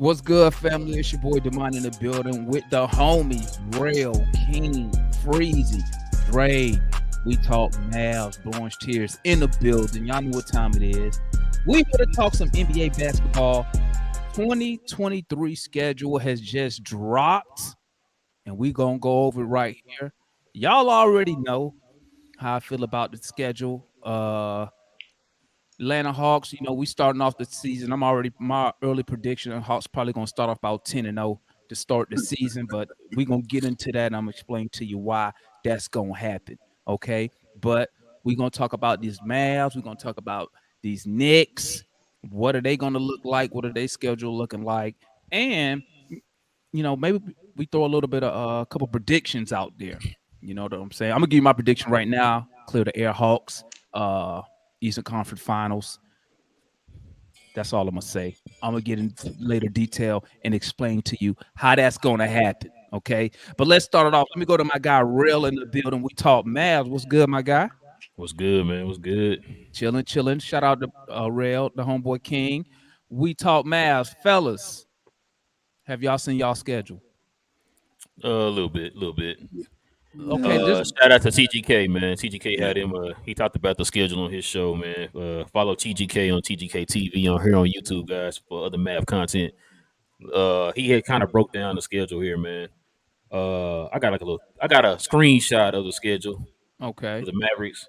What's good, family? It's your boy Demond in the building with the homies, Rail, King, Freezy, Dre. We talk Mavs, Orange Tears in the building. Y'all know what time it is. We here to talk some NBA basketball. 2023 schedule has just dropped, and we gonna go over it right here. Y'all already know how I feel about the schedule. Atlanta Hawks, we starting off the season. I'm already my early prediction. Hawks probably gonna start off about 10-0 to start the season, but we're gonna get into that and I'm gonna explain to you why that's gonna happen. Okay. But we're gonna talk about these Mavs, we're gonna talk about these Knicks. What are they gonna look like? What are they schedule looking like? And maybe we throw a little bit of a couple predictions out there. You know what I'm saying? I'm gonna give you my prediction right now. Clear the air Hawks. Eastern Conference Finals. That's all I'm gonna say. I'm gonna get into later detail and explain to you how that's gonna happen. Okay, but let's start it off. Let me go to my guy Real in the building. We talk Mavs. What's good, my guy? What's good, man? What's good? Chilling, chilling. Shout out to Real, the homeboy King. We talk Mavs, fellas. Have y'all seen y'all schedule? A little bit, little bit. Okay, just Shout out to TGK, man. TGK Yeah. had him. He talked about the schedule on his show, man. Follow TGK on TGK TV on here on YouTube, guys, for other math content. He had kind of broke down the schedule here, man. I got a screenshot of the schedule for okay. the Mavericks.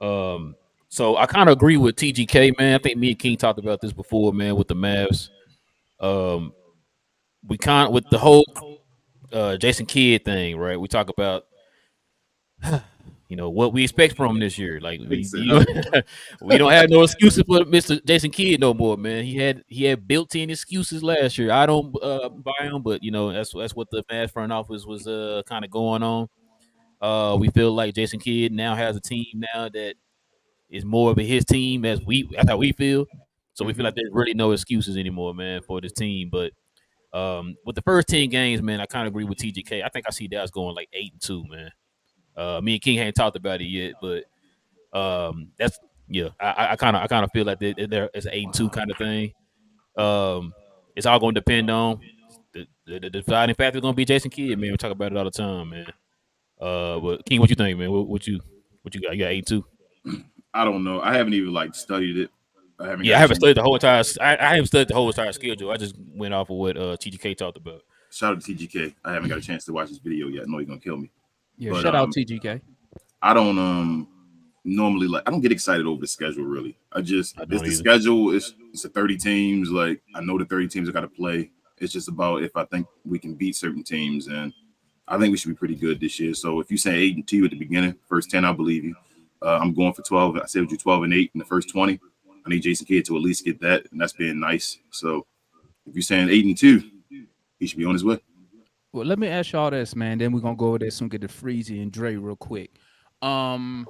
So I kind of agree with TGK, man. I think me and King talked about this before, man, with the Mavs. Um, we kind with the whole Jason Kidd thing, right? We talk about what we expect from him this year. Like we don't have no excuses for Mister Jason Kidd no more, man. He had built-in excuses last year. I don't buy him, but that's what the Mavs front office was kind of going on. We feel like Jason Kidd now has a team now that is more of his team that's how we feel. So we feel like there's really no excuses anymore, man, for this team. But with the first 10 games, man, I kind of agree with TGK. I think I see Dallas going like 8-2, man. Me and King hadn't talked about it yet, but that's yeah. I kind of feel like it's an 8-2 kind of thing. It's all going to depend on the deciding factor is going to be Jason Kidd, man. We talk about it all the time, man. But King, what you think, man? What you got? You got 8-2? I don't know. I haven't even studied it. I haven't Yeah, I got a haven't chance. studied the whole entire. I haven't studied the whole entire schedule. I just went off of what TGK talked about. Shout out to TGK. I haven't got a chance to watch this video yet. I know he's gonna kill me. Yeah, But shout out TGK. I don't normally I don't get excited over the schedule really. It's don't the either. schedule. It's a 30 teams. Like I know the 30 teams I got to play. It's just about if I think we can beat certain teams, and I think we should be pretty good this year. So if you say 8-2 at the beginning, first 10, I believe you. I'm going for 12. I said we do 12-8 in the first 20. I need Jason Kidd to at least get that, and that's being nice. So if you're saying 8-2, he should be on his way. Well, let me ask y'all this, man. Then we're gonna go over there soon, get to Freezy and Dre real quick. Um,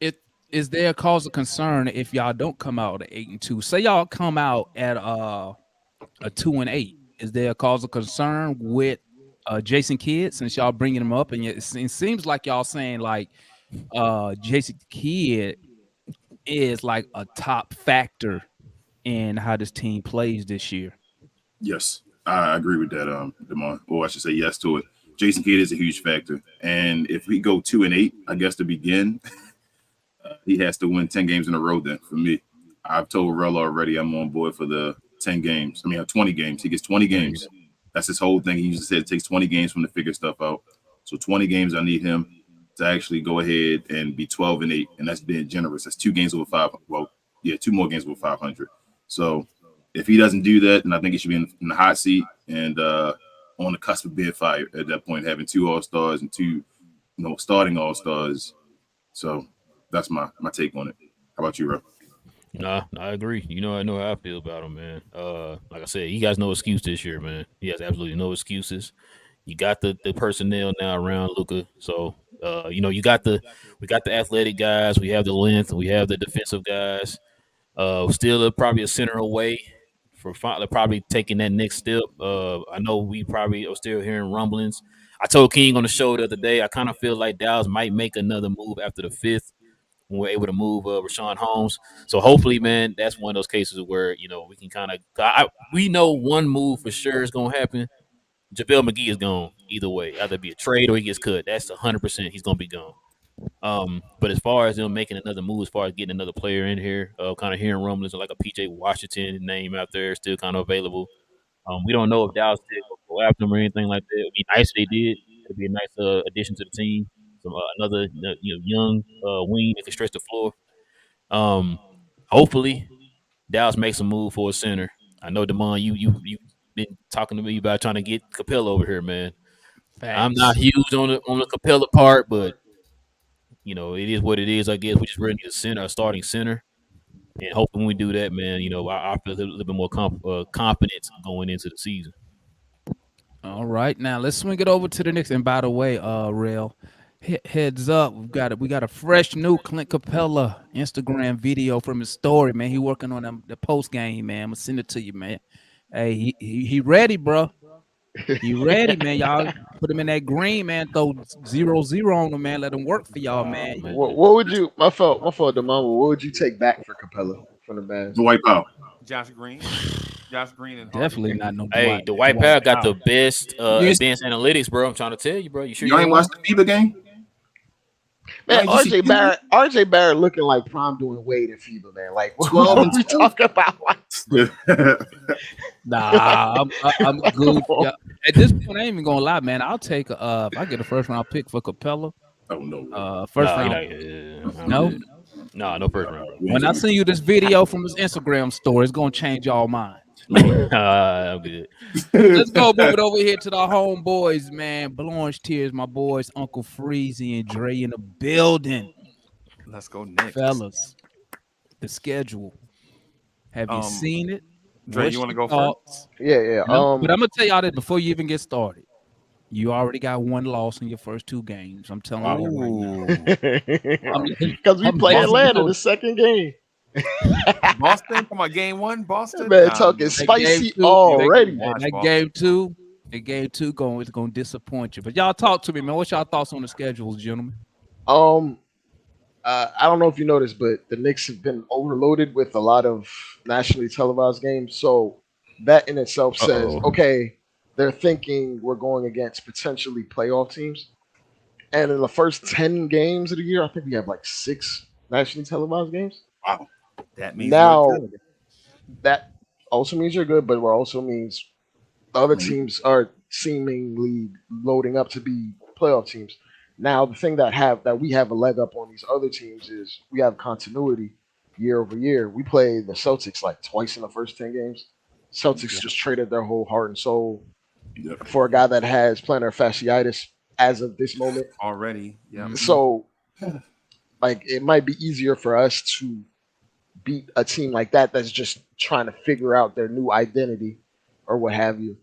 it is there a cause of concern if y'all don't come out at 8-2? Say y'all come out at a 2-8. Is there a cause of concern with Jason Kidd since y'all bringing him up? And it seems like y'all saying like Jason Kidd is like a top factor in how this team plays this year. Yes, I agree with that, Demar. Or I should say yes to it. Jason Kidd is a huge factor. And if we go 2-8, I guess to begin, he has to win 10 games in a row then for me. I've told Rel already I'm on board for the 10 games. 20 games. He gets 20 games. That's his whole thing. He usually said it takes 20 games from to figure stuff out. So 20 games, I need him to actually go ahead and be 12-8. And that's being generous. That's 2 games over 5. Well, yeah, 2 more games over 500. So if he doesn't do that, then I think he should be in the hot seat and on the cusp of being fired at that point, having 2 All-Stars and 2, starting All-Stars. So that's my take on it. How about you, Ro? Nah, I agree. I know how I feel about him, man. Like I said, he has no excuse this year, man. He has absolutely no excuses. You got the personnel now around Luka, so we got the athletic guys, we have the length, we have the defensive guys. Still probably a center away for probably taking that next step. I know we probably are still hearing rumblings. I told King on the show the other day, I kind of feel like Dallas might make another move after the 5th. when we're able to move Rashawn Holmes. So hopefully, man, that's one of those cases where we can kind of we know one move for sure is gonna happen. JaVale McGee is gone either way. Either be a trade or he gets cut. That's 100%. He's gonna be gone. But as far as them making another move, as far as getting another player in here, kind of hearing rumblings of like a PJ Washington name out there still kind of available. We don't know if Dallas did go after him or anything like that. It'd be nice if they did. It'd be a nice addition to the team. Some another young wing that can stretch the floor. Hopefully Dallas makes a move for a center. I know Damon, you been talking to me about trying to get Capella over here, man. Facts. I'm not huge on the Capella part, but it is what it is. I guess we just really need a starting center, and hoping when we do that, man, I feel a little bit more confidence going into the season. All right, now let's swing it over to the Knicks. And by the way, Rail, heads up, we got a fresh new Clint Capella Instagram video from his story, man. He working on the post game, man. I'm gonna send it to you, man. Hey, he ready, bro. He ready, man. Y'all put him in that green, man. Throw 0-0 on him, man. Let him work for y'all, man. What would you? My fault, Demond. What would you take back for Capella from the Mavs? The white power. Josh Green and Definitely not no. Hey, the White Powell got the best advanced analytics, bro. I'm trying to tell you, bro. You sure you ain't watched the FIBA game? Man, Like, you see RJ Barrett looking like Prime doing Wade and FIBA, man. Like, what 12 are and we 12. talking about? Nah, I'm good. Yeah. At this point, I ain't even gonna lie, man. I'll take if I get a first round pick for Capella. Oh no. First round. No, no first round, bro. When I send you this video from his Instagram story, it's gonna change y'all minds. I'm good. Let's go move it over here to the homeboys, man. Blanche Tears, my boys, Uncle Freezy and Dre in the building. Let's go Knicks. Fellas, the schedule. Have you seen it? Dre, What's you want to your go thoughts? first? Yeah. No, but I'm gonna tell y'all that before you even get started. You already got one loss in your first two games. I'm telling you that right now. Because we play Atlanta the second game. Boston, come on, game one, Boston. Man, talking spicy already. That game two, it's gonna disappoint you. But y'all talk to me, man. What's y'all thoughts on the schedules, gentlemen? I don't know if you noticed, but the Knicks have been overloaded with a lot of nationally televised games. So that in itself says, okay, they're thinking we're going against potentially playoff teams. And in the first 10 games of the year, I think we have like 6 nationally televised games. Wow. That means Now, we're good. that also means you're good, but it also means the other teams are seemingly loading up to be playoff teams. Now, the thing that we have a leg up on these other teams is we have continuity year over year. We play the Celtics like twice in the first 10 games. Celtics just traded their whole heart and soul for a guy that has plantar fasciitis as of this moment already. Yeah. So, like, it might be easier for us to beat a team like that that's just trying to figure out their new identity or what have you.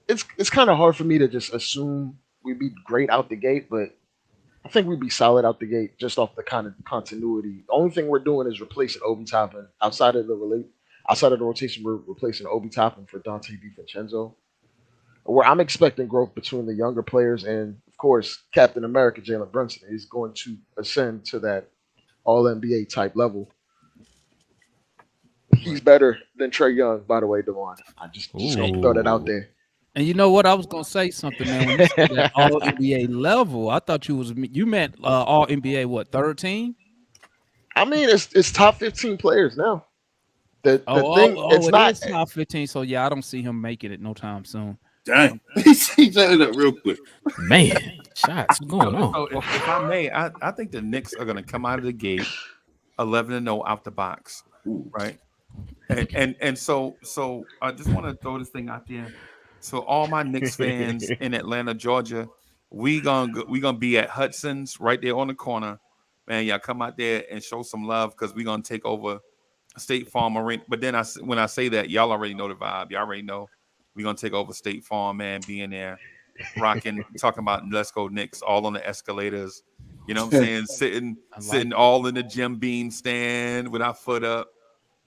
It's kind of hard for me to just assume we'd be great out the gate, but I think we'd be solid out the gate just off the kind of continuity. The only thing we're doing is replacing Obi Toppin. Outside of the rotation, we're replacing Obi Toppin for Dante DiVincenzo. Where I'm expecting growth between the younger players and, of course, Captain America, Jalen Brunson, is going to ascend to that All-NBA type level. He's better than Trae Young, by the way, DeVon. I just going to throw that out there. And you know what? I was gonna say something, man. When you said that all NBA level, I thought you meant all NBA what, 13? I mean, it's top 15 players now. The thing it's not top 15. So yeah, I don't see him making it no time soon. Dang, he set it up real quick. Man, shots going on. So if I may, I think the Knicks are going to come out of the gate 11-0 out the box, right? And so I just want to throw this thing out there. So all my Knicks fans in Atlanta, Georgia, we gonna be at Hudson's right there on the corner, man. Y'all come out there and show some love because we're gonna take over State Farm Arena. But then when I say that, y'all already know the vibe. Y'all already know we're gonna take over State Farm, man. Being there, rocking, talking about let's go Knicks, all on the escalators. You know what I'm saying? Sitting all in the Jim Beam stand with our foot up.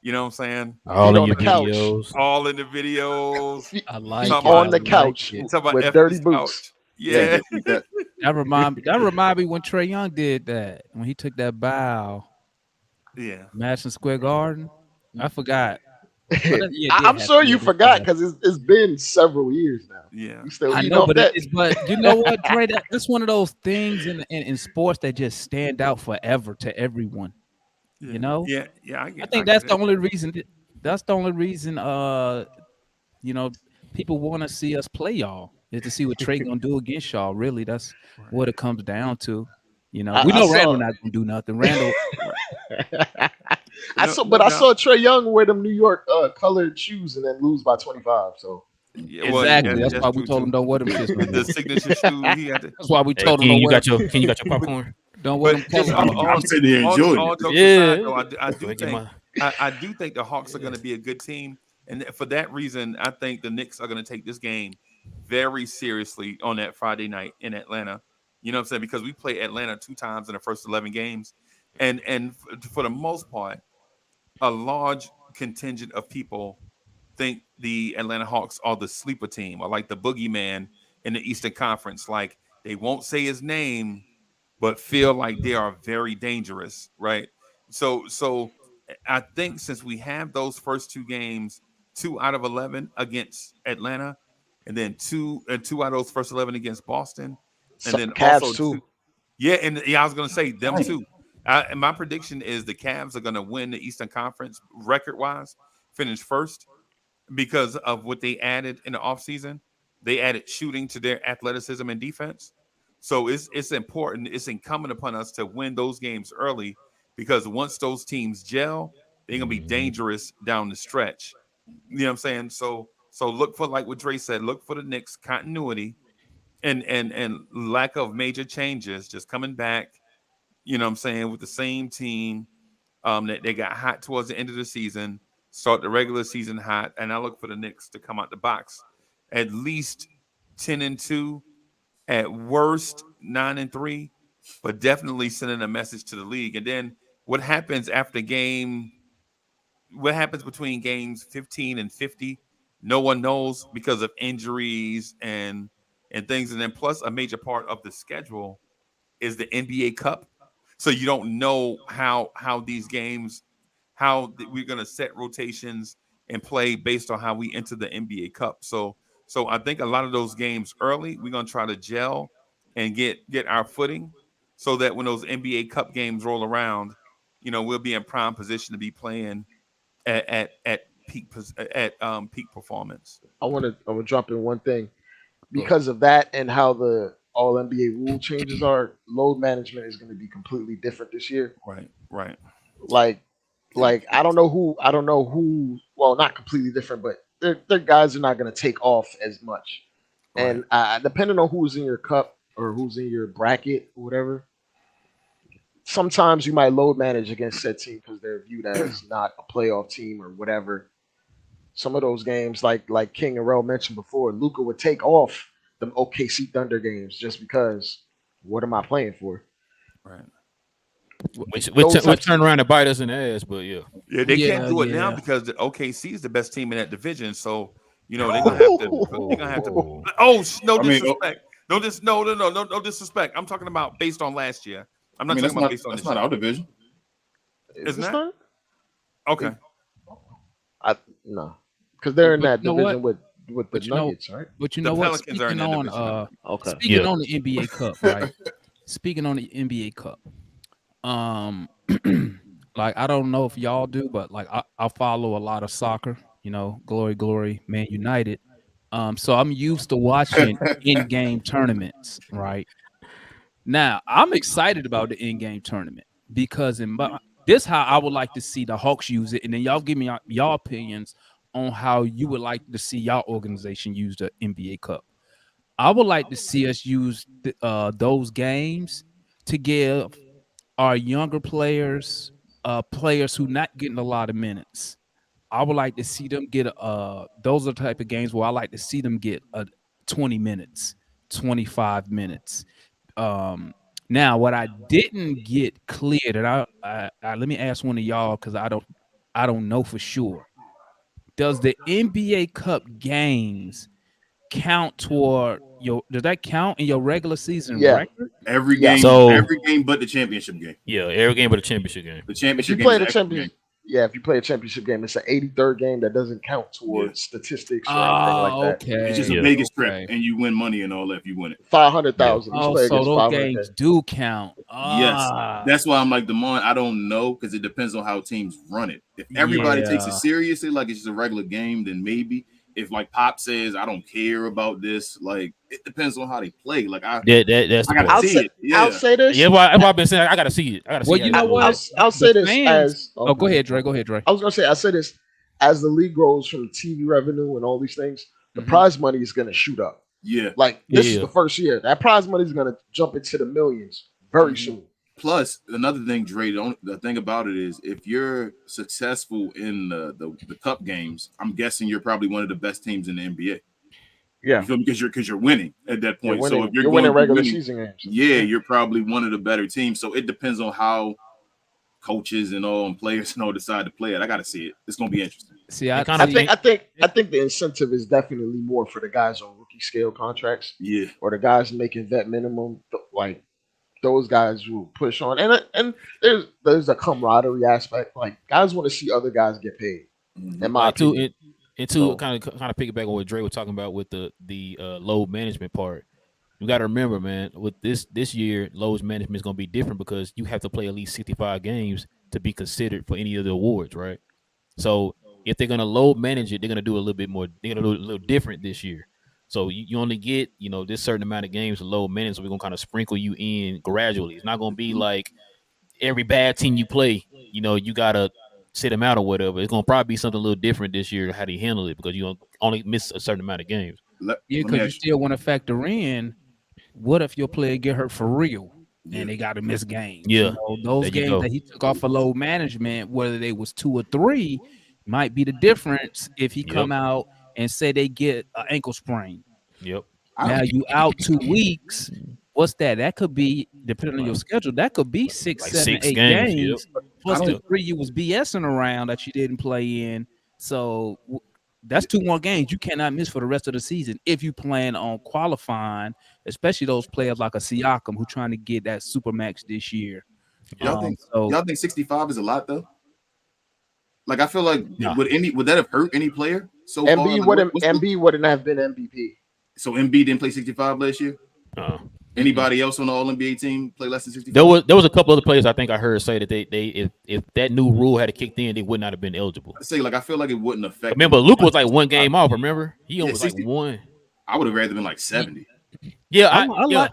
You know what I'm saying? All in your videos. All in the videos. I like on the couch with dirty boots. Couch. Yeah, Yeah. definitely that. That remind me when Trae Young did that, when he took that bow, Yeah. Madison Square Garden. I forgot. Oh, yeah, it did I'm happen. sure Yeah, you that did forgot happen. because it's been several years now. Yeah. You still I eating know, off but that? but you know what, Dre? That's one of those things in sports that just stand out forever to everyone. You Yeah. know, Yeah. Yeah. I I think get that's the it. only reason. That's the only reason. You know, people want to see us play y'all is to see what Trey gonna do against y'all. Really, that's Right. what it comes down to. You know, we I know Randall saw. not gonna do nothing. Randall, Right. No, I no doubt. saw Trey Young wear them New York colored shoes and then lose by 25. So Yeah. Well, exactly. yeah, That's that's why we true told him too. don't wear them shits no The more. signature shoe he had to. That's why we Hey, told him King, don't wear you got your But popcorn? don't wear them but just colors no more. I'm sitting here enjoying all it. jokes aside, Yeah. though, I Go do ahead, get think my. I do think the Hawks are going to be a good team, and for that reason, I think the Knicks are going to take this game very seriously on that Friday night in Atlanta. You know what I'm saying? Because we play Atlanta 2 times in the first 11 games, and for the most part, a large contingent of people think the Atlanta Hawks are the sleeper team or like the boogeyman in the Eastern Conference. Like they won't say his name, but feel like they are very dangerous, right? So I think since we have those first 2 games, 2 out of 11 against Atlanta, and then two out of those first 11 against Boston, and then Cavs also too. yeah, and yeah, I was gonna say them Right. too. And my prediction is the Cavs are gonna win the Eastern Conference record wise, finish first because of what they added in the offseason. They added shooting to their athleticism and defense. So it's important, it's incumbent upon us to win those games early because once those teams gel, they're gonna be dangerous down the stretch. You know what I'm saying? So look for like what Dre said, look for the Knicks continuity and lack of major changes, just coming back, you know what I'm saying, with the same team that they got hot towards the end of the season, start the regular season hot, and I look for the Knicks to come out the box at least 10-2, at worst 9-3, but definitely sending a message to the league. And then what happens after game? What happens between games 15 and 50? No one knows because of injuries and things. And then plus a major part of the schedule is the NBA Cup. So you don't know how these games we're going to set rotations and play based on how we enter the NBA Cup. So I think a lot of those games early we're going to try to gel and get our footing so that when those NBA Cup games roll around, we'll be in prime position to be playing at peak performance. I want to drop in one thing Go ahead. because of that and how the all NBA rule changes are. Load management is going to be completely different this year. Right, right, Like I don't know who. Well, not completely different, but their guys are not going to take off as much. right, And depending on who's in your cup or who's in your bracket or whatever, sometimes you might load manage against said team because they're viewed as not a playoff team or whatever. Some of those games, like King and Rel mentioned before, Luka would take off them OKC Thunder games just because. What am I playing for? right. Those Which types. turn around and bite us in the ass, but yeah. Yeah, they can't Yeah, do it now yeah. because the OKC is the best team in that division. So they're gonna have to. They're gonna have to. Oh, Oh, no I mean, disrespect. No disrespect. I'm talking about based on last year. I'm not talking about based on that's this not year. our division. Is Isn't this that not? okay? I no, because they're in But that you know what? division with the But you know, Nuggets, right? but you The know what? Pelicans are in that division now. Okay. Speaking yeah. on the NBA Cup, right? Speaking on the NBA Cup, um, like I don't know if y'all do, but like I follow a lot of soccer. You know, glory, glory, Man United. So I'm used to watching in-game tournaments, right? Now I'm excited about the in-game tournament because this how I would like to see the Hawks use it, and then y'all give me y'all opinions on how you would like to see y'all organization use the NBA Cup. I would like to see us use those games to give our younger players, players who not getting a lot of minutes. I would like to see them get those are the type of games where I like to see them get 20 minutes, 25 minutes. Um, Now what I didn't get cleared, and I let me ask one of y'all because I don't know for sure. Does the NBA Cup games count toward your? Does that count in your regular season Yeah. record? Every Yeah. game, So- every game but the championship game. Yeah, every game but a championship game. The If you championship game play is the an extra championship, game. yeah, if you play a championship game, it's an 83rd game that doesn't count towards statistics or anything like Oh, that. okay. It's just a Yeah. Vegas trip, Okay. and you win money and all that if you win it. 500,000. Each Oh, player so gets those 500K. games do count. Yes, Ah, that's why I'm like Demond. I don't know because it depends on how teams run it. If everybody takes it Yeah. seriously, like it's just a regular game, then maybe. If like Pop says, I don't care about this, like it depends on how they play. Like That's the I gotta part. see it. I'll Yeah, say this. Yeah, that's why I've been saying I gotta see it. I gotta see Well, it. you know I gotta what? watch it. I'll say The this fans- as. Oh, go ahead, Dre. Go ahead, Dre. I was gonna say. I say this as the league grows from TV revenue and all these things. The Mhm. prize money is gonna shoot up. yeah. Like this is Yeah. the first year. That prize money is gonna jump into the millions very Mhm. soon. Plus, another thing, Dre, the thing about it is if you're successful in the cup games, I'm guessing you're probably one of the best teams in the NBA. Yeah, You feel me? Because you're winning at that you're point. winning. So if you're You're going winning to be regular winning, season games. yeah, you're probably one of the better teams. So it depends on how coaches and all and players and all decide to play it. I gotta see it. It's gonna be interesting. See, It I kinda- I think the incentive is definitely more for the guys on rookie scale contracts Yeah. or the guys making vet minimum. Like those guys will push on, and there's a camaraderie aspect. Like guys want to see other guys get paid. Mhm. In my opinion. And So- to kind of piggyback on what Dre was talking about with the load management part. You got to remember, man, with this year, load management is going to be different because you have to play at least 65 games to be considered for any of the awards, right? So if they're going to load manage it, they're going to do a little bit more. They're going to do a little different this year. So you only get this certain amount of games to load manage. So we're going to kind of sprinkle you in gradually. It's not going to be like every bad team you play, you got to sit them out or whatever. It's going to probably be something a little different this year how they handle it because you only miss a certain amount of games. yeah, Let me because you ask still want to factor in what if your player get hurt for real Yeah. and they got to miss games. Yeah. Those There you games go. that he took off for load management, whether they was 2 or 3, might be the difference if he Yep. come out and say they get an ankle sprain. Yep. I don't Now think- you out 2 weeks. What's that? That could be, depending on your schedule, that could be 6, Like 7, 6 8 games, games. yep. Plus I the don't- 3 you was BSing around that you didn't play in. So that's 2 more games you cannot miss for the rest of the season if you plan on qualifying, especially those players like a Siakam who trying to get that super max this year. Y'all think So y'all think 65 is a lot though? Like I feel like Nah. would that have hurt any player so far? Embiid Like, wouldn't what's the- Embiid wouldn't have been MVP. so Embiid didn't play 65 last year. Uh, Anybody else on the All NBA team play less than 65? there was a couple other players I think I heard say that they if that new rule had kicked in, they would not have been eligible. I say like I feel like it wouldn't affect. Remember, Luka was like 1 game off. Remember, he Yeah, only was like 60. 1. I would have rather been like 70. Yeah, I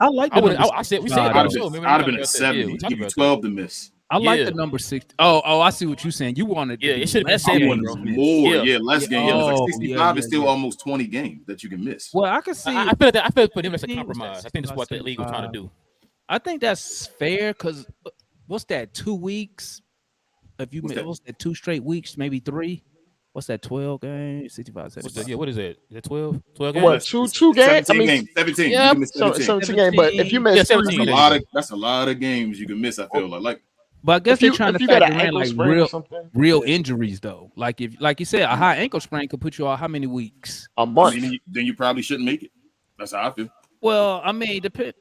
like the number I said we 65, said I'd it have on the show. been, Remember, I'd we have been talked at about that. Yeah, 70. we talked Give you about 12 to miss. I like Yeah. the number 60. Oh, I see what you're saying. You wanted Yeah, it should have been less 70, I games want bro. more, Yeah. less Yeah. games. Oh, Like 65 yeah, is still yeah. almost 20 games that you can miss. Well, I can see. I feel like for them that's a 15 was that compromise. I think that's what the league was trying to do. I think that's fair because what's that? 2 weeks? If you What's that? what's that? 2 straight weeks, maybe 3. What's that? 12 games, 65, What's that? 75. Yeah, what is that? Is that 12? 12 games? What, two games? 17 games. 17. Yeah, You can miss So 17. 17 games, but if you miss Yeah, 3 That's 17. a weeks, that's a lot of games you can miss. I feel like But I guess if they're you, trying if to you got factor an in ankle like sprain or real something, injuries though. Like you said, a high ankle sprain could put you out how many weeks? a month. then you probably shouldn't make it. That's how I feel. Well, I mean, depending.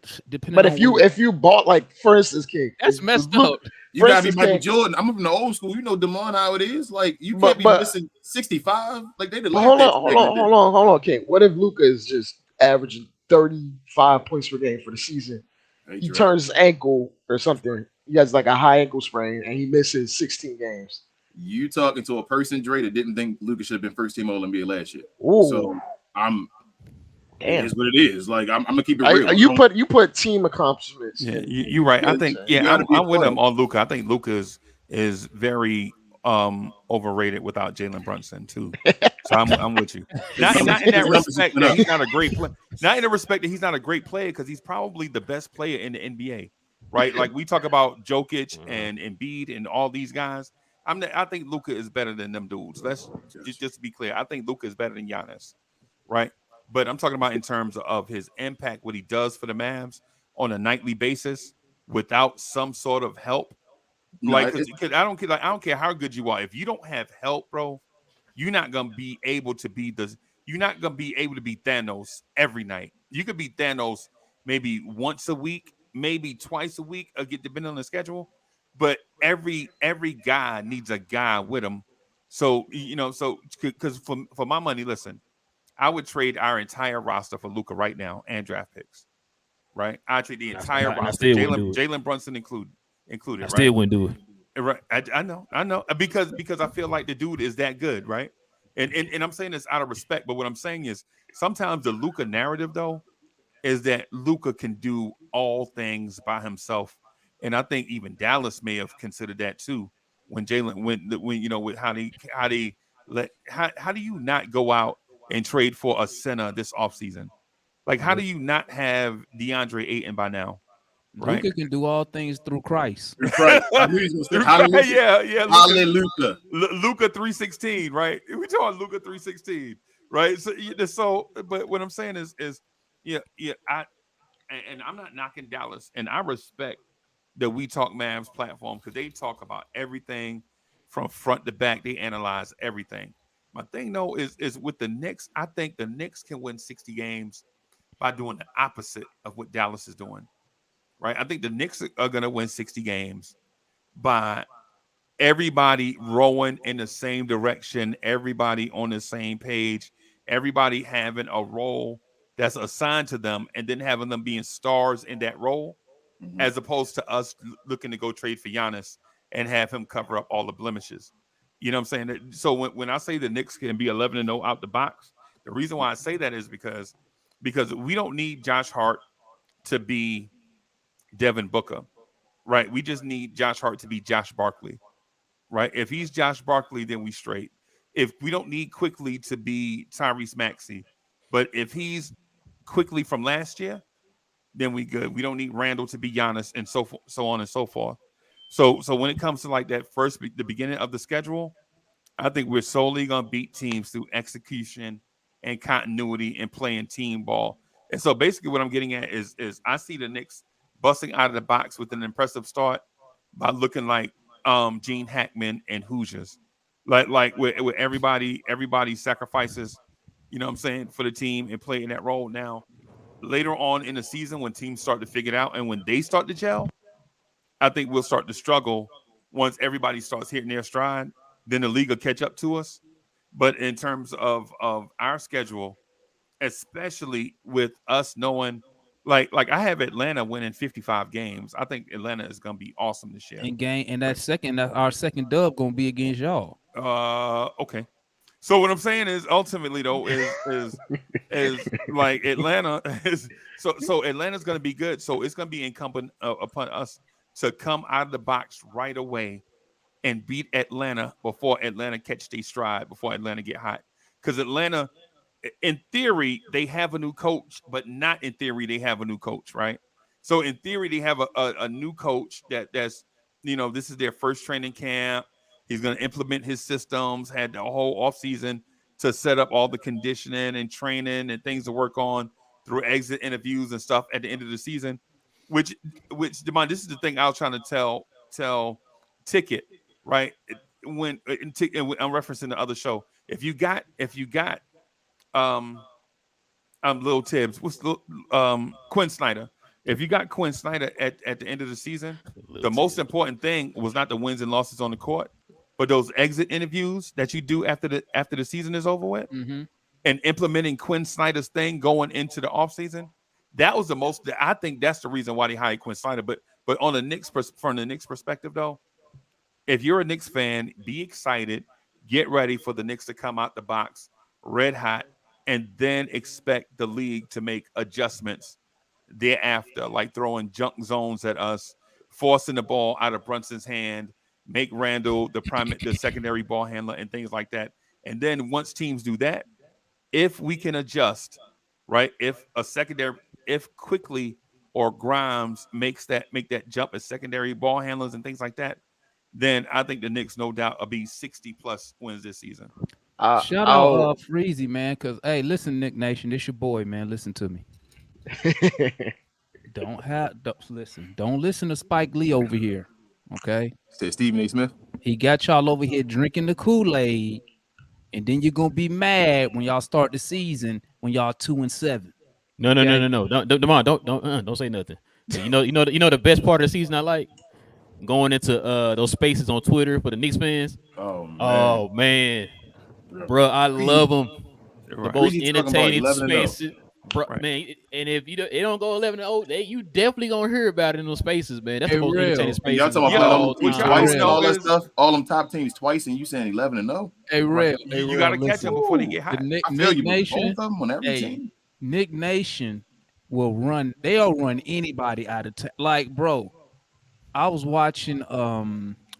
But on if you bought, like, for instance, King, that's if messed Luka- up. You gotta be instance, Michael King- Jordan. I'm from the old school. You know DeMond how it is. Like you But- can't be but- missing 65. Like they did. But hold on, King. What if Luka is just averaging 35 points per game for the season? He turns his ankle or something. He has like a high ankle sprain and he misses 16 games. You talking to a person, Dre, that didn't think Luka should have been first team All NBA last year. Ooh, So it damn. is what it is. Like I'm gonna keep it real. You put team accomplishments. Yeah, you're right. I think You gotta be I'm with a him on Luka. I think Luka is very overrated without Jalen Brunson too. So I'm with you. Not in that respect that he's not a great player. Not in the respect that he's not a great player because he's probably the best player in the NBA. Right? Like we talk about Jokic and Embiid and all these guys. I think Luka is better than them dudes. Let's just to be clear. I think Luka is better than Giannis. Right? But I'm talking about in terms of his impact, what he does for the Mavs on a nightly basis without some sort of help. Like, because I don't care how good you are. If you don't have help, bro, you're not gonna be able to be you're not gonna be able to beat Thanos every night. You could beat Thanos maybe once a week, maybe twice a week, get depending on the schedule. But every guy needs a guy with him. So so because for my money, listen, I would trade our entire roster for Luka right now and draft picks. Right, I trade the entire And I roster, still wouldn't do it. Jalen Brunson I included. still Right, wouldn't do it. right. I know, because I feel like the dude is that good, right? And I'm saying this out of respect, but what I'm saying is sometimes the Luka narrative though is that Luka can do all things by himself, and I think even Dallas may have considered that too when Jalen when with how they let how do you not go out and trade for a center this offseason? Like how do you not have DeAndre Ayton by now? Right? Luka can do all things through Christ. Through Christ. I knew he was going to say hallelujah. Yeah, Hallelujah. Luka 316, right? We talking Luka 316, right? So, but what I'm saying is, yeah, and I'm not knocking Dallas, and I respect that We Talk Mavs platform because they talk about everything from front to back. They analyze everything. My thing though is with the Knicks. I think the Knicks can win 60 games by doing the opposite of what Dallas is doing. Right? I think the Knicks are going to win 60 games by everybody rowing in the same direction, everybody on the same page, everybody having a role that's assigned to them, and then having them being stars in that role, as opposed to us looking to go trade for Giannis and have him cover up all the blemishes. You know what I'm saying? So when I say the Knicks can be 11-0 out the box, the reason why I say that is because we don't need Josh Hart to be Devin Booker, right? We just need Josh Hart to be Josh Barkley, right? If he's Josh Barkley, then we straight. If we don't need Quickly to be Tyrese Maxey, but if he's Quickly from last year, then we good. We don't need Randall to be Giannis and so on and so forth. So when it comes to like that the beginning of the schedule, I think we're solely gonna beat teams through execution and continuity and playing team ball. And so basically what I'm getting at is I see the Knicks busting out of the box with an impressive start by looking like Gene Hackman and Hoosiers. Like where everybody sacrifices, you know what I'm saying, for the team and play in that role. Now, later on in the season when teams start to figure it out and when they start to gel, I think we'll start to struggle once everybody starts hitting their stride. Then the league will catch up to us. But in terms of our schedule, especially with us knowing, like I have Atlanta winning 55 games. I think Atlanta is going to be awesome this year. And our second dub gonna be against y'all. Okay. So what I'm saying is ultimately though is like Atlanta is so Atlanta's going to be good. So it's going to be incumbent upon us to come out of the box right away and beat Atlanta before Atlanta catch their stride, before Atlanta get hot. Because Atlanta, in theory, they have a new coach, but not in theory they have a new coach, right? So in theory, they have a new coach that's this is their first training camp. He's going to implement his systems, had the whole offseason to set up all the conditioning and training and things to work on through exit interviews and stuff at the end of the season. Which Demond, this is the thing I was trying to tell Ticket, right? When I'm referencing the other show. If you got Lil Tibbs, what's Quinn Snyder? If you got Quinn Snyder at the end of the season, the most important thing was not the wins and losses on the court, but those exit interviews that you do after the season is over with, and implementing Quinn Snyder's thing going into the offseason. That was the most. I think that's the reason why they hired Quinn Snyder. But on the Knicks, from the Knicks perspective, though, if you're a Knicks fan, be excited, get ready for the Knicks to come out the box red hot, and then expect the league to make adjustments thereafter, like throwing junk zones at us, forcing the ball out of Brunson's hand, make Randall the secondary ball handler, and things like that. And then once teams do that, if we can adjust, right? If Quickly or Grimes make that jump as secondary ball handlers and things like that, then I think the Knicks, no doubt, will be 60+ wins this season. Shout out Freezy, man, because hey, listen, Nick Nation, this your boy, man. Listen to me. Don't listen to Spike Lee over here. Okay. Said Stephen A. Smith. He got y'all over here drinking the Kool-Aid and then you're gonna be mad when y'all start the season when y'all 2-7. No. Okay? Don't say nothing. But the best part of the season I like going into those spaces on Twitter for the Knicks fans. Oh man, Oh man, yeah. bro, I love them. The Right. most Breezy talking about entertaining 11-0. spaces, bro, Right. man. And if it don't go 11-0, you definitely gonna hear about it in those spaces, man. That's Hey, the most entertaining real. And y'all spaces talking of about playing all them teams what y'all time. twice don't and Real. know all that is stuff, all them top teams twice, and you saying 11-0? Hey, right. real. Hey, You real. got to catch them Listen. before they get The hot. Nick, I feel Nick you, but both Nation. of them on every Hey, team. Nick Nation will run. They'll run anybody out of town. Like, bro, I was watching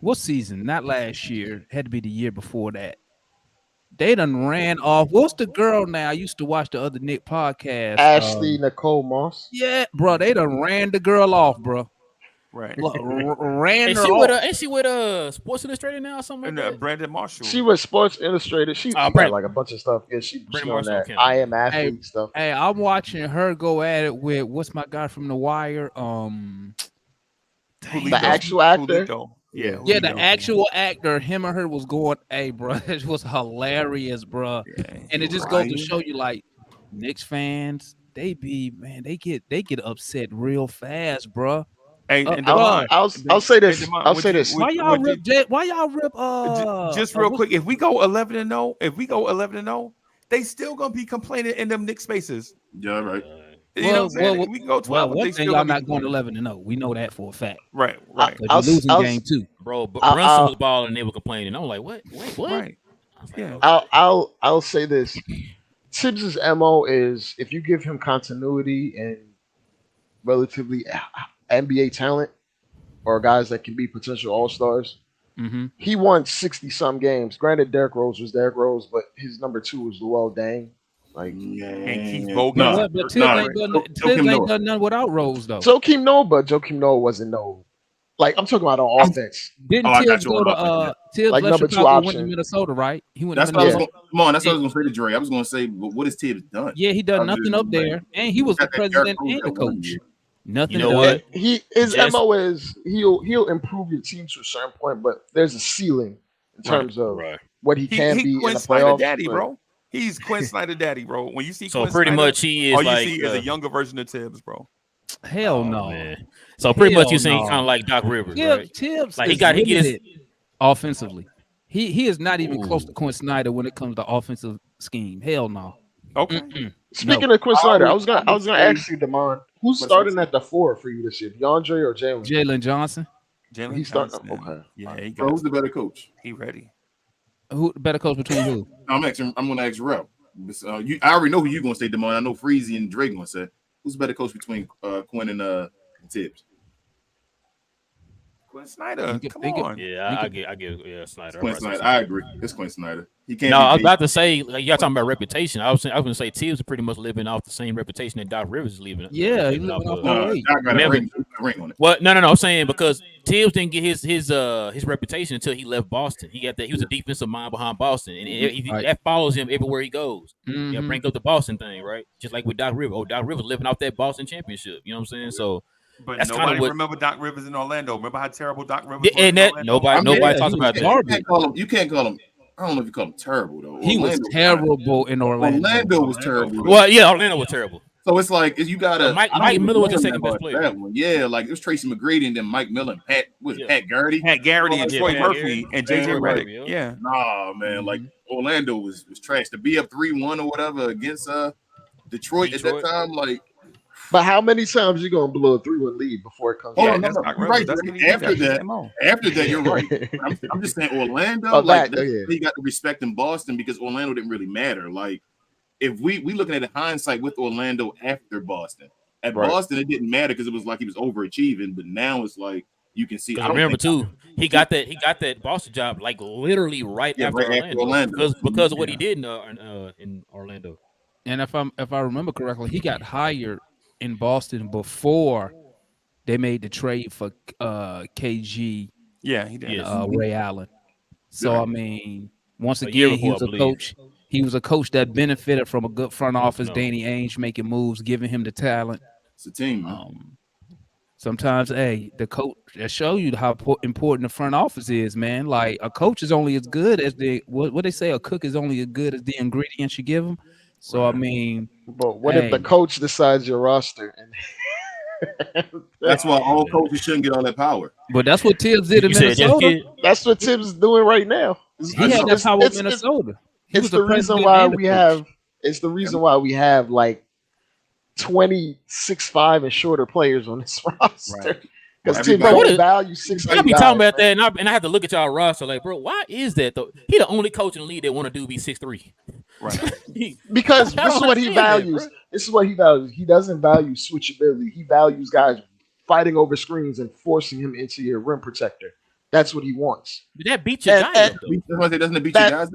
what season? Not last year. Had to be the year before that. They done ran off. What's the girl now? I used to watch the other Nick podcast. Ashley Nicole Moss. Yeah, bro. They done ran the girl off, bro. Right. Ran Ain't her she with off. Ain't she with Sports Illustrated now or something And like that? Brandon Marshall. She was Sports Illustrated. She got Brandon like a bunch of stuff. Yeah, she Brandon on Marshall on that campus. I am Hey, athlete stuff. hey, I'm watching her go at it with what's my guy from The Wire? Dang, The Julito. actual actor. Julito. Yeah. Yeah. yeah, the Julito. actual actor. Him and her was going. Hey, bro, it was hilarious, bro. Yeah. And it just goes to Ryan. show you, like, Knicks fans, they get upset real fast, bro. And Bro, Demond. I'll say this. Demond, I'll say this. why y'all rip? Why y'all rip? Just real What's quick, if we go 11-0, they still gonna be complaining in them Knicks spaces. Yeah, right. You know what I'm saying? We can go 12, but one they thing still y'all gonna be not going complaining. 11-0. We know that for a fact. Right. I, Right. Cause I'll you losing I'll game 2. Bro, but I'll Brunson was I'll, balling and they were complaining. I'm like, what? Wait, what? Right. I was like, Yeah. okay. I'll say this. Tibbs's MO is if you give him continuity and relatively NBA talent or guys that can be potential all stars. Mm-hmm. He won 60 some games. Granted, Derrick Rose was Derrick Rose, but his number 2 was Luol Deng. Like And Keith Man, Bogan. nah, But Tibbs nah. ain't done. Joakim Tibbs ain't Noah. done nothing without Rose though. Joakim Noah, but Joakim Noah wasn't no. Like I'm talking about on offense. Didn't Oh, I got Tibbs you go on to offense. Tibbs Like left number 2 Chicago, went to option. Minnesota, right? He went to That's what I was Minnesota. going. Come on, that's what I was going to say to Dre. I was going to say, but what has Tibbs done? Yeah, he done Other nothing than, up like, there, and he he was the got that Derrick president Rose and the that 1 coach. year. Nothing You know done. what? His Just- MO is he'll improve your team to a certain point, but there's a ceiling in terms of Right. what he can He be in Quinn the Snyder playoffs. daddy, but bro. He's Quinn Snyder daddy, bro. When you see So Quinn pretty Snyder, much he is all you like see is a younger version of Tibbs, bro. Hell oh, no. man. So pretty much Hell you saying no. kind of like Doc Rivers, right? Tibbs Like he is get his limited offensively. He is not even close to Ooh. Quinn Snyder when it comes to offensive scheme. Hell no. Okay. Mm-mm. Speaking No. of Quinn Snyder, I was I gonna would say- ask you, Damon, who's What's starting that? at the 4 for you this year, DeAndre or Jalen? Jalen Johnson. Jalen He's starting. Johnson. Okay. Yeah, he Bro, got who's the better coach? he ready. Who better coach between who? I'm going to ask Rel. I already know who you're going to say, Demond. I know Freezy and Dre going to say. Who's the better coach between Quinn and Tibbs? Quinn Snyder. Think it- Come think it- on. Yeah, Think I it- get Snyder. Quinn I'm Snyder. right. I agree. It's Quinn Snyder. He can't. No, be I was paid. about to say, like, y'all talking about reputation. I was going to say Tibbs is pretty much living off the same reputation that Doc Rivers is living. Yeah, he living living off of. that. Doc got a Remember- ring on it. Well, no. I'm saying because Tibbs didn't get his reputation until he left Boston. He was a defensive mind behind Boston, and Right. that follows him everywhere he goes. Yeah, Mhm. bring up the Boston thing, right? Just like with Doc Rivers. Oh, Doc Rivers living off that Boston championship. You know what I'm saying? So But that's kinda nobody what- remember Doc Rivers in Orlando. Remember how terrible Doc Rivers was and in that Orlando? nobody I mean, nobody yeah, talks he about was that. garbage. You can't call him. I don't know if you call him terrible though. He was Orlando terrible in Orlando. Orlando was terrible. Well, yeah, Orlando was terrible. So it's like you gotta. Mike I don't even Miller was the blame second him best about player. That one, yeah, like it was Tracy McGrady and then Mike Miller and Yeah. Pat Garrity. Pat Garrity and Yeah, Troy Pat Murphy Garrity. and JJ And Redick. Murphy, Yeah. Nah, man, like Orlando was trash to be up 3-1 or whatever against Detroit at that Detroit. time. Like, But how many times you gonna blow a 3-1 lead before it comes hold Yeah, on, back? that's no, Doc you're Rivers. right. That's what he did. After That's his that, MO. you're right. I'm just saying Orlando. Oh, like that, yeah. he got the respect in Boston because Orlando didn't really matter. Like, if we looking at the hindsight with Orlando after Boston. At Right. Boston, it didn't matter because it was like he was overachieving, but now it's like you can see. I Because don't remember think- too, he got that Boston job like literally right Yeah, after right after Orlando, Orlando. because of what he did in Orlando. And if I remember correctly, he got hired in Boston before they made the trade for KG Yeah, he did. Yes. Ray Allen. So Yeah. I mean, once A year again, he before, was I a believe. coach. He was a coach that benefited from a good front office, No. Danny Ainge making moves, giving him the talent. It's a team, man. Sometimes, hey, the coach that show you how important the front office is, man. Like a coach is only as good as what they say. A cook is only as good as the ingredients you give them. So I Right. mean, But what if the hey, coach decides your roster and That's why Oh, all man. coaches shouldn't get all that power. but that's what Tibbs did in You said Jason Minnesota. Kidd? that's what Tibbs is doing right now. I He had know. that power in Minnesota. He was It's the the reason president why and the we coach. have it's the reason why we have like 26'5" and shorter players on this Right. roster. Because Right. Tibbs Bro, Everybody, what don't is value six y'all eight be everybody, talking guys, about man. that, and I have to look at y'all roster like, bro, why is that though? He the only coach in the league that want to do be 6'3". Right. Because I this is don't what he understand that, bro. values. This is what he values. He doesn't value switchability. He values guys fighting over screens and forcing him into your rim protector. That's what he wants. But that beats your guy And up though. that's why they doesn't beat you that guys.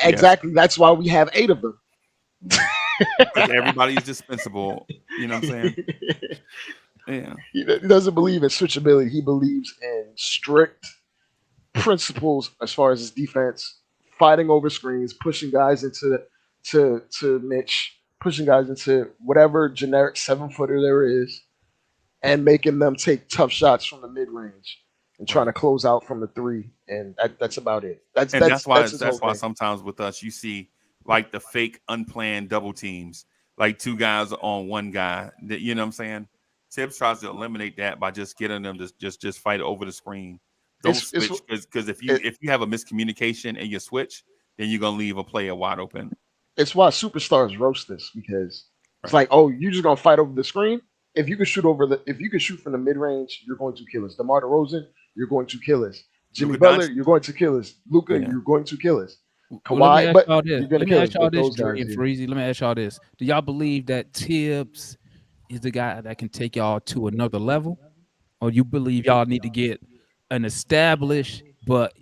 exactly. That's why we have 8 of them. Because everybody is dispensable. You know what I'm saying? Yeah. He doesn't believe in switchability. He believes in strict principles as far as his defense, fighting over screens, pushing guys into to Mitch, pushing guys into whatever generic 7-footer there is, and making them take tough shots from the mid range and trying to close out from the three. And that's about it. And That's his whole that's why thing. sometimes with us you see like the fake unplanned double teams, like 2 guys on 1 guy. That you know what I'm saying? Tibbs tries to eliminate that by just getting them to just fight over the screen. Don't It's switch because it, if you have a miscommunication and you switch, then you're gonna leave a player wide open. it's why superstars roast this because it's like, oh, you just gonna fight over the screen. If you can shoot from the mid range, you're going to kill us. DeMar DeRozan, you're going to kill us. Jimmy Luka Butler, Doncic. you're going to kill us. Luka, Yeah. you're going to kill us. Well, let me Kawhi, ask but y'all this. you're gonna Let me kill us. ask y'all But this, those Dre guys, and yeah. Freezy. Let me ask y'all this. Do y'all believe that Tibbs is the guy that can take y'all to another level? Or you believe y'all need to get an established but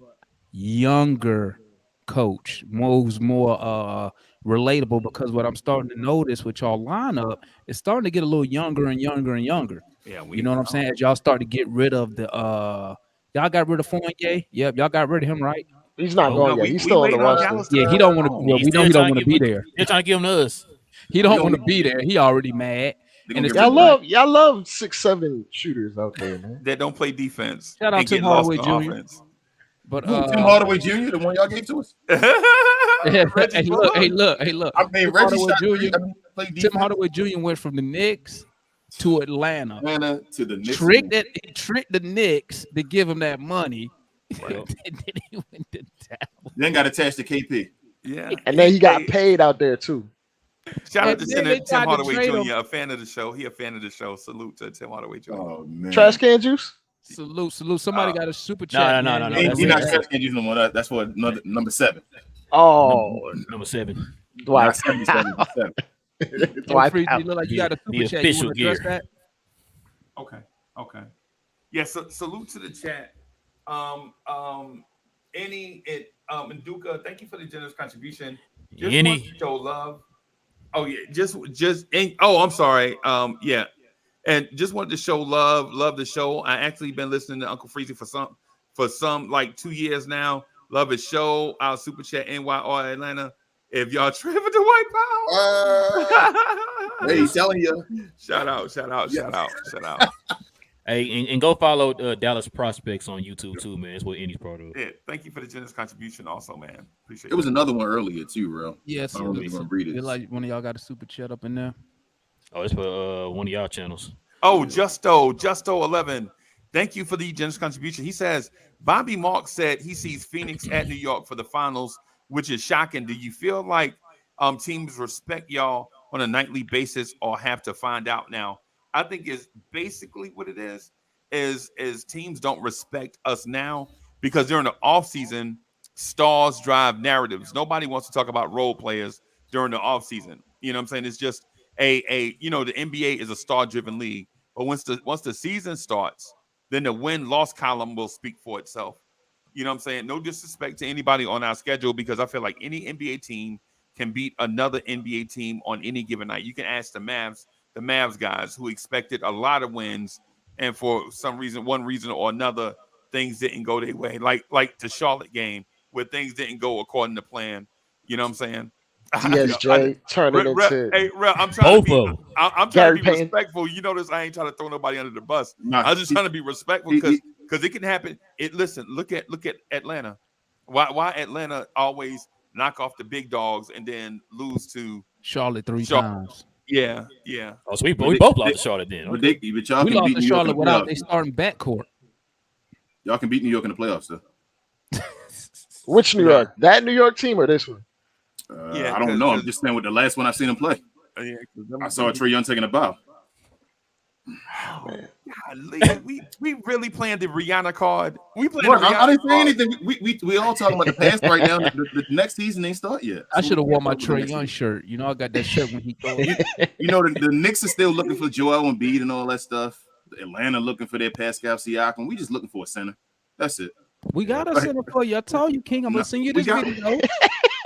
younger coach, who's more relatable? Because what I'm starting to notice with y'all lineup is starting to get a little younger and younger and younger. Yeah, You know what I'm saying? As y'all start to get rid of the y'all got rid of Fournier. Yep, y'all got rid of him, right? He's not No, no, going yet. He's we still on the waiting on roster. Dallas to Yeah, he come don't want to. down. Well, we know still he don't trying want to to give be him. there. They're trying to give him to us. He don't want to be there. He already mad. They're And gonna it's get rid too of him. bad. Y'all love 6'7" shooters out there, man. That don't play defense Shout out and Tim get lost Hardaway in Jr. offense. But Who? Tim Hardaway Jr., the one y'all gave to us. hey, Reggie look, hey, Bullock. look, hey, look. I mean, Tim Reggie Hardaway shot Jr. three. I mean, played Tim defense. Hardaway Jr. went from the Knicks to Atlanta. Atlanta to the Knicks. He tricked the Knicks to give him that money. Yep. And then he went to Dallas. Then got attached to KP. Yeah. And then he got Hey, paid out there too. shout out And to then they Tim tried to Hardaway trade Jr., him. a fan of the show. He a fan of the show. Salute to Tim Hardaway Jr. Oh man, Trash can juice. Salute. Somebody got a super No, chat. no, man. no, no, Y'all that's He go not ahead. trash can use no more. That's for number 7, Oh, number 7. Dwight not 77. Powell. 7. Hey, Dwight Freeze, you Powell. look like you got a super The chat. You official want to address gear. that? Okay. Yeah, so salute to the chat. And Duka, thank you for the generous contribution. Just want Any to show love. Oh yeah, I'm sorry. Yeah. And just wanted to show love the show. I actually been listening to Uncle Freezy for some like 2 years now. Love his show. Our super chat NYR Atlanta. If y'all tripping to White Power. Hey, he's telling you. Shout out. hey, and go follow Dallas Prospects on YouTube too, man. That's what Any's part of. Yeah, thank you for the generous contribution also, man. Appreciate It was it. another one earlier too, bro. Yes. I don't know if you're gonna read Feel it. like one of y'all got a super chat up in there. Oh, it's for one of y'all channels. Oh, Justo11. Thank you for the generous contribution. He says Bobby Mark said he sees Phoenix at New York for the finals, which is shocking. Do you feel like teams respect y'all on a nightly basis or have to find out now? I think is basically what it is teams don't respect us now because during the offseason, stars drive narratives. Nobody wants to talk about role players during the offseason. You know what I'm saying? It's just the NBA is a star-driven league. But once the season starts, then the win-loss column will speak for itself. You know what I'm saying? No disrespect to anybody on our schedule because I feel like any NBA team can beat another NBA team on any given night. You can ask the Mavs guys who expected a lot of wins, and for some reason, one reason or another, things didn't go their way. Like the Charlotte game where things didn't go according to plan. You know what I'm saying? DSJ turning into Hey, Real, I'm trying to Both be. of them. I'm trying Gary to be Payton. respectful. You notice I ain't trying to throw nobody under the bus. Nah, I'm just trying to be respectful because it can happen. Listen, look at Atlanta. Why Atlanta always knock off the big dogs and then lose to Charlotte 3 Charlotte? times. Yeah. Oh, so we both lost to Charlotte then. but Okay. y'all We can lost beat to New York in Charlotte the without playoffs. they starting backcourt. Y'all can beat New York in the playoffs, though. Which New York? That New York team or this one? Yeah, I don't know. I'm just saying with the last one I seen him play. I saw Trae Young taking a bow. Oh, man. Golly, we really playing the Rihanna card. We playing Bro, the Rihanna I didn't say card. anything. We all talking about the past right now. The next season ain't start yet. I So should have we worn my can't talk about the Trae next Young season. shirt. You know, I got that shirt when he throw it. You know, the Knicks are still looking for Joel Embiid and all that stuff. Atlanta looking for their Pascal Siakam. We just looking for a center. That's it. We got a center for you. I told you, King. I'm No, gonna send you we this got- video.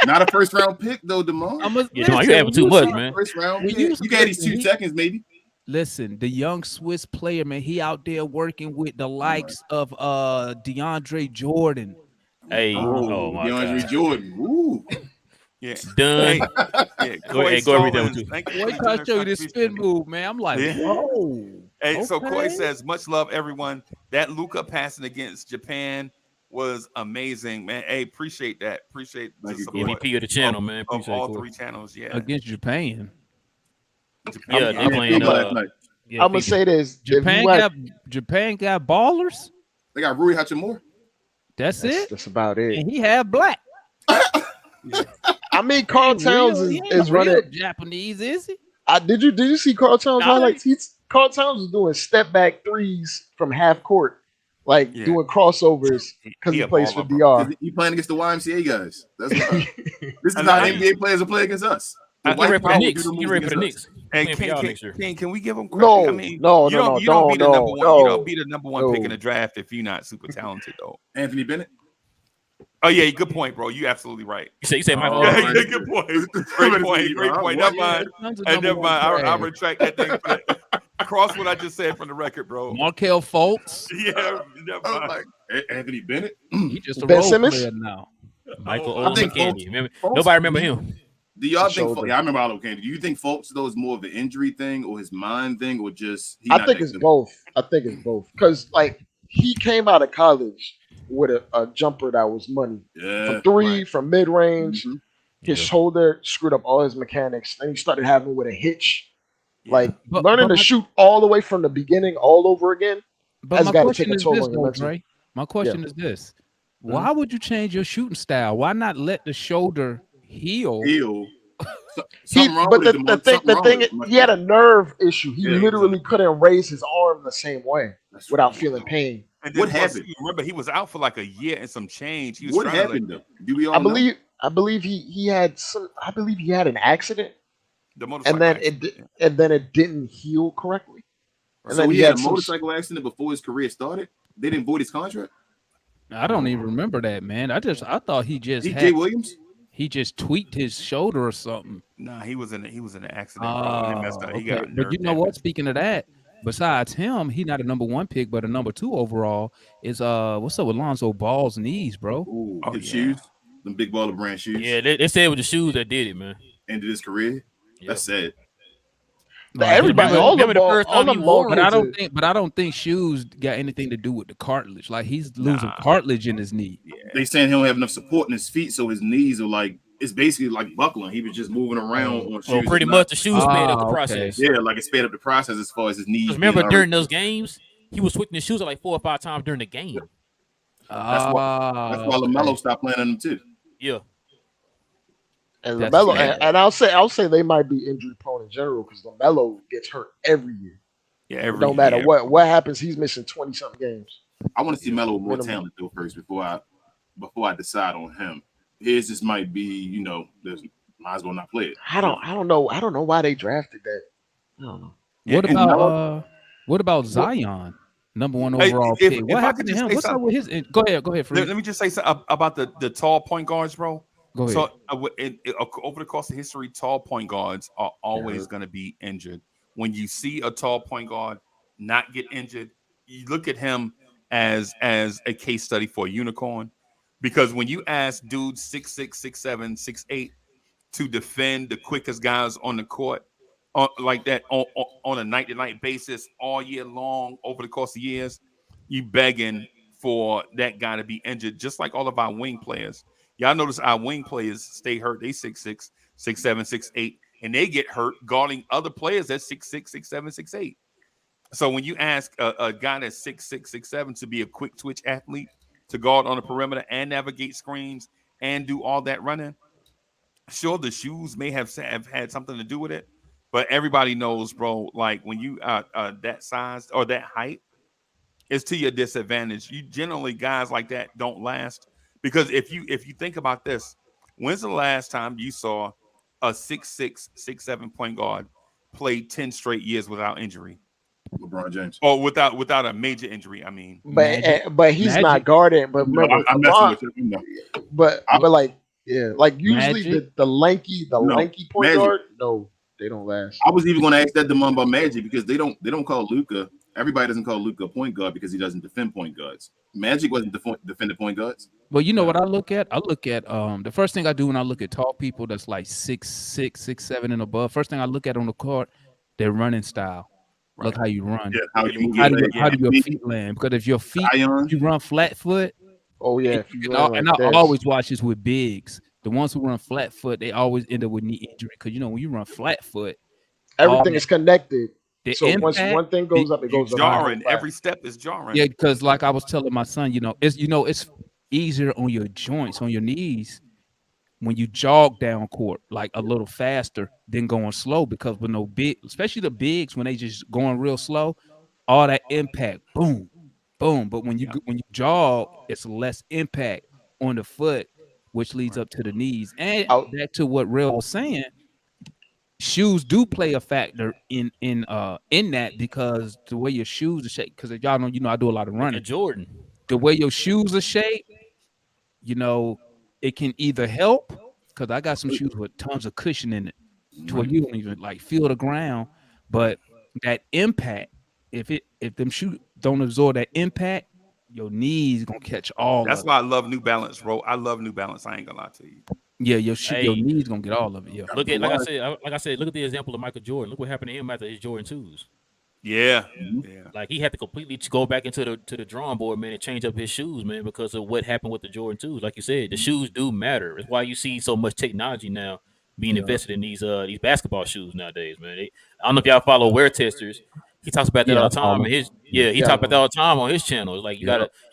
Not a first round pick though, Demar. I'm gonna Yeah, Demar, you having too much, man. First round When pick. you- You got these listen, 2 seconds, maybe. Listen, the young Swiss player, man, he out there working with the likes of DeAndre Jordan. Hey, oh my DeAndre God. Jordan. Ooh. Yeah. Done. Yeah. Go ahead, go read that one too. Thank you Wait for till I the show you this contribution. spin move, man. I'm like, Yeah. whoa. Hey, so Coy okay. says, much love, everyone. That Luka passing against Japan was amazing, man. Hey, appreciate that. Appreciate the Thank you, support MVP of the channel, man. of Appreciate all it, Corey. 3 channels. Yeah. Against Japan. Yeah, they playing. last night. Yeah, I'm gonna FIFA. say this: Japan got ballers. They got Rui Hachimura. That's it. that's about it. And he had black. I mean, Carl Towns is running. Japanese, is he? Did you see Carl Towns Nah, highlights? Carl Towns was doing step back threes from half court, like doing crossovers because he plays for DR. He playing against the YMCA guys. That's what this is how NBA players are playing against us. He ready for the Knicks. He ready for the Knicks. Hey, Playing for y'all next year. can we give him credit? No, I mean, no, you no, don't, no, you don't be the no, number one. no, You don't be the number one pick no. in the draft if you're not super talented, though. Anthony Bennett. Oh yeah, good point, bro. You absolutely right. You say Michael. Yeah, good point. Great point. Great point. Never mind. And never mind. I retract that thing. Cross what I just said from the record, bro. Markelle Fultz. Yeah, never I was mind. like, Anthony Bennett. He just a Ben role Simmons? player now. Michael I think McKinney. Fultz- Nobody remember him. Do y'all think? Shoulder. Yeah, I remember Oliver Candy. Do you think Fultz though is more of an injury thing or his mind thing or just? I think it's both. Because like he came out of college with a jumper that was money Yeah, from 3, right. from mid range. Mhm. His shoulder screwed up all his mechanics. Then he started having with a hitch. Like But- learning but to my- shoot all the way from the beginning, all over again. But That's my gotta question take a is toll this, on your though, mental. Dre. My question is this: why would you change your shooting style? Why not let the shoulder heal? Heal. He, Something wrong but with the, it, the Demar. thing, Something the wrong thing, with it. he had a nerve issue. He Yeah, literally exactly. couldn't raise his arm the same way That's without right. feeling pain. And then What plus, happened? Remember, he was out for like a year and some change. He was What trying to, happened though? Do we all I know? believe he had some. I believe he had an accident, the motorcycle and then accident. it didn't heal correctly. And So then he he had had a some. motorcycle accident before his career started. They didn't void his contract. I don't even remember that, man. I thought he just DJ Williams. he just tweaked his shoulder or something. Nah, he was in an accident, bro. And he messed up. He got But nerve you know what? damage. Speaking of that, besides him, he not a number 1 pick, but a number 2 overall. Is what's up with Lonzo Ball's knees, bro? Ooh, Oh, his yeah. shoes, them big baller brand shoes. Yeah, they said it was the shoes that did it, man. Ended his career. That's sad. Everybody, Remember- all the remember the ball, first all time the he ball wore But them? kids I don't think shoes got anything to do with the cartilage. Like he's losing cartilage in his knee. They saying he don't have enough support in his feet, so his knees are like it's basically like buckling. He was just moving around on shoes. Well, pretty It's much the shoes sped up the okay. process. Yeah, like it sped up the process as far as his knees. 'Cause remember being during hurt. those games, he was switching his shoes like 4 or 5 times during the game. That's why LaMelo stopped playing on them too. Yeah. and That's LaMelo, sad. and I'll say they might be injury prone in general because LaMelo gets hurt every year. Yeah, No matter what happens, he's missing 20 something games. I want to see Melo with more Minimum. talent though first before I decide on him. His just might be, there's might as well not play it. I don't know why they drafted that. I don't know. What about Zion, number 1 Hey, overall if- pick? if What I happened could to just him? say What's up something. with his? Go ahead, Let Freeze. me just say something about the tall point guards, bro. Go ahead. So over the course of history, tall point guards are always going to be injured. When you see a tall point guard not get injured, you look at him as a case study for a unicorn. Because when you ask dudes 6'6", 6'7", 6'8", to defend the quickest guys on the court like that on a night-to-night basis all year long over the course of years, you begging for that guy to be injured, just like all of our wing players. Y'all notice our wing players stay hurt. They 6'6", 6'7", 6'8", and they get hurt guarding other players at 6'6", 6'7", 6'8". So when you ask a guy that's 6'6", 6'7" to be a quick twitch athlete, to guard on the perimeter and navigate screens and do all that running, sure, the shoes may have had something to do with it, but everybody knows, bro, like when you that size or that height, it's to your disadvantage. You generally, guys like that don't last, because if you think about this, when's the last time you saw a 6'6", 6'7" point guard play 10 straight years without injury? LeBron James. Or without a major injury, I mean. But he's not guarding. But remember, I'm messing with you. No. But like usually Magic? the lanky point Magic. guard, no, they don't last. I was even going to ask that Demond about Magic, because they don't call Luka. Everybody doesn't call Luka a point guard because he doesn't defend point guards. Magic wasn't defending point guards. Well, you know what I look at? I look at the first thing I do when I look at tall people that's like 6'6", 6'7" and above. First thing I look at on the court, their running style. Right. Look how you run. Yeah, how you move How your do your feet land? Because if your feet, you run flat foot. Oh yeah, And I always watch this with bigs. The ones who run flat foot, they always end up with knee injury. Because when you run flat foot, everything is connected. So impact, once one thing goes up, it goes up. Jarring. Every step is jarring. Yeah, because like I was telling my son, it's easier on your joints, on your knees, when you jog down court like a little faster than going slow. Because with no big, especially the bigs, when they just going real slow, all that impact, boom, boom. But when you jog, it's less impact on the foot, which leads up to the knees. And back to what Real was saying, shoes do play a factor in that, because the way your shoes are shaped. Because y'all know, I do a lot of running. Jordan, the way your shoes are shaped, it can either help, because I got some shoes with tons of cushion in it, to where you don't even like feel the ground. But that impact, if them shoes don't absorb that impact, your knees gonna catch all. That's of why it. I love New Balance, bro. I love New Balance. I ain't gonna lie to you. Yeah, your knees gonna get all of it. Yeah. Look at like I said, look at the example of Michael Jordan. Look what happened to him after his Jordan 2s. Yeah. Like he had to completely go back into the drawing board, man, and change up his shoes, man, because of what happened with the Jordan 2s. Like you said, the shoes do matter. It's why you see so much technology now being invested in these basketball shoes nowadays, man. I don't know if y'all follow Wear Testers. He talks about that all the time. He talks about that all the time on his channel. It's like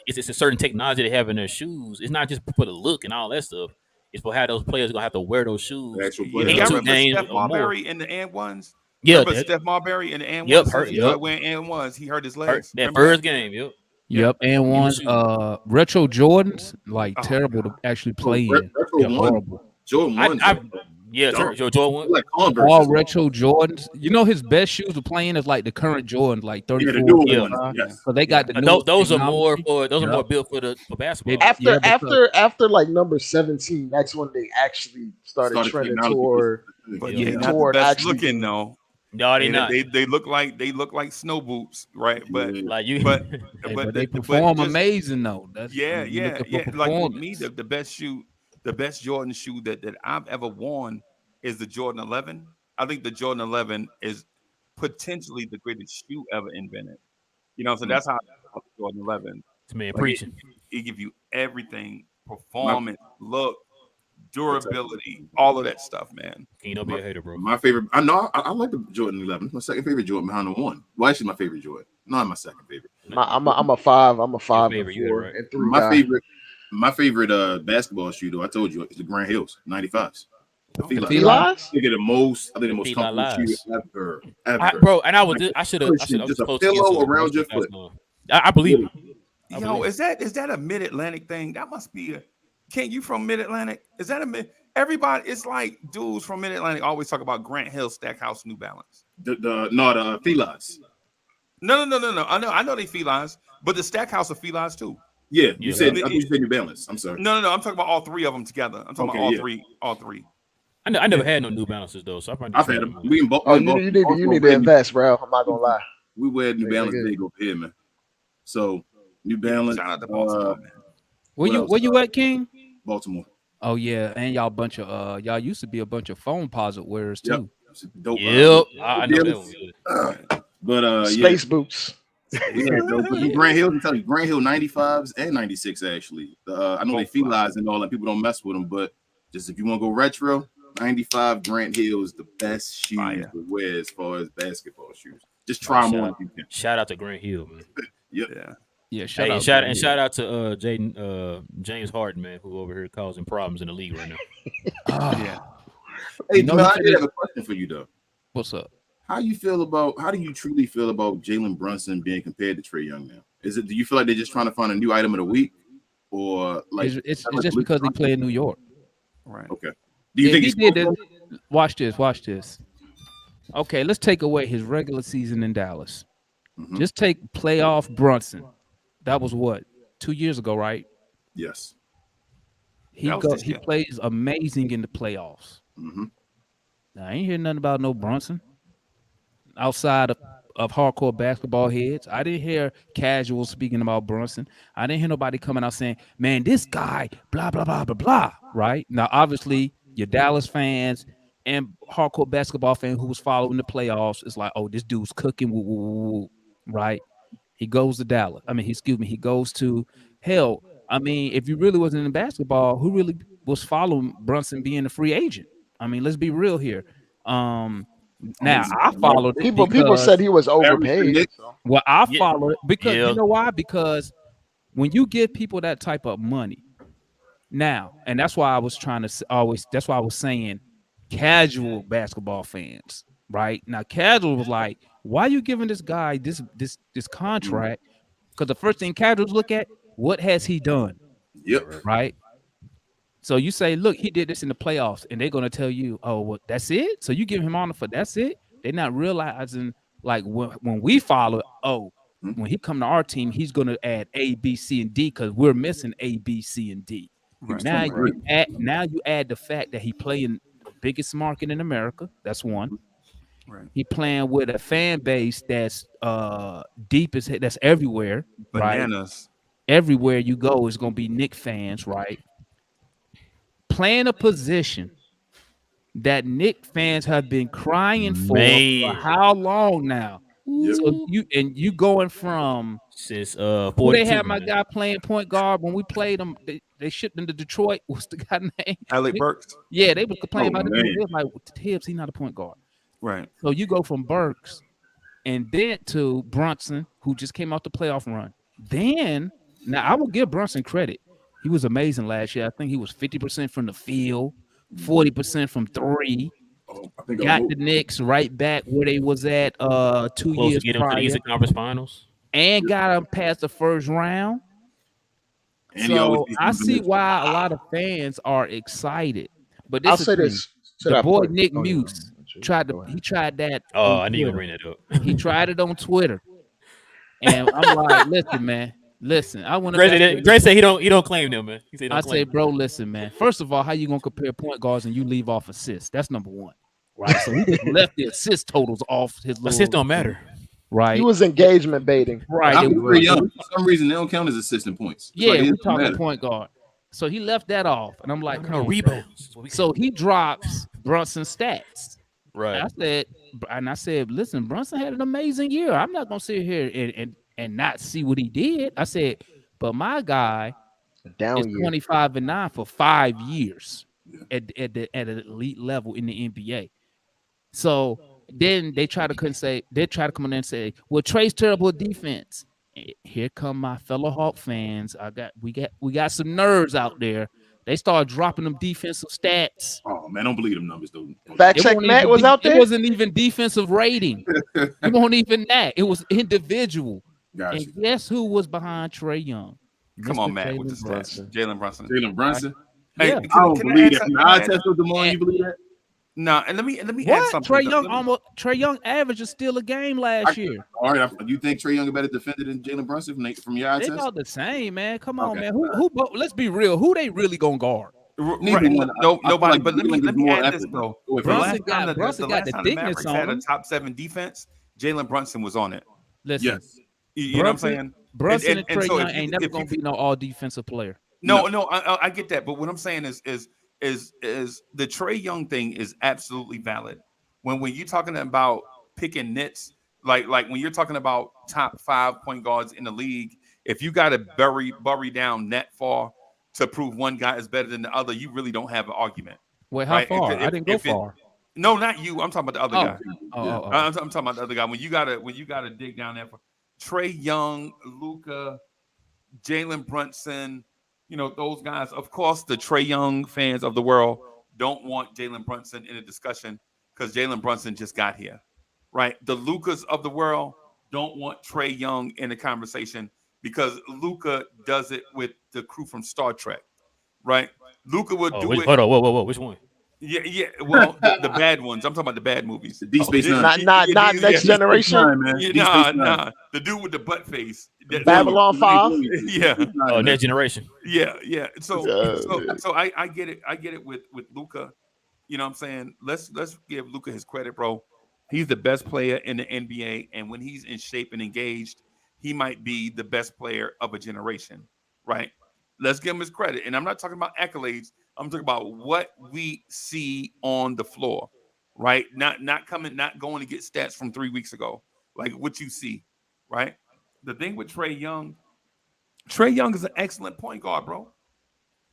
it's a certain technology they have in their shoes. It's not just for the look and all that stuff. It's for how those players are gonna have to wear those shoes. Yeah, I remember Steph Marbury in the and ones. Yeah, remember Steph Marbury in the and ones. He started wearing and ones. He hurt his legs. That first game. Yep, and ones. Retro Jordans, terrible to actually play in. They're horrible. Jordan ones. Jordan 1. Like all retro Jordans. His best shoes to play in is like the current Jordan, like 34. So they got the those are more built for basketball. After like number 17, that's when they actually started trending toward best looking though. No, they not. They look like snow boots, right? But like you, but they perform amazing though. That's Like me, the best Jordan shoe that I've ever worn is the Jordan 11. I think the Jordan 11 is potentially the greatest shoe ever invented. So that's how I love Jordan 11. It's man preaching. It gives you everything: performance, look, durability, all of that stuff, man. Can you don't be a hater, bro? My favorite. I know. I like the Jordan 11. It's my second favorite Jordan behind the 1. Well, actually, my favorite Jordan. Not my second favorite. I'm a 5. I'm a 5 and 4 and 3. My favorite basketball shoe, though, I told you, is the Grand Hills 95s. The Felines? They get the most comfortable shoe ever. Bro, and I should have just a pillow around your foot. I believe it. Yo, is that a Mid-Atlantic thing? That must be a. Kent, you from Mid-Atlantic? Is that everybody? It's like dudes from Mid-Atlantic always talk about Grant Hill, Stackhouse, New Balance. The Felines. No. I know they Felines, but the Stackhouse are Felines too. Yeah, you said New Balance. I'm sorry. No. I'm talking about all three of them together. I'm talking about all three. I never had no New Balances though, so I've had them. You need to invest, bro. I'm not gonna lie. We wear New Balance big over here, man. So New Balance. Shout out to Baltimore, man. Where you at, King? Baltimore. Oh yeah, and y'all used to be a bunch of phone posit wearers Yep. too. Dope. Yep, I know that one. Good. But yeah, Space boots. yeah, no, but Yeah. Grant Hill, I'm telling you, Grant Hill 95s and 96 actually. I know they felines and all that, people don't mess with them, but just if you want to go retro, 95 Grant Hill is the best shoes to wear as far as basketball shoes. Just try them on if you can. Shout out to Grant Hill, man. Yep. Yeah. Yeah, Hey, shout out to Jaden James Harden, man, who over here causing problems in the league right now. Yeah. Hey, You know Jamel, who I did have a question for you though. What's up? How do you truly feel about Jalen Brunson being compared to Trae Young now? Do you feel like they're just trying to find a new item of the week, or like It's just because he played in New York. Right. Okay. Do you think he he's did it? Watch this. Okay, let's take away his regular season in Dallas. Mhm. Just take playoff Brunson. That was what, 2 years ago, right? Yes. He plays amazing in the playoffs. Mm-hmm. Now, I ain't hear nothing about no Brunson outside of hardcore basketball heads. I didn't hear casuals speaking about Brunson. I didn't hear nobody coming out saying, man, this guy, blah, blah, blah, blah, blah. Right? Now, obviously, your Dallas fans and hardcore basketball fans who was following the playoffs is like, oh, this dude's cooking, woo, woo, woo, woo. Right? He goes to Dallas. He goes to hell. If you really wasn't in basketball, who really was following Brunson being a free agent? Let's be real here. Now I followed it People said he was overpaid. Well, I followed it because you know why? Because when you give people that type of money now, and that's why I was that's why I was saying casual basketball fans, right? Now, casual was like, why are you giving this guy this contract? Because the first thing casuals look at, what has he done? Yep. Right. So you say, look, he did this in the playoffs, and they're gonna tell you, oh, well, that's it. So you give him honor for that's it. They're not realizing like when we follow, when he come to our team, he's gonna add A, B, C, and D because we're missing A, B, C, and D. Right. Now you add the fact that he playing the biggest market in America. That's one. Right. He playing with a fan base that's that's everywhere. Bananas. Right? Everywhere you go is gonna be Knicks fans, right? Playing a position that Knicks fans have been crying for how long now? Yep. So you going from since who they had my guy playing point guard when we played them. They shipped him to Detroit. What's the guy name? Alec Burks. Yeah, they was complaining about it. Man. They was like, Tibbs, he's not a point guard. Right. So you go from Burks and then to Brunson, who just came out the playoff run. Then now I will give Brunson credit. He was amazing last year. I think he was 50% from the field, 40% from three. Got the Knicks right back where they was at 2 years prior. To the Eastern Conference Finals. And got them past the first round. And so I see why a lot of fans are excited. But this I'll say this. The boy Nick Muse tried that. Oh, I need to bring that up. He tried it on Twitter. And I'm like, listen, man. Listen, I want to. Gray said he don't claim them, man. He said I say, bro, listen, man. First of all, how you gonna compare point guards and you leave off assists? That's number one, right? So he just left the assist totals off his. Assists don't matter, right? He was engagement baiting, right? For some reason, they don't count as assistant points. Yeah, we're talking point guard. So he left that off, and I'm like, come on, rebounds. So he drops Brunson's stats. Right. I said, listen, Brunson had an amazing year. I'm not gonna sit here and not see what he did. I said, but my guy is 25-9 for 5 years at an elite level in the NBA. So then they try to come in and say, well, Trae's terrible defense. Here come my fellow Hawk fans. We got some nerds out there. They start dropping them defensive stats. Oh man, don't believe them numbers, dude. Fact check Matt was out there. It wasn't even defensive rating. It wasn't even that. It was individual. Gotcha. And guess who was behind Trae Young? Come on, Matt, with the stats. Jalen Brunson. Jalen Brunson. Hey, yeah. I don't believe that. I test with Demar. You believe that? No, and let me add something. Trae Young average is still a game last year. All right, you think Trae Young a better defender than Jalen Brunson from your eye test? They all the same, man. Come on, man. Who? Let's be real. Who they really gonna guard? Right. Nobody. But let me add this though. Brunson got the thickness on him. Had a top 7 defense. Jalen Brunson was on it. Listen, yes. You know what I'm saying? Brunson and Trae Young ain't never gonna be no all defensive player. No, I get that, but what I'm saying is the Trae Young thing is absolutely valid. When you're talking about picking nits, like when you're talking about top 5 point guards in the league, if you got to bury down net far to prove one guy is better than the other, you really don't have an argument, Wait, how right? far? I didn't go If it far. no, not you. I'm talking about the other Oh, guy. oh, oh, I'm talking about the other guy. When you gotta dig down there for Trae Young, Luka, Jalen Brunson, those guys. Of course, the Trae Young fans of the world don't want Jalen Brunson in a discussion because Jalen Brunson just got here, right? The Lukas of the world don't want Trae Young in the conversation because Luka does it with the crew from Star Trek, right? Luka would do it. Hold on, whoa, which one? Yeah. Well, the bad ones. I'm talking about the bad movies. The D Space Nine. Not Next Generation. Man. Nah. The dude with the butt face. Babylon 5. Yeah. Oh, Next Generation. Yeah. So Yeah. I get it. I get it with Luka. You know what I'm saying? Let's give Luka his credit, bro. He's the best player in the NBA, and when he's in shape and engaged, he might be the best player of a generation, right? Let's give him his credit. And I'm not talking about accolades. I'm talking about what we see on the floor, right? Not going to get stats from 3 weeks ago, like what you see, right? The thing with Trae Young is an excellent point guard, bro.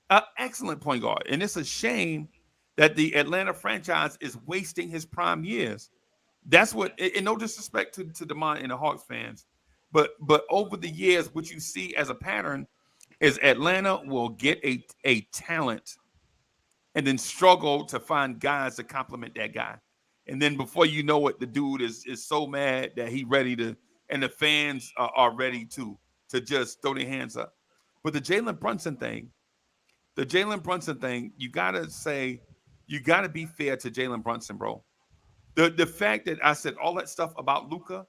An excellent point guard. And it's a shame that the Atlanta franchise is wasting his prime years. That's what, and no disrespect to Demond and the Hawks fans, but over the years, what you see as a pattern is Atlanta will get a talent and then struggle to find guys to complement that guy. And then before you know it, the dude is so mad that he ready to, and the fans are ready to just throw their hands up. But the Jalen Brunson thing, you gotta be fair to Jalen Brunson, bro. The fact that I said all that stuff about Luka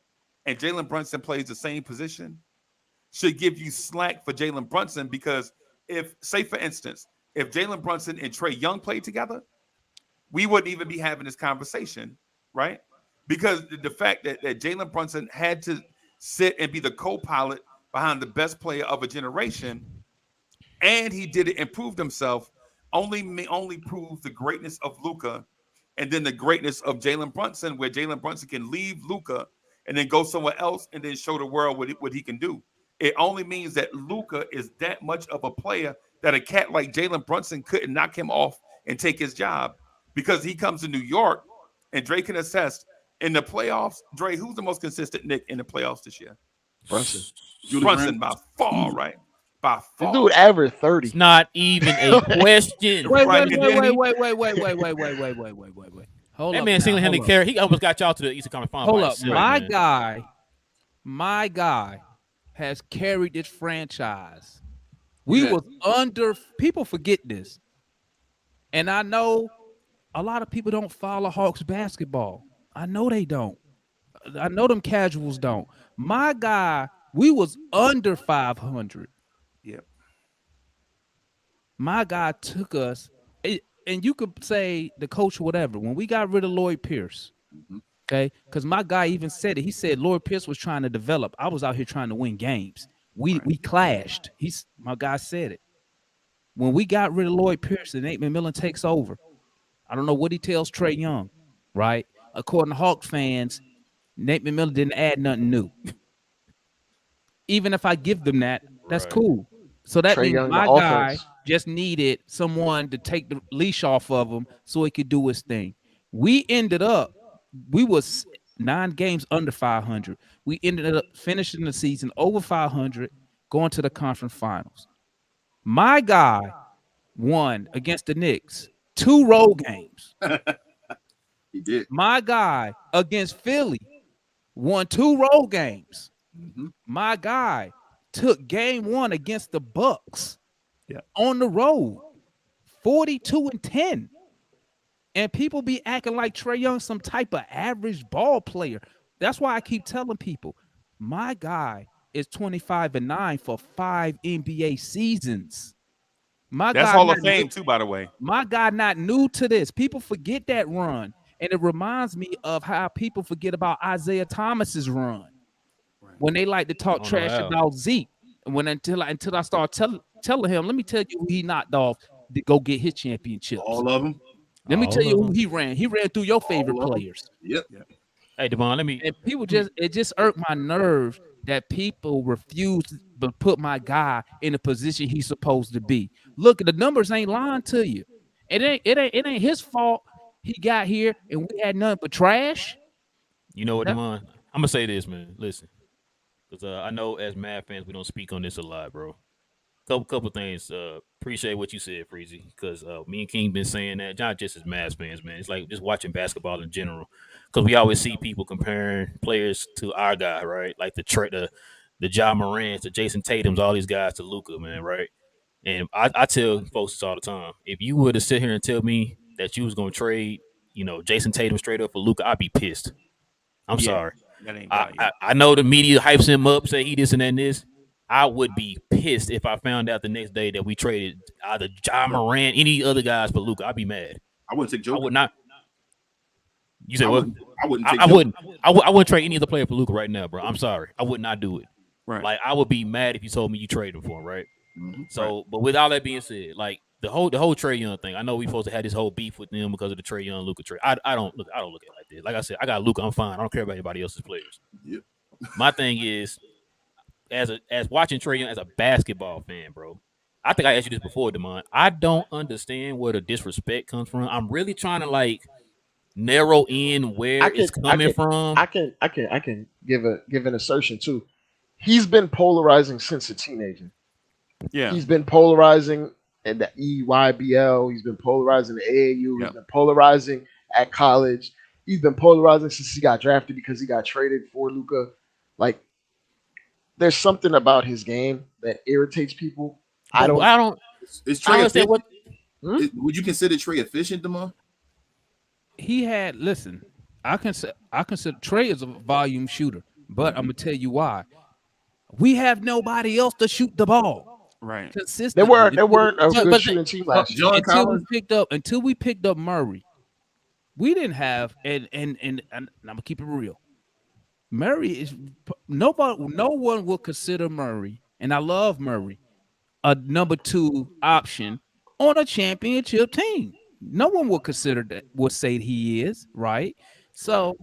and Jalen Brunson plays the same position should give you slack for Jalen Brunson, because say for instance, if Jalen Brunson and Trae Young played together, we wouldn't even be having this conversation, right? Because the fact that Jalen Brunson had to sit and be the co-pilot behind the best player of a generation, and he did it and proved himself, only proves the greatness of Luka and then the greatness of Jalen Brunson, where Jalen Brunson can leave Luka and then go somewhere else and then show the world what he can do. It only means that Luka is that much of a player that a cat like Jalen Brunson couldn't knock him off and take his job, because he comes to New York, and Dre can attest, in the playoffs, Dre, who's the most consistent Knick in the playoffs this year? Brunson by far, right? By far. This dude averaged 30. It's not even a question. Wait. Right? Hold That up. man single-handedly carried. He almost got y'all to the Eastern Conference Final. Hold by up. himself, My guy has carried this franchise. People forget this. And I know a lot of people don't follow Hawks basketball. I know they don't. I know them casuals don't. My guy, we was under 500. Yep. My guy took us, and you could say the coach or whatever. When we got rid of Lloyd Pierce, okay, because my guy even said it. He said Lloyd Pierce was trying to develop. I was out here trying to win games. We clashed. My guy said it. When we got rid of Lloyd Pierce and Nate McMillan takes over, I don't know what he tells Trae Young, right? According to Hawks fans, Nate McMillan didn't add nothing new. Even if I give them that, that's cool. So that Trae means Young, my the guy offense. just needed someone to take the leash off of him so he could do his thing. We was 9 games under 500. We ended up finishing the season over 500, going to the conference finals. My guy won against the Knicks 2 road games. He did. My guy against Philly won 2 road games. My guy took game 1 against the Bucks on the road, 42-10. And people be acting like Trae Young some type of average ball player. That's why I keep telling people, my guy is 25-9 for 5 NBA seasons. That's Hall of Fame too, by the way. My guy not new to this. People forget that run. And it reminds me of how people forget about Isaiah Thomas's run. When they like to talk trash about Zeke. And until I start telling him, let me tell you who he knocked off to go get his championships. All of them. Let me All tell you of who them. he ran. He ran through your favorite All of them. players. Yep. Hey, Devon, let me. And people it just irked my nerves that people refuse to put my guy in the position he's supposed to be. Look, the numbers ain't lying to you. It ain't his fault he got here and we had nothing but trash. You know what, That- Devon? I'm gonna say this, man. Listen, because I know as Mavs fans we don't speak on this a lot, bro. Couple things. Appreciate what you said, Freezy, because me and King been saying that. Not just as Mavs fans, man. It's like just watching basketball in general, because we always see people comparing players to our guy, right? Like the Ja Morants, the Jason Tatum's, all these guys to Luka, man, right? And I tell folks this all the time. If you were to sit here and tell me that you was gonna trade, Jason Tatum straight up for Luka, I'd be pissed. I'm sorry. That ain't I, value. I know the media hypes him up, say he this and that and this. I would be pissed if I found out the next day that we traded either Ja Morant, any other guys for Luka. I'd be mad. I wouldn't take I Joker. would not. You said I what? wouldn't take I Joker. wouldn't. I wouldn't trade any other player for Luka right now, bro. I'm sorry. I would not do it. Right. Like I would be mad if you told me you traded him for him, right? Mhm. So, but with all that being said, like the whole Trae Young thing, I know we supposed to have this whole beef with them because of the Trae Young Luka trade. I don't look at it like this. Like I said, I got Luka. I'm fine. I don't care about anybody else's players. Yep. My thing is, as watching Trae Young as a basketball fan, bro. I think I asked you this before, Demond. I don't understand where the disrespect comes from. I'm really trying to like narrow in where it's coming from. I can give an assertion too. He's been polarizing since a teenager. Yeah. He's been polarizing in the EYBL. He's been polarizing the AAU. Yeah. He's been polarizing at college. He's been polarizing since he got drafted because he got traded for Luka. Like, there's something about his game that irritates people. I don't. Is I Trey understand efficient? what. Would you consider Trey efficient, Demar? He had listen. I consider Trey is a volume shooter, but I'm gonna tell you why. We have nobody else to shoot the ball Right. consistently. They weren't a good but- shooting team last year. John Collins. Until we picked up Murray. We didn't have and I'm gonna keep it real. Murray is no one will consider Murray, and I love Murray, a number 2 option on a championship team. No one will consider that, would say he is, right? So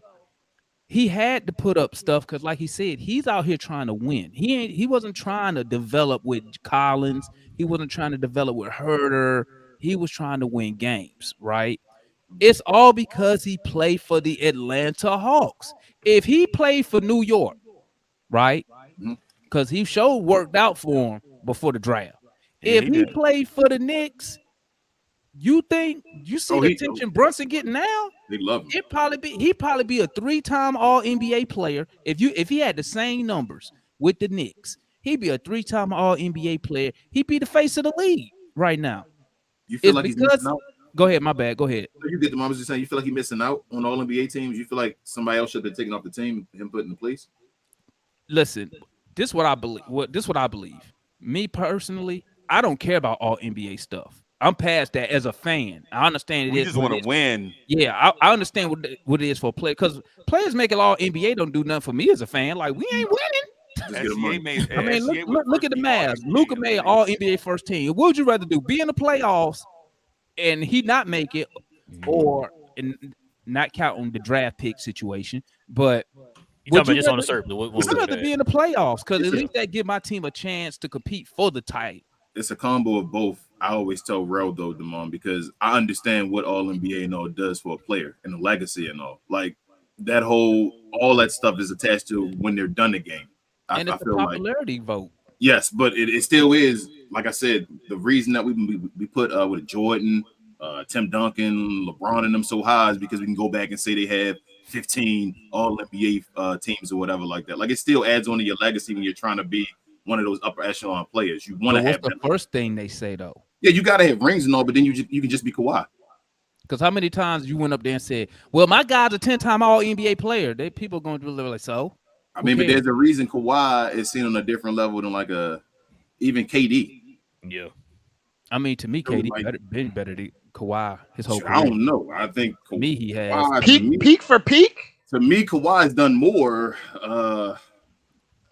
he had to put up stuff because, like he said, he's out here trying to win. He wasn't trying to develop with Collins. He wasn't trying to develop with Herter. He was trying to win games, right? It's all because he played for the Atlanta Hawks. If he played for New York, right? Because he sure worked out for him before the draft. Yeah, If he he did. played for the Knicks, you see the attention Brunson getting now? They love him. He'd probably be a 3-time All NBA player if he had the same numbers with the Knicks. He'd be a 3-time All NBA player. He'd be the face of the league right now. You feel It's like he's because missing out? go ahead, my bad. Go ahead. You get the mom was just saying you feel like he's missing out on all NBA teams. You feel like somebody else should have taken off the team, him put in place. Listen, this is what I believe. This is what I believe. Me personally, I don't care about all NBA stuff. I'm past that as a fan. I understand it We is. just want to win. Yeah, I understand what it is for a player because players making all NBA don't do nothing for me as a fan. Like we ain't winning. Just get him money. SGA I mean, SGA was look at the first team Mavs. All-NBA. Luka made all NBA first team. What would you rather do? Be in the playoffs and he not make it, or not count on the draft pick situation, but You talking about just on the surface? I'd rather be in the playoffs because at least that give my team a chance to compete for the title. It's a combo of both. I always tell Rel though, Damon, because I understand what all NBA and all does for a player and the legacy and all. Like that all that stuff is attached to when they're done the game. And it's a popularity vote. Yes, but it still is. Like I said, the reason that we put with Jordan, Tim Duncan, LeBron, and them so high is because we can go back and say they have 15 all NBA teams or whatever like that. Like it still adds on to your legacy when you're trying to be one of those upper echelon players. You want to have the first thing they say though. Yeah, you got to have rings and all, but then you can just be Kawhi. Because how many times you went up there and said, "Well, my guy's a 10-time All NBA player." People going to be like, so. I mean, but there's a reason Kawhi is seen on a different level than like even KD. Yeah. I mean, to me, KD been better than Kawhi his whole career. I don't know. I think to me he has peak for peak. To me, Kawhi's done more.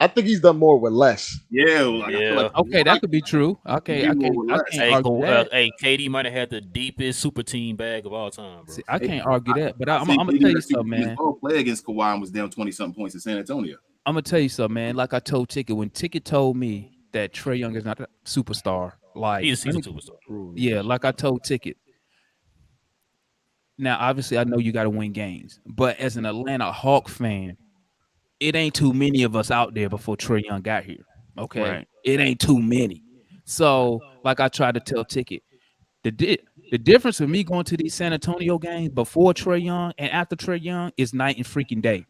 I think he's done more with less. Yeah, like I feel Yeah. like Okay, that could be true. he Okay, did more with less. can't Hey, argue that. KD might have had the deepest super team bag of all time, bro. See, I can't argue that. But I I'm think gonna KD tell had you a super something, team as man. well. Play against Kawhi and was down 20-something points in San Antonio. I'm gonna tell you something, man. Like I told Ticket when Ticket told me that Trae Young is not a superstar. Like, He's a let season me, superstar. yeah, like I told Ticket. Now, obviously, I know you got to win games, but as an Atlanta Hawk fan, it ain't too many of us out there before Trae Young got here. Okay, Right. it ain't too many. So, like I tried to tell Ticket, the difference with me going to these San Antonio games before Trae Young and after Trae Young is night and freaking day.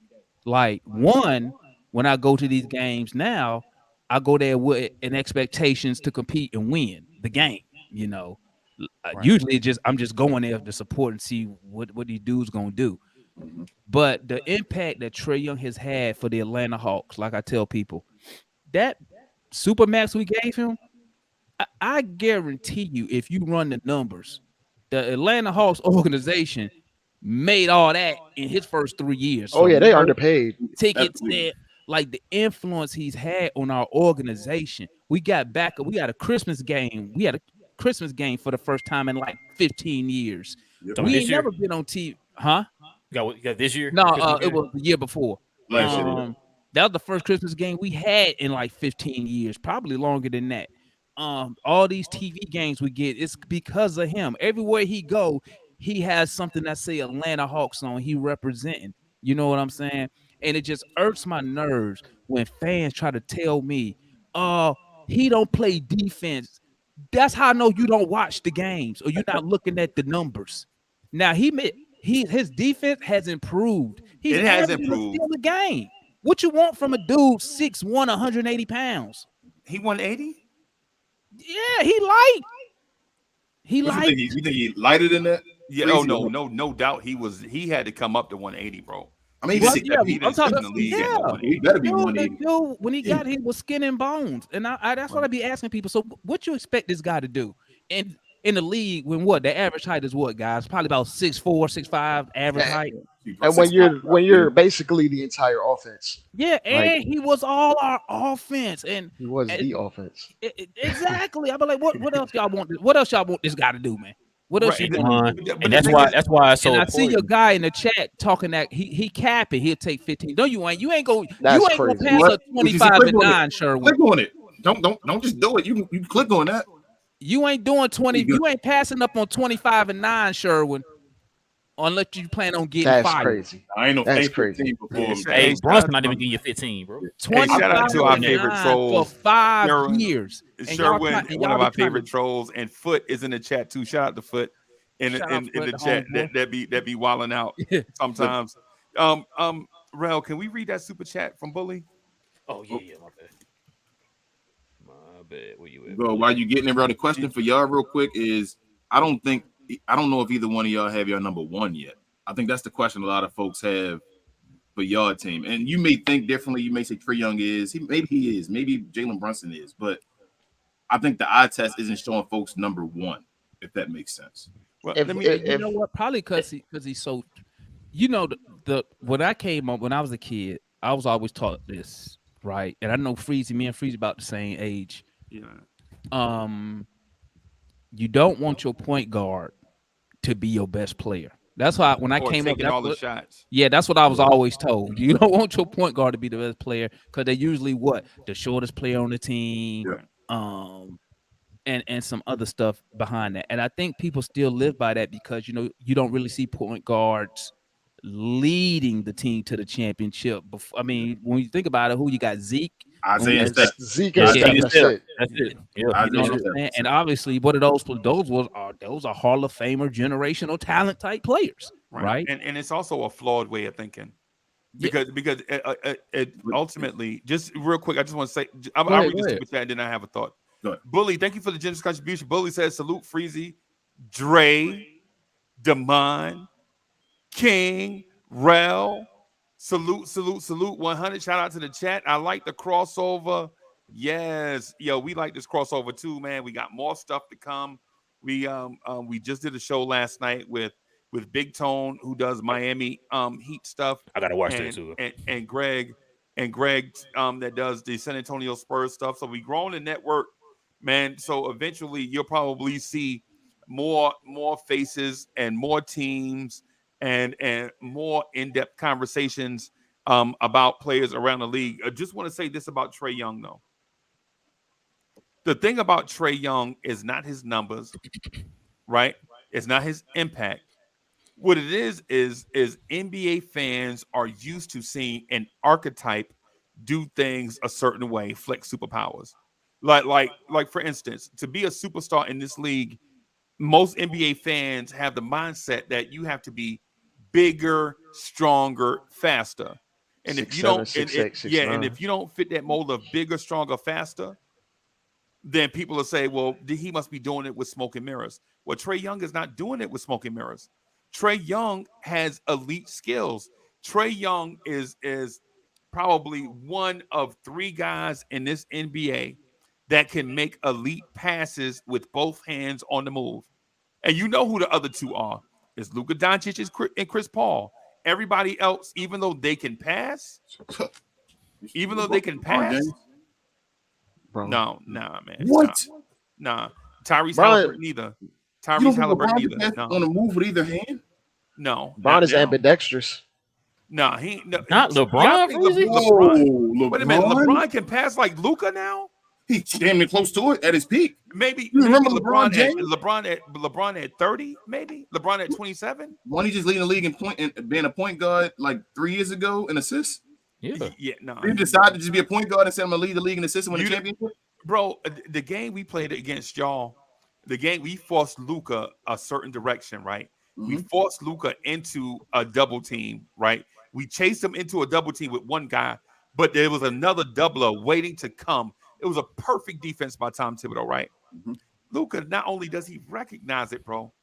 Like one, when I go to these games now, I go there with an expectations to compete and win the game. You know, Right. usually I'm just going there to support and see what these dudes gonna do. Mhm. But the impact that Trae Young has had for the Atlanta Hawks, like I tell people, that super max we gave him, I guarantee you, if you run the numbers, the Atlanta Hawks organization made all that in his first 3 years. Oh So yeah, they underpaid. tickets Absolutely. there, like the influence he's had on our organization. We got a Christmas game. We had a Christmas game for the first time in like 15 years. Yep. Talking We this ain't year? never been on TV, huh? You got this year? No, Christmas it game? was the year before. Last year. That was the first Christmas game we had in like 15 years, probably longer than that. All these TV games we get, it's because of him. Everywhere he go, he has something that say Atlanta Hawks on. He representing. You know what I'm saying? And it just irks my nerves when fans try to tell me, "Oh, he don't play defense." That's how I know you don't watch the games or you're not looking at the numbers. Now his defense has improved. He's It has averaging a improved. steal a game. What you want from a dude 6'1", 180 pounds? He won 80? Yeah, he light. He What you light. think? You think he lighter than that? Yeah. Crazy Oh no, or no doubt. He had to come up to 180, bro. I mean, He he's Well, didn't six, yeah, step. He I'm didn't step talking. in the league at no Yeah, he 180. better be the 180. dude when he Yeah. got here was skin and bones, and that's what I be asking people. So, what you expect this guy to do? And in the league, when what the average height is, what guys? Probably about 6'4", 6'5", average And, height. He and six five, when yeah. you're basically the entire offense, Yeah, like and he was all our offense, he was and the offense. exactly. I be like, what else y'all want? What else y'all want this guy to do, man? What else Right. you And, want? but And the thing is, that's why it's so And I see your important. guy in the chat talking that he capping. He'll take 15. No, you ain't. You ain't gonna That's crazy. pass a What? What you see? 25 Click and on it. 9, Sherwin. Click on it. Don't just do it. You click on that. You ain't doing 20. You good. You ain't passing up on 25 and 9, Sherwin, unless you plan on getting That's fired. crazy. I ain't no That's ain't crazy. 15 before. Hey, Hey, shout Brunson out not to even my- getting you 15, bro. Hey, 25 shout out to our and favorite 9 trolls, for 5 Sherwin- years. And Sherwin, and one of be our trying favorite to- trolls, and Foot is in the chat too. Shout out to Foot in Shout out in Foot, the the chat. homeboy. That be wilding out Yeah. sometimes. Rel, can we read that super chat from Bully? Oh yeah, my bad. My bad. Where you at? Bro, while you getting it, bro, the question for y'all real quick is I don't know if either one of y'all have your number one yet. I think that's the question a lot of folks have for y'all team. And you may think differently. You may say Trae Young is. Maybe he is. Maybe Jalen Brunson is. But I think the eye test isn't showing folks number one, if that makes sense. Well, If let me. You know what? Probably because he's so. You know the when I came up when I was a kid, I was always taught this, right? And I know me and Freezy about the same age. Yeah. You don't want your point guard to be your best player. That's why when I Or came up, taking all the shots. yeah, that's what I was always told. You don't want your point guard to be the best player because they're usually what the shortest player on the team, Yeah. and some other stuff behind that. And I think people still live by that because you don't really see point guards leading the team to the championship. I mean, when you think about it, who you got? Zeke, Isaiah it's Steph. Zeke and Yeah, Steph, yeah, that's yeah. it. That's it. Yeah. You know Isaiah what I'm Steph. saying? And obviously, what are those are Hall of Famer, generational talent type players, right? And it's also a flawed way of thinking. Yeah. Because it ultimately, just real quick, I just want to say, I'll Go ahead, read go this ahead. super chat and then I have a thought. Go ahead. Bully, thank you for the generous contribution. Bully says, salute Freezy, Dre, Demond, King, Rel. Salute, salute, salute. 100. Shout out to the chat. I like the crossover. Yes. Yo, we like this crossover too, man. We got more stuff to come. We just did a show last night with Big Tone, who does Miami Heat stuff. I gotta watch that and, too. and Greg. and Greg that does the San Antonio Spurs stuff. So we grown the network, man. So eventually you'll probably see more faces and more teams and more in-depth conversations about players around the league. I just want to say this about Trae Young, though. The thing about Trae Young is not his numbers, right? It's not his impact. What it is NBA fans are used to seeing an archetype do things a certain way, flex superpowers. Like for instance, to be a superstar in this league, most NBA fans have the mindset that you have to be bigger, stronger, faster. And if you 6'7", don't, 6'8", and 6'9". if you don't fit that mold of bigger, stronger, faster, then people will say, well, he must be doing it with smoke and mirrors. Well, Trae Young is not doing it with smoke and mirrors. Trae Young has elite skills. Trae Young is probably one of 3 guys in this NBA that can make elite passes with both hands on the move. And you know who the other 2 are. It's Luka Doncic and Chris Paul. Everybody else, even though they can pass, Bro. no, nah, man. What? Nah. Tyrese Bron- Halliburton either. You Tyrese don't think Halliburton LeBron either. can pass No. on the move with either hand? No. Bron is now. ambidextrous. No, he no, Not y'all LeBron, think Freezy? Whoa, Wait a minute, LeBron can pass like Luka now? He's damn near close to it at his peak. Maybe You remember LeBron LeBron James? LeBron at 30, maybe? LeBron at 27? Wasn't he just leading the league in point and being a point guard like 3 years ago in assists? Yeah. Yeah, no. He decided to just be a point guard and said, I'm gonna lead the league in assists and win You- the championship. Bro, the game we played against y'all, the game we forced Luka a certain direction, right? We forced Luka into a double team, right? We chased him into a double team with one guy, but there was another doubler waiting to come. It was a perfect defense by Tom Thibodeau, right? Luka, not only does he recognize it, bro,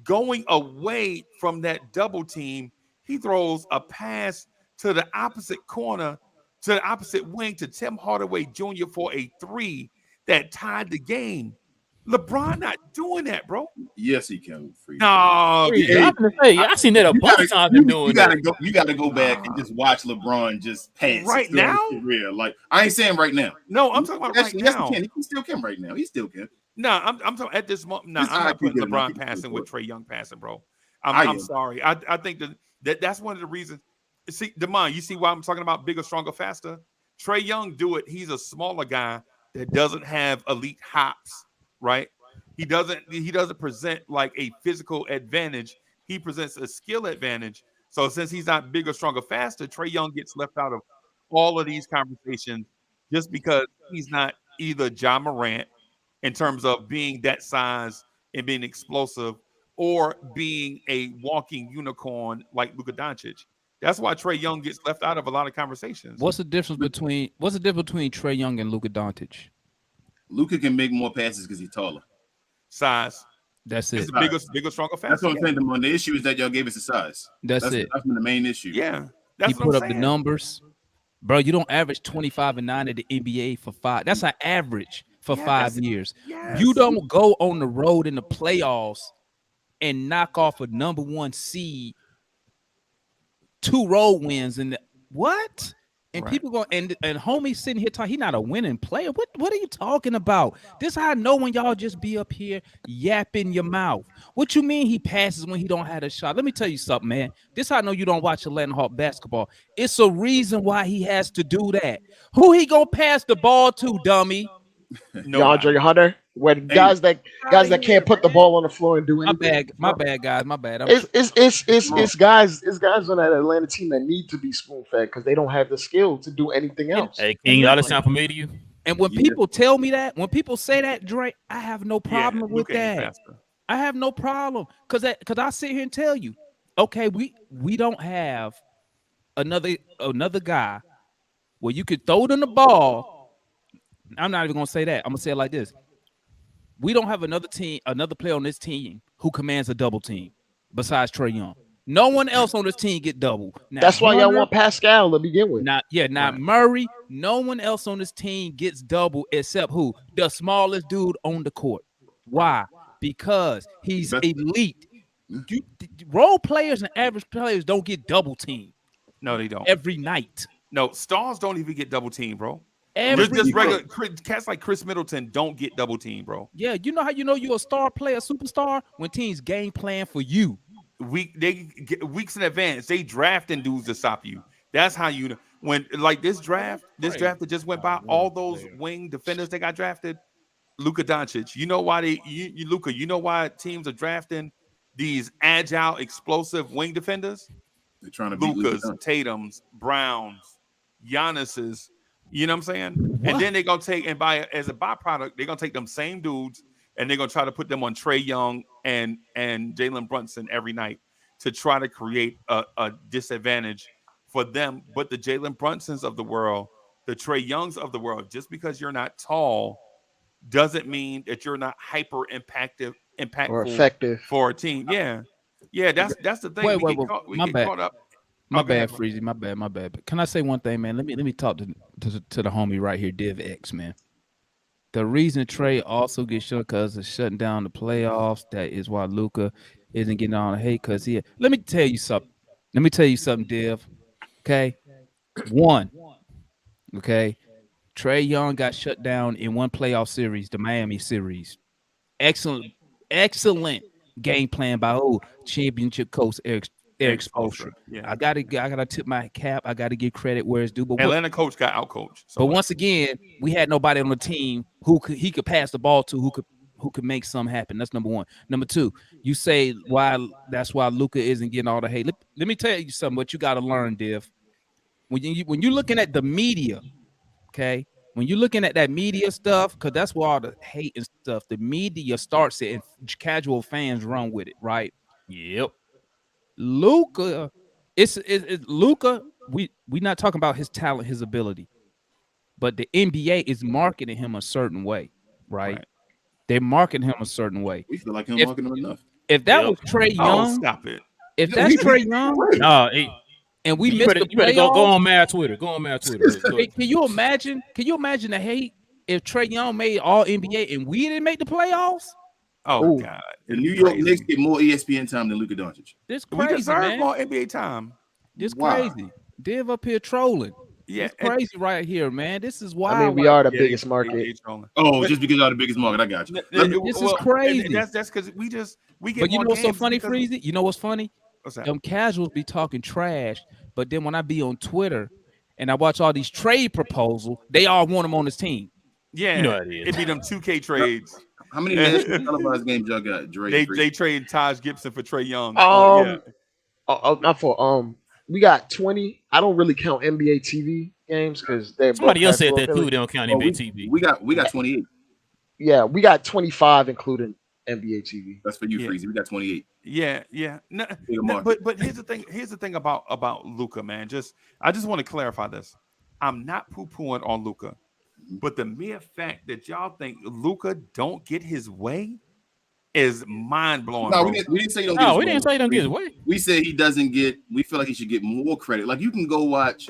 going away from that double team, he throws a pass to the opposite corner, to the opposite wing to Tim Hardaway Jr. for a 3 that tied the game. LeBron not doing that, bro. Yes, he can. Free. No, Freezy, I'm gonna say, I seen that a bunch of times. You gotta go back and just watch LeBron just pass Right throughout now? his career. Like I ain't saying right now. no, I'm talking about right Yes, now. he can. He still can right now. He still can. No, I'm talking at this moment. No, His I'm not IQ putting good enough. LeBron He can passing do with it. Trae Young passing, bro. I I'm am. sorry. I think that's one of the reasons. See, Demond, you see why I'm talking about bigger, stronger, faster? Trae Young do it. He's a smaller guy that doesn't have elite hops, right? He doesn't present like a physical advantage. He presents a skill advantage. So since he's not bigger, stronger, faster, Trae Young gets left out of all of these conversations just because he's not either Ja Morant in terms of being that size and being explosive or being a walking unicorn like Luka Doncic. That's why Trae Young gets left out of a lot of conversations. What's the difference between Trae Young and Luka Doncic? Luka can make more passes because he's taller. Size. That's It's it. the bigger, stronger, faster. That's what I'm saying. The issue is that y'all gave us the size. That's it. That's been the main issue. Yeah. That's He what put I'm up saying. the numbers. Bro, you don't average 25 and 9 at the NBA for 5. That's an average for 5 years. Yes. You don't go on the road in the playoffs and knock off a number 1 seed, 2 road wins, and what? And Right. people go and homie sitting here talking, he not a winning player. What are you talking about? This how I know when y'all just be up here yapping your mouth. What you mean he passes when he don't have a shot? Let me tell you something, man. This how I know you don't watch Atlanta Hawk basketball. It's a reason why he has to do that. Who he gonna pass the ball to, dummy? Nobody. DeAndre Hunter, where guys that can't put the ball on the floor and do anything. My bad, guys. My bad. It's guys on that Atlanta team that need to be spoon fed because they don't have the skill to do anything else. Hey, King, y'all that sound familiar to you? And when people tell me that, when people say that, Dre, I have no problem with Luka ain't that. faster. I have no problem because I sit here and tell you, okay, we don't have another guy where you could throw them the ball. I'm not even gonna say that. I'm gonna say it like this: we don't have another player on this team who commands a double team besides Trae Young. No one else on this team get double. Now, That's why y'all Hunter, want Pascal to begin with. Not Murray. No one else on this team gets double except who? The smallest dude on the court. Why? Because he's elite. Role players and average players don't get double teamed No, they don't. every night. No, stars don't even get double team, bro. Just Bro. regular cats like Chris Middleton don't get double team, bro. Yeah, you know how you know you're a star player, superstar when teams game plan for you. They get weeks in advance. They drafting dudes to stop you. That's how you know when like this draft that just went by. All those wing defenders they got drafted. Luka Doncic. You know why Luka? You know why teams are drafting these agile, explosive wing defenders? They're trying to beat Lukas, Luka. Tatum's, Browns, Giannis's. You know what I'm saying? What? And then they're gonna take and by as a byproduct, they're gonna take them same dudes and they're gonna try to put them on Trae Young and Jalen Brunson every night to try to create a disadvantage for them. But the Jalen Brunsons of the world, the Trae Youngs of the world, just because you're not tall doesn't mean that you're not hyper impactful or effective. for a team. Yeah. That's the thing. Wait, we wait, get my bad. caught up. My Okay. bad, Freezy. My bad. But can I say one thing, man? Let me talk to the homie right here, Div X, man. The reason Trey also gets shut because of shutting down the playoffs. That is why Luka isn't getting on the hate because he. Let me tell you something, Div. Okay, one. Okay, Trey Young got shut down in one playoff series, the Miami series. Excellent game plan by championship coach Eric Spoelstra. Yeah. I gotta tip my cap. I gotta give credit where it's due. But Atlanta coach got outcoached. but once again, we had nobody on the team who could pass the ball to, who could make something happen. That's number one. Number two, you say that's why Luka isn't getting all the hate. Let me tell you something. What you got to learn, Div. When you're looking at the media, okay. When you're looking at that media stuff, because that's where all the hate and stuff, the media starts it and casual fans run with it, right? Yep. Luka, it's Luka. We not talking about his talent, his ability, but the NBA is marketing him a certain way, right? They're marketing him a certain way. We feel like him marketing him enough. If that was Trae Young, stop it. If that's Trae Young, No, and we you missed better, the you better playoffs, go on Mad Twitter. Go on Mad Twitter. Can you imagine? Can you imagine the hate if Trae Young made All NBA and we didn't make the playoffs? Oh God! The New York Knicks get more ESPN time than Luka Doncic. This We crazy, deserve man. more NBA time. This crazy. Div up here trolling. Yeah, it's crazy right here, man. This is wild. I mean, we are the biggest market. Oh, just because y'all the biggest market, I got you. This is crazy. That's because we get. But you know what's so games funny, because- Freezy? You know what's funny? What's that? Them casuals be talking trash, but then when I be on Twitter and I watch all these trade proposals, they all want him on his team. Yeah, You know how it is. It'd be them 2K trades. How many national televised games y'all got? Drake. They trade Taj Gibson for Trae Young. Not for we got 20. I don't really count NBA TV games because they're Somebody else said broadcast that too. locally. They don't count Oh, NBA TV. we got 28. Yeah, we got 25 including NBA TV. That's for you, Yeah. Freezy. We got 28. Yeah. No, Bigger no, market. but here's the thing. Here's the thing about Luka, man. I just want to clarify this. I'm not poo-pooing on Luka, but the mere fact that y'all think Luka don't get his way is mind-blowing. No, bro. we didn't say he don't get No, his we way. didn't say he don't get his way. We said he doesn't get. We feel like he should get more credit. Like you can go watch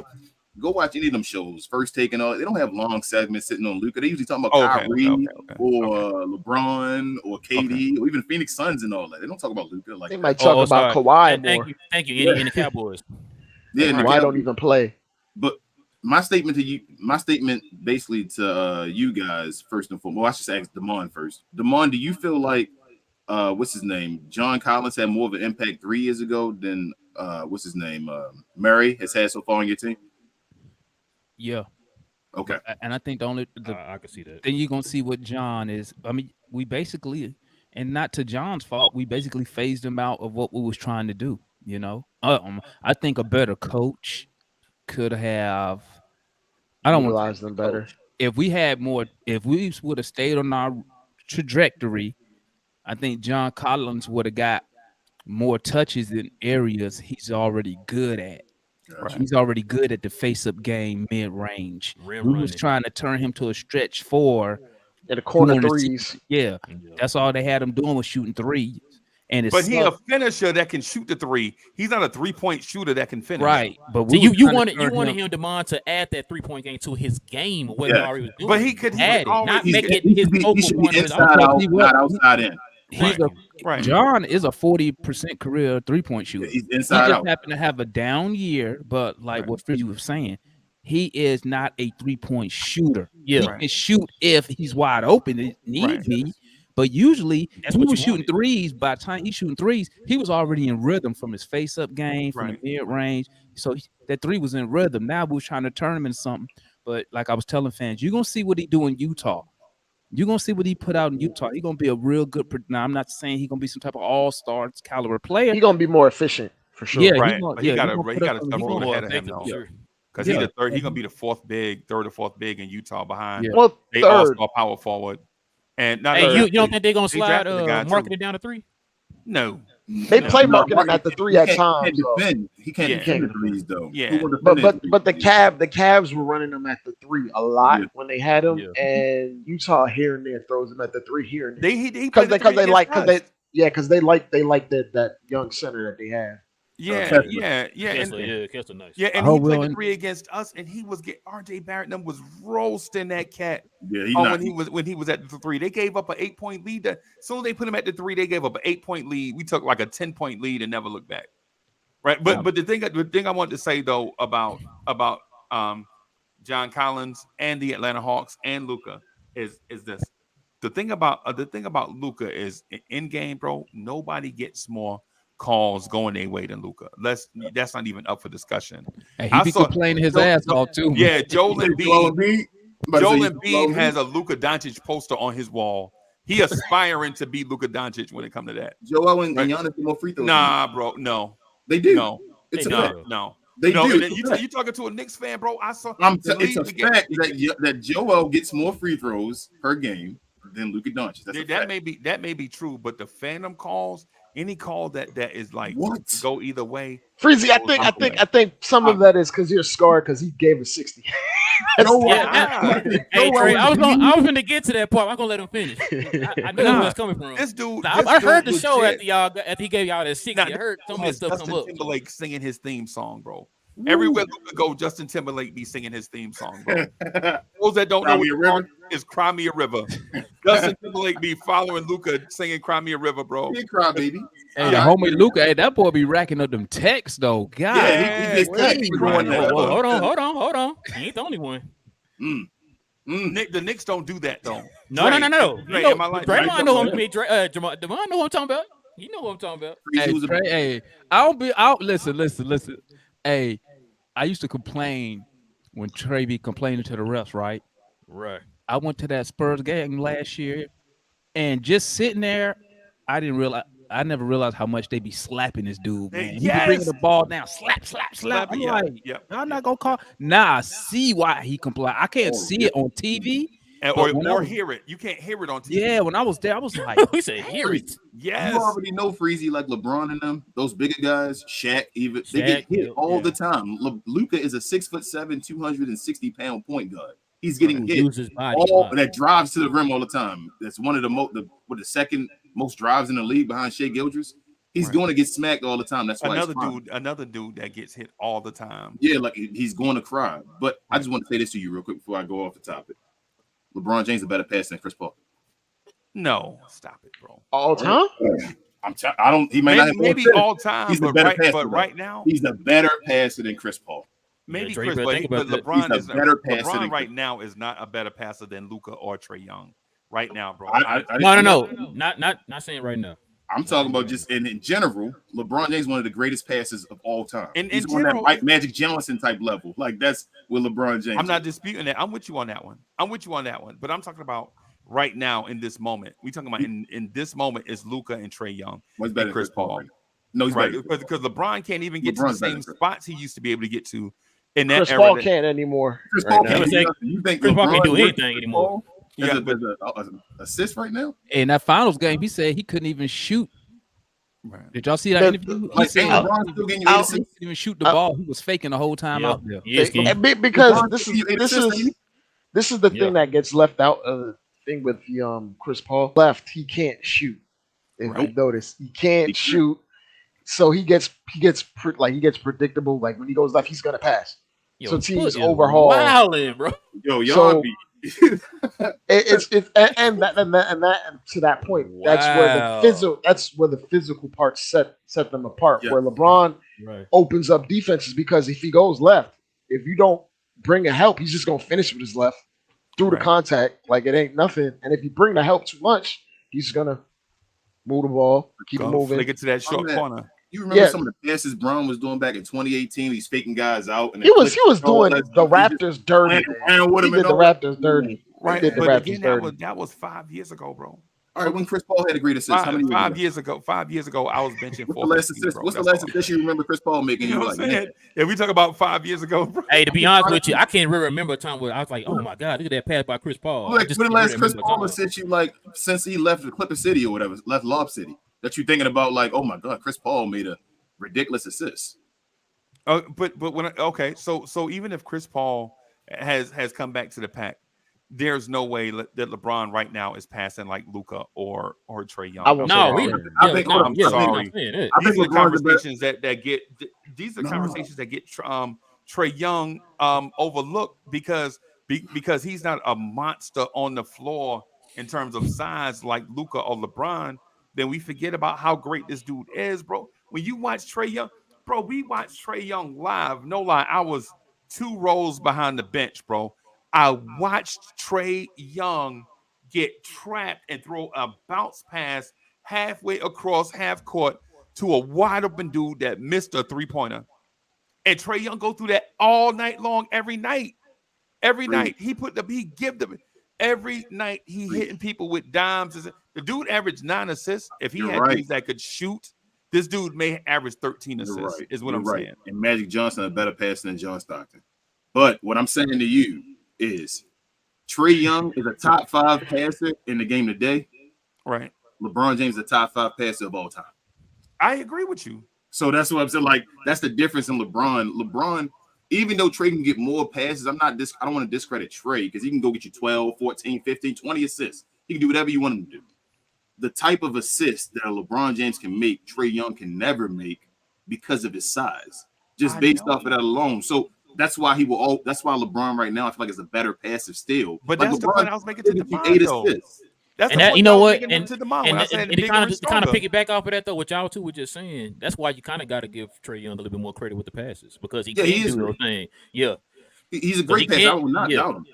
any of them shows. First Take and all. They don't have long segments sitting on Luka. They usually talking about Kyrie or LeBron or KD or even Phoenix Suns and all that. They don't talk about Luka. Like They might talk about Kawhi more. Thank you, Eddie and the Cowboys. yeah, and the Kawhi don't even play. But my statement basically to you guys first and foremost. Well, I should ask Damon first. Damon, do you feel like what's his name? John Collins had more of an impact 3 years ago than what's his name? Murray has had so far on your team? Yeah. Okay. And I think I can see that. Then you're gonna see what John is. I mean, we basically, and not to John's fault, we basically phased him out of what we was trying to do. You know, I think a better coach could have. I don't want Utilize them better. If we had more, if we would have stayed on our trajectory, I think John Collins would have got more touches in areas he's already good at. Gotcha. He's already good at the face-up game, mid-range. We was running. trying to turn him to a stretch four. In the corner during the threes. season. Yeah, that's all they had him doing was shooting threes. And But he's a finisher that can shoot the three. He's not a 3-point shooter that can finish. right. But So we you wanted him, Damon, to add that 3-point game to his game. What he already was doing. But he could add it, not make it he his should be, focal he should point be of his inside out, offense. not outside in. He's Right. John is a 40% career 3-point shooter. He's He inside just out. happened to have a down year, but like what Frizzy was saying, he is not a 3-point shooter. Yeah. He can shoot if he's wide open, if need be. But usually That's he what was you shooting wanted. threes. By the time he's shooting threes, he was already in rhythm from his face-up game, from Right. the mid-range. So that three was in rhythm. Now we was trying to turn him into something. But like I was telling fans, you're going to see what he do in Utah. You're going to see what he put out in Utah. He's going to be a real good – now, I'm not saying he's going to be some type of all-star caliber player. He's gonna be more efficient for sure. Yeah, Right. gonna, But he yeah, got he a gonna he put got up a some- tough he road gonna- ahead of him effective, though. sure. Because Yeah. he's gonna be the fourth big in Utah behind Yeah. Well, a third. all-star power forward. And not Hey, only you that, don't think they're gonna they slide drafted the guy, too. market it down to 3? No. They No. play No, marking him Mark, at the he 3 at can't- times. He though. can't defend. He can't Yeah. defend the threes though. Yeah. Who gonna But defend but his the threes? Cavs were running him at the 3 a lot Yeah. when they had him, Yeah. and Utah here and there throws him at the 3 here and there. He Because played the they three like against because us. they like that young center that they have. Yeah, Kessler. yeah. Kessler, And, yeah, Kessler, nice. yeah, and I he hope played we'll- the 3 against us, and he was RJ Barrett and them was roasting that cat. Yeah, he's Oh, not. when he was at the 3, they gave up an 8-point lead. As soon as they put him at the 3, they gave up an 8-point lead. We took like a 10-point lead and never looked back. Right, but the thing I wanted to say though about John Collins and the Atlanta Hawks and Luka is this. The thing about Luka is in game, bro. Nobody gets more calls going their way than Luka. That's not even up for discussion. And I he be saw- complaining his Joel- ass off too. Yeah, Joel Joel Embiid. Embiid. I'm about to Joel say Embiid has a Luka Doncic poster on his wall. He aspiring to be Luka Doncic when it comes to that. Joel and Right. Giannis get more free throws. Nah, bro, no, they do. no, It's a They fact. do. no. They no, do. and you talking to a Knicks fan, bro? I saw. It's a league get- fact that Joel gets more free throws per game than Luka Doncic. That's a that fact. may be true, but the phantom calls, any call that is like What? go either way. Freezy, I think some of that is because you're scarred because he gave us 60. Joel- Yeah, Hey, Trey, I was going to get to that part. I'm gonna let him finish. I knew where it's coming from. This dude, I heard the show legit- after he gave y'all that 60. Now, I heard some of has that stuff Justin come up. Timberlake singing his theme song, bro. Everywhere Luka go, Justin Timberlake be singing his theme song, bro. Those that don't know Cry Me a what the song River? is Cry Me a River. Justin Timberlake be following Luka singing Cry Me a River, bro. Big cry, baby. Hey, the homie Luka, hey, that boy be racking up them texts though. God, Yeah, he gets Yeah, text he going crying. there. Hold on. He ain't the only one. The Knicks don't do that though. No. Dre, You am I like- Draymond know him. Devon know who I'm talking about. You know what I'm talking about. Hey, Trey, hey, I'll be out. Listen. Hey, I used to complain when Trey be complaining to the refs, right? Right. I went to that Spurs game last year, and just sitting there, I never realized how much they be slapping this dude, man. He be bringing the ball down, slap. I'm yeah, like, yeah. I'm not gonna call. Nah, I see why he complained. I can't see it on TV. but when I Or was- hear it. You can't hear it on TV. Yeah, when I was there, I was like, We said hear it. Yes. You already know Freezy, like LeBron and them, those bigger guys, Shaq, even they get Shaq, hit all yeah. the time. Luka is a 6'7", 260-pound point guard. He's getting hit Use his body. all that drives to the rim all the time. That's one of the second most drives in the league behind Shea Gildress. He's Right. going to get smacked all the time. That's why Another dude that gets hit all the time. Yeah, like he's going to cry. But I just want to say this to you real quick before I go off the topic. LeBron James is a better passer than Chris Paul. No, stop it, bro. All time? I don't. He may not have Maybe more all time, He's a but better right, passer, but though. right now, He's a better passer than Chris Paul. maybe Trey, Chris, but but, think about that. LeBron He's is a better passer LeBron than right Chris. now is not a better passer than Luka or Trey Young. Right now, bro. No. Not saying right now. I'm talking about just in general. LeBron James is one of the greatest passers of all time. He's In on that general- Magic Johnson type level. Like that's with LeBron James. I'm not disputing that. I'm with you on that one. But I'm talking about right now in this moment. We talking about in this moment is Luka and Trey Young. What's better and than Chris Paul. right now? No, he's Right, better. because LeBron can't even get LeBron's to the better same than Chris. spots he used to be able to get to in that Chris era. Paul that- can't anymore. Chris right Paul now. can't Let's do say nothing. You think Chris Paul can't LeBron do works anything for anymore. Paul Yeah, as but an assist right now? in that finals game, he said he couldn't even shoot. right. Did y'all see that The- interview? He Like, said ain't he LeBron still getting you I'll- 8 couldn't assists? even shoot the ball. He was faking the whole time Yeah. out there. Yes, King. Because LeBron this still getting you 8 is assists, ain't he? this is the Yeah. thing that gets left out of the thing with the Chris Paul. Left, he can't shoot. If Right. you notice, he can't He can't. shoot. So he gets predictable. Like when he goes left, he's gonna pass. Yo, So teams Foot is overhaul. wildin', bro. Yo, y'all So- be It's and to that point, Wow. that's where the physical parts set them apart. Yeah. Where LeBron Right. opens up defenses because if he goes left, if you don't bring a help, he's just gonna finish with his left through the contact like it ain't nothing. And if you bring the help too much, he's gonna move the ball, keep it moving, flick it to that short corner. You remember some of the passes Brown was doing back in 2018? He's faking guys out, and he was doing the Raptors dirty. He did the Raptors dirty. Right, but again, that was 5 years ago, bro. All right, when Chris Paul had a great assist, how many 5 years ago? 5 years ago, I was benching. What's the last assist you remember Chris Paul making? You know what I'm saying? Yeah, we talk about 5 years ago, bro. Hey, to be honest with you, I can't really remember a time where I was like, "Oh my God, look at that pass by Chris Paul." Like, when the last Chris Paul assist you, like, since he left the Clipper City or whatever, left Lob City, that you thinking about, like, oh my God, Chris Paul made a ridiculous assist. But when so even if Chris Paul has come back to the pack, there's no way that LeBron right now is passing like Luka or Trae Young. I'm sorry. These are conversations that get conversations that get Trae Young overlooked because he's not a monster on the floor in terms of size like Luka or LeBron. Then we forget about how great this dude is, bro. When you watch Trae Young, bro, we watched Trae Young live. No lie, I was 2 rows behind the bench, bro. I watched Trae Young get trapped and throw a bounce pass halfway across half court to a wide open dude that missed a 3-pointer. And Trae Young go through that all night long, every night. Every night he give them every night he hitting people with dimes. The dude averaged 9 assists. If he had dudes that could shoot, this dude may average 13 assists. Is what I'm saying. And Magic Johnson a better passer than John Stockton. But what I'm saying to you is Trae Young is a top 5 passer in the game today. Right. LeBron James is a top 5 passer of all time. I agree with you. So that's what I'm saying. Like, that's the difference in LeBron. LeBron, even though Trae can get more passes, I don't want to discredit Trae because he can go get you 12, 14, 15, 20 assists. He can do whatever you want him to do. The type of assist that LeBron James can make, Trae Young can never make because of his size, just based off of that alone. So that's why that's why LeBron right now I feel like is a better passive steal. But like that's LeBron, the point I was making to the 8 assists. That's and the that, you know what, and it kind of pick it back off of that though. What y'all two were just saying. That's why you kind of got to give Trae Young a little bit more credit with the passes because he can do those things. Yeah, he's a great passer. I would not doubt him.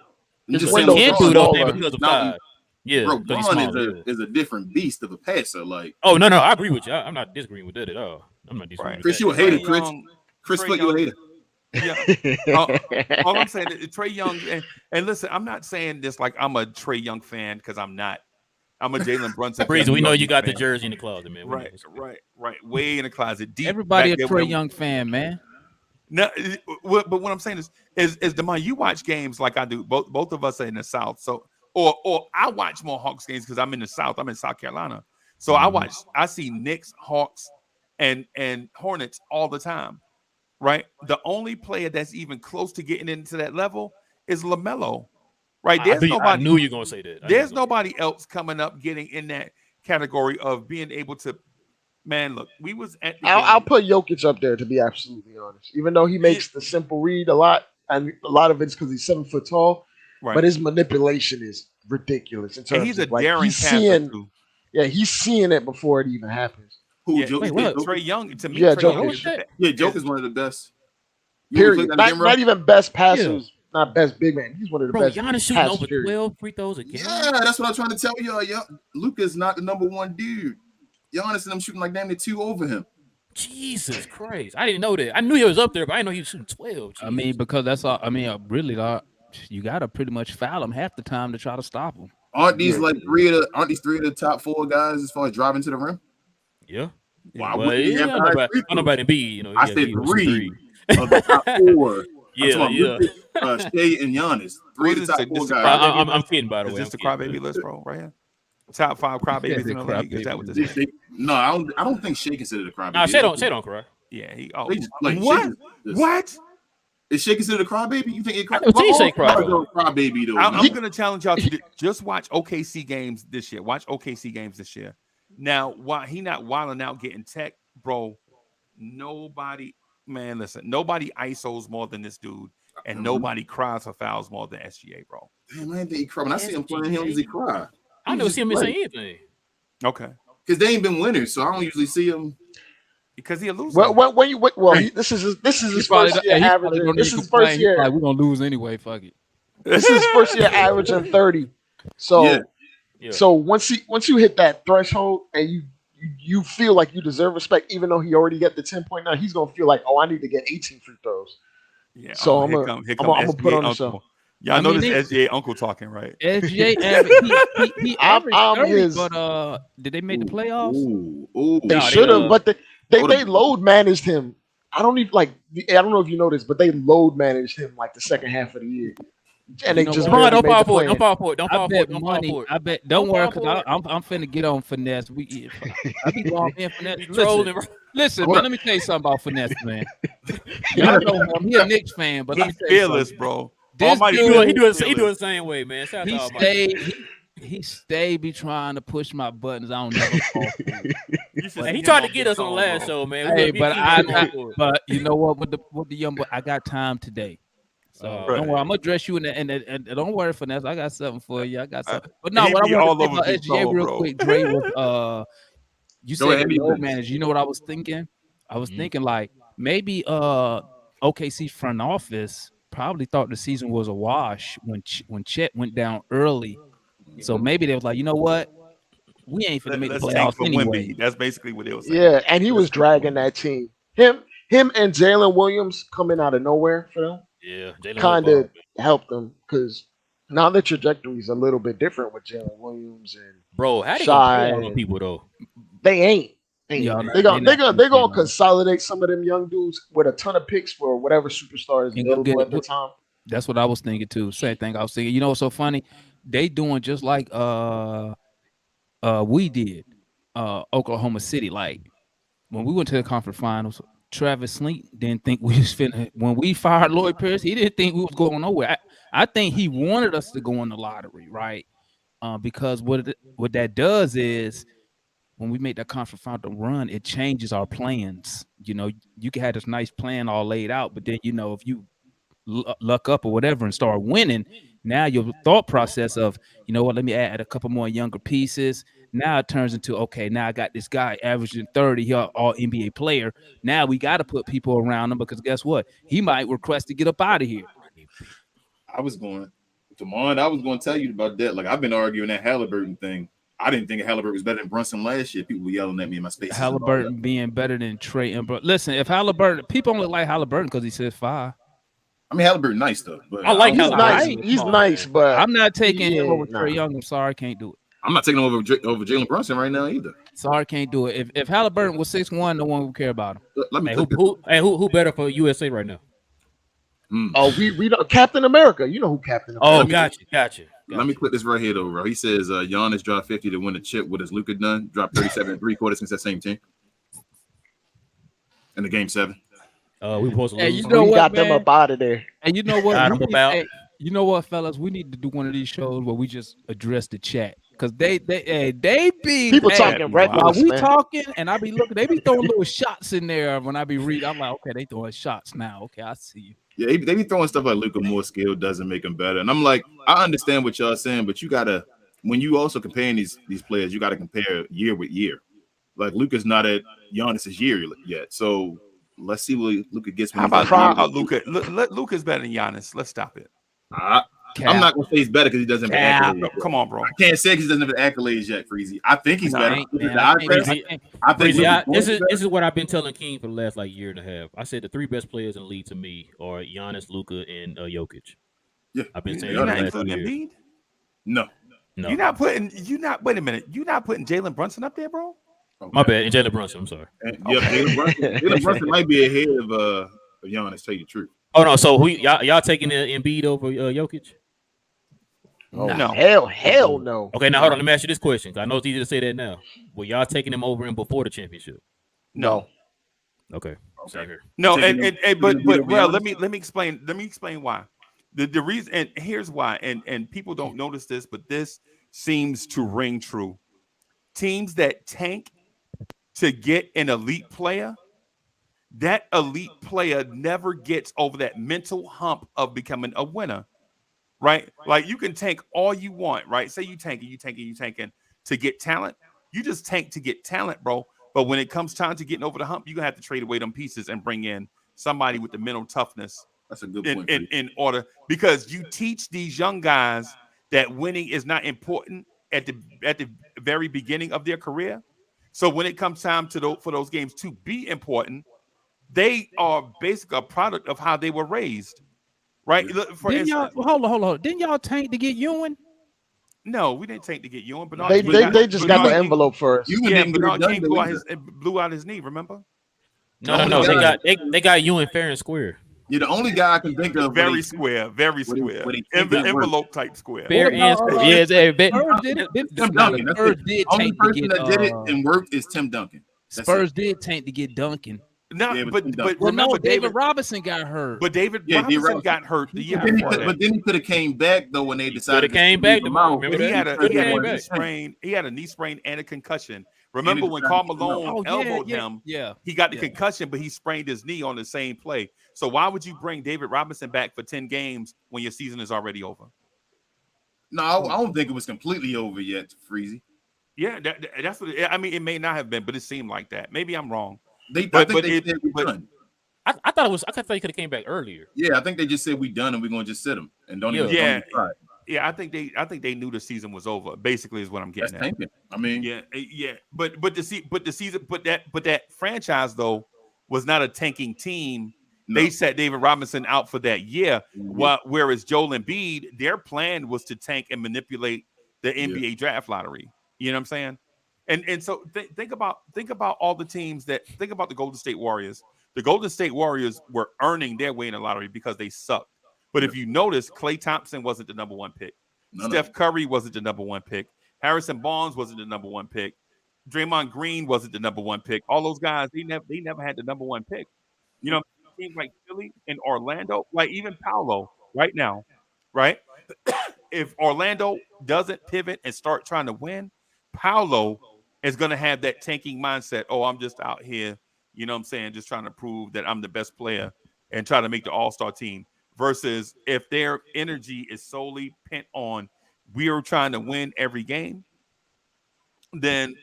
He can't do those things because of size. Yeah, bro, Braun is a different beast of a passer. Like, oh no, I agree with you. I'm not disagreeing with that at all. I'm not disagreeing. Chris, you a hater, Chris. Chris, you a hater. Yeah. All I'm saying is Trae Young, and listen, I'm not saying this like I'm a Trae Young fan because I'm not. I'm a Jalen Brunson. Breeze, we know you got the jersey in the closet, man. Right. Way in the closet, deep. Everybody a Trae Young fan, man. No, but what I'm saying is Demond, you watch games like I do. Both of us are in the South, so or I watch more Hawks games because I'm in the South. I'm in South Carolina, so I see Knicks, Hawks, and Hornets all the time. Right, the only player that's even close to getting into that level is LaMelo. Right, I knew you were gonna say that. There's nobody else coming up getting in that category of being able to. Man, look, we was at. I'll put Jokic up there to be absolutely honest. Even though he makes the simple read a lot, and a lot of it's because he's 7 foot tall, but his manipulation is ridiculous. In terms and he's a of, like, daring passer too. Yeah, he's seeing it before it even happens. Trae Young to me. Yeah, Jokic is one of the best. Period. Not even best passers. Not best big man. He's one of the best. Giannis shooting over 12 free throws a game. Yeah, that's what I'm trying to tell y'all. Luka's not the number 1 dude. Giannis and I'm shooting like damn near 2 over him. Jesus Christ. I didn't know that. I knew he was up there, but I didn't know he was shooting 12. I mean, because that's all. I mean, really, you got to pretty much foul him half the time to try to stop him. Aren't these 3 of the top 4 guys as far as driving to the rim? Yeah. Wow. Well, I don't know about Embiid. I said 3 of the top 4. Yeah. Shea and Giannis. 3 of the top 4 guys. I'm kidding, by the way. Is this the crybaby list, bro? Right here. Top 5 crybabies in the league. Is that what this is? No, I don't think Shea considered a crybaby. No, Shea don't cry. Yeah. What? Is Shea considered a crybaby? You think I would say crybaby though? I'm going to challenge y'all to just watch OKC games this year. Watch OKC games this year. Now, while he not wilding out getting tech, bro, nobody ISOs more than this dude, and nobody cries for fouls more than SGA, bro. Damn, I didn't think he cried. When I see him playing him, does he cry? I never see him say anything. Okay. Because they ain't been winners, so I don't usually see him. because he a loser. This is his Probably, first year he probably averaging. don't This even is his complain. first He's year. like, we're gonna lose anyway. Fuck it. This is his first year averaging 30. So Yeah. so once you hit that threshold and you feel like you deserve respect, even though he already got the 10.9, he's gonna feel like, oh, I need to get 18 free throws. Yeah. So I'm Here come gonna put SGA on the uncle. show. Y'all I know mean, this SGA uncle talking, right? SGA averaged he averaged I'm 30, his. but did they make the playoffs? Ooh. They Nah, should have, but they Hold up. load managed him. I don't know if you noticed, but they load managed him like the second half of the year, and You they know just what? Devon, barely don't made fall the for it. play. Don't fall for it. Don't I fall for bet it. Don't fall money. for it. I bet. Don't worry, fall because for it. I'm finna get on finesse. I be long in finesse. He's Listen, trolling. listen, Hold man. up. Let me tell you something about finesse, man. Y'all know him. He a Knicks fan, but let me He's tell you fearless, something. bro. This Almighty dude- said He he's do it fearless. the same way, man. Shout out to He Almighty. stay be trying to push my buttons. I don't never fall for it. You should Hey, see he him tried to on get Big us on the Tone, last bro. show, man. Hey, We but keep going for it. but you know what? With the young boy, I got time today. So Right. don't worry, I'm gonna dress you in the and don't worry, finesse. I got something for you. I got something. But no, He what I be want all to say over about Big SGA Tone, real bro. quick, Dre, was you Go said ahead, the be load finished. manager. You know what I was thinking? I was Mhm. thinking like maybe OKC front office probably thought the season was a wash when Chet went down early. So maybe they was like, you know what? We ain't finna make the Let's tank playoffs for anyway. Wemby. That's basically what they were saying. Yeah, and he was dragging that team. Him and Jalen Williams coming out of nowhere for them Yeah, Jalen kind Williams. of helped them because now the trajectory is a little bit different with Jalen Williams and Bro, how they gonna play Shy. all them people though? They ain't. Yeah, They they gonna not they you gonna know, consolidate some of them young dudes with a ton of picks for whatever superstar is and go get available it. at the time. That's what I was thinking too. Same thing I was thinking. You know what's so funny? They doing just like we did Oklahoma City. Like when we went to the conference finals, Travis Sneak didn't think we was finna. When we fired Lloyd Pierce, he didn't think we was going nowhere. I think he wanted us to go in the lottery, right? Because what that does is when we make that conference final run, it changes our plans. You know, you can have this nice plan all laid out, but then if you luck up or whatever and start winning, now your thought process of, you know what, let me add a couple more younger pieces. Now it turns into, okay, now I got this guy averaging 30, he all NBA player. Now we got to put people around him because guess what? He might request to get up out of here. I was going to tell you about that. Like I've been arguing that Halliburton thing. I didn't think Halliburton was better than Brunson last year. People were yelling at me in my spaces. Halliburton being better than Trey and listen, if Halliburton, people only like Halliburton because he said 5. I mean, Halliburton nice stuff, but I like He's Halliburton. nice. He's Come on, nice, man. but I'm not taking him yeah, over Trey nah. Young. I'm sorry, can't do it. I'm not taking him over Jalen Brunson right now either. Sorry, can't do it. If Halliburton was 6'1", no one would care about him. Let me Hey, put this. who better for USA right now? Oh, we know Captain America. You know who Captain America? Oh, me- gotcha. Let me put this right here, though, bro. He says Giannis dropped 50 to win the chip. What has Luka done? Dropped 37 and 3/4 against that same team in the game 7. We supposed to Hey, lose. you know We what, got them man? up out of there. And you know what? Got him about. Hey, you know what, fellas? We need to do one of these shows where we just address the chat because they be People hey, talking while reckless, we man. talking, and I be looking. They be throwing little shots in there when I be reading. I'm like, okay, they throwing shots now. Okay, I see you. Yeah, they be throwing stuff like Luka more skill doesn't make him better. And I'm like, I understand what y'all saying, but you gotta, when you also comparing these players, you gotta compare year with year. Like Luka's not at Giannis's year yet, so let's see what Luka gets. How When about Luka? Luka's better than Giannis. Let's stop it. I'm not gonna say he's better because he doesn't have accolades. No, come on, bro. I can't say because he doesn't have accolades yet, Freezy. I think he's better. I think This is what I've been telling King for the last year and a half. I said the 3 best players in the league to me are Giannis, Luka, and Jokic. Yeah, I've been saying You're that not the last 2 including years. Embiid. No. Wait a minute. You're not putting Jalen Brunson up there, bro. Okay. My bad. And Jalen Brunson. I'm sorry. Yeah, Jalen Brunson might be ahead of Giannis. Tell you the truth. Oh no. So y'all taking Embiid over Jokic? Oh, No. hell no. Okay, now hold on. Let me ask you this question. I know it's easy to say that now. Were y'all taking him over him before the championship? No. Okay. Same here. No, but Embiid well, over let me explain why. The reason, and here's why, and people don't notice this, but this seems to ring true. Teams that tank to get an elite player, that elite player never gets over that mental hump of becoming a winner, right? Like you can tank all you want, right? Say you tanking to get talent. You just tank to get talent, bro. But when it comes time to getting over the hump, you're gonna have to trade away them pieces and bring in somebody with the mental toughness That's a good point. in order, because you teach these young guys that winning is not important at the very beginning of their career. So when it comes time for those games to be important, they are basically a product of how they were raised, right? Yeah. Look, for Didn't y'all instance, hold on? Didn't y'all tank to get Ewing? no, we didn't take to get Ewing. Bernard They King they just got the envelope first. You Yeah, didn't get it Bernard done King though, blew out his knee. Remember? No. They got you in fair and square. You're the only guy I can think of. Very square, very when he- square. when he think that Envelope type square. Fair and square. Yeah, Spurs did it. Tim Duncan. That's Spurs the did only tank to person get. that did it and worked is Tim Duncan. That's Spurs it. did tank to get Duncan. No, Yeah, but Well, remember no, David Robinson got hurt. But David Yeah, David Robinson Robinson. got hurt the year But then, before that. but then he could have came back though when they decided. coulda came back, But But he had a came knee back. sprain. He had a knee sprain and a concussion. Remember And he when decided Karl to come out. Malone elbowed him? Yeah. He got the Yeah. concussion, but he sprained his knee on the same play. So why would you bring David Robinson back for 10 games when your season is already over? No, I don't think it was completely over yet, Freezy. Yeah, that's what I mean. It may not have been, but it seemed like that. Maybe I'm wrong. I But think they it- said we but- done. I thought he could have came back earlier. Yeah, I think they just said we done and we're gonna just sit him and don't even. Yeah. don't even try. Yeah, I think they knew the season was over. Basically, is what I'm That's getting at. tanking. I mean, Yeah. But that franchise though was not a tanking team. no. They set David Robinson out for that year. Whereas Joel Embiid, their plan was to tank and manipulate the NBA draft lottery. You know what I'm saying? And so think about all the teams think about the Golden State Warriors. The Golden State Warriors were earning their way in the lottery because they sucked. But if you notice, Klay Thompson wasn't the number one pick. Steph Curry wasn't the number one pick. Harrison Barnes wasn't the number one pick. Draymond Green wasn't the number one pick. All those guys, they never had the number one pick. You know, teams like Philly and Orlando, like even Paolo right now, right? If Orlando doesn't pivot and start trying to win, Paolo is going to have that tanking mindset. Oh, I'm just out here, you know what I'm saying, just trying to prove that I'm the best player and try to make the all-star team. Versus if their energy is solely pent on we're trying to win every game, then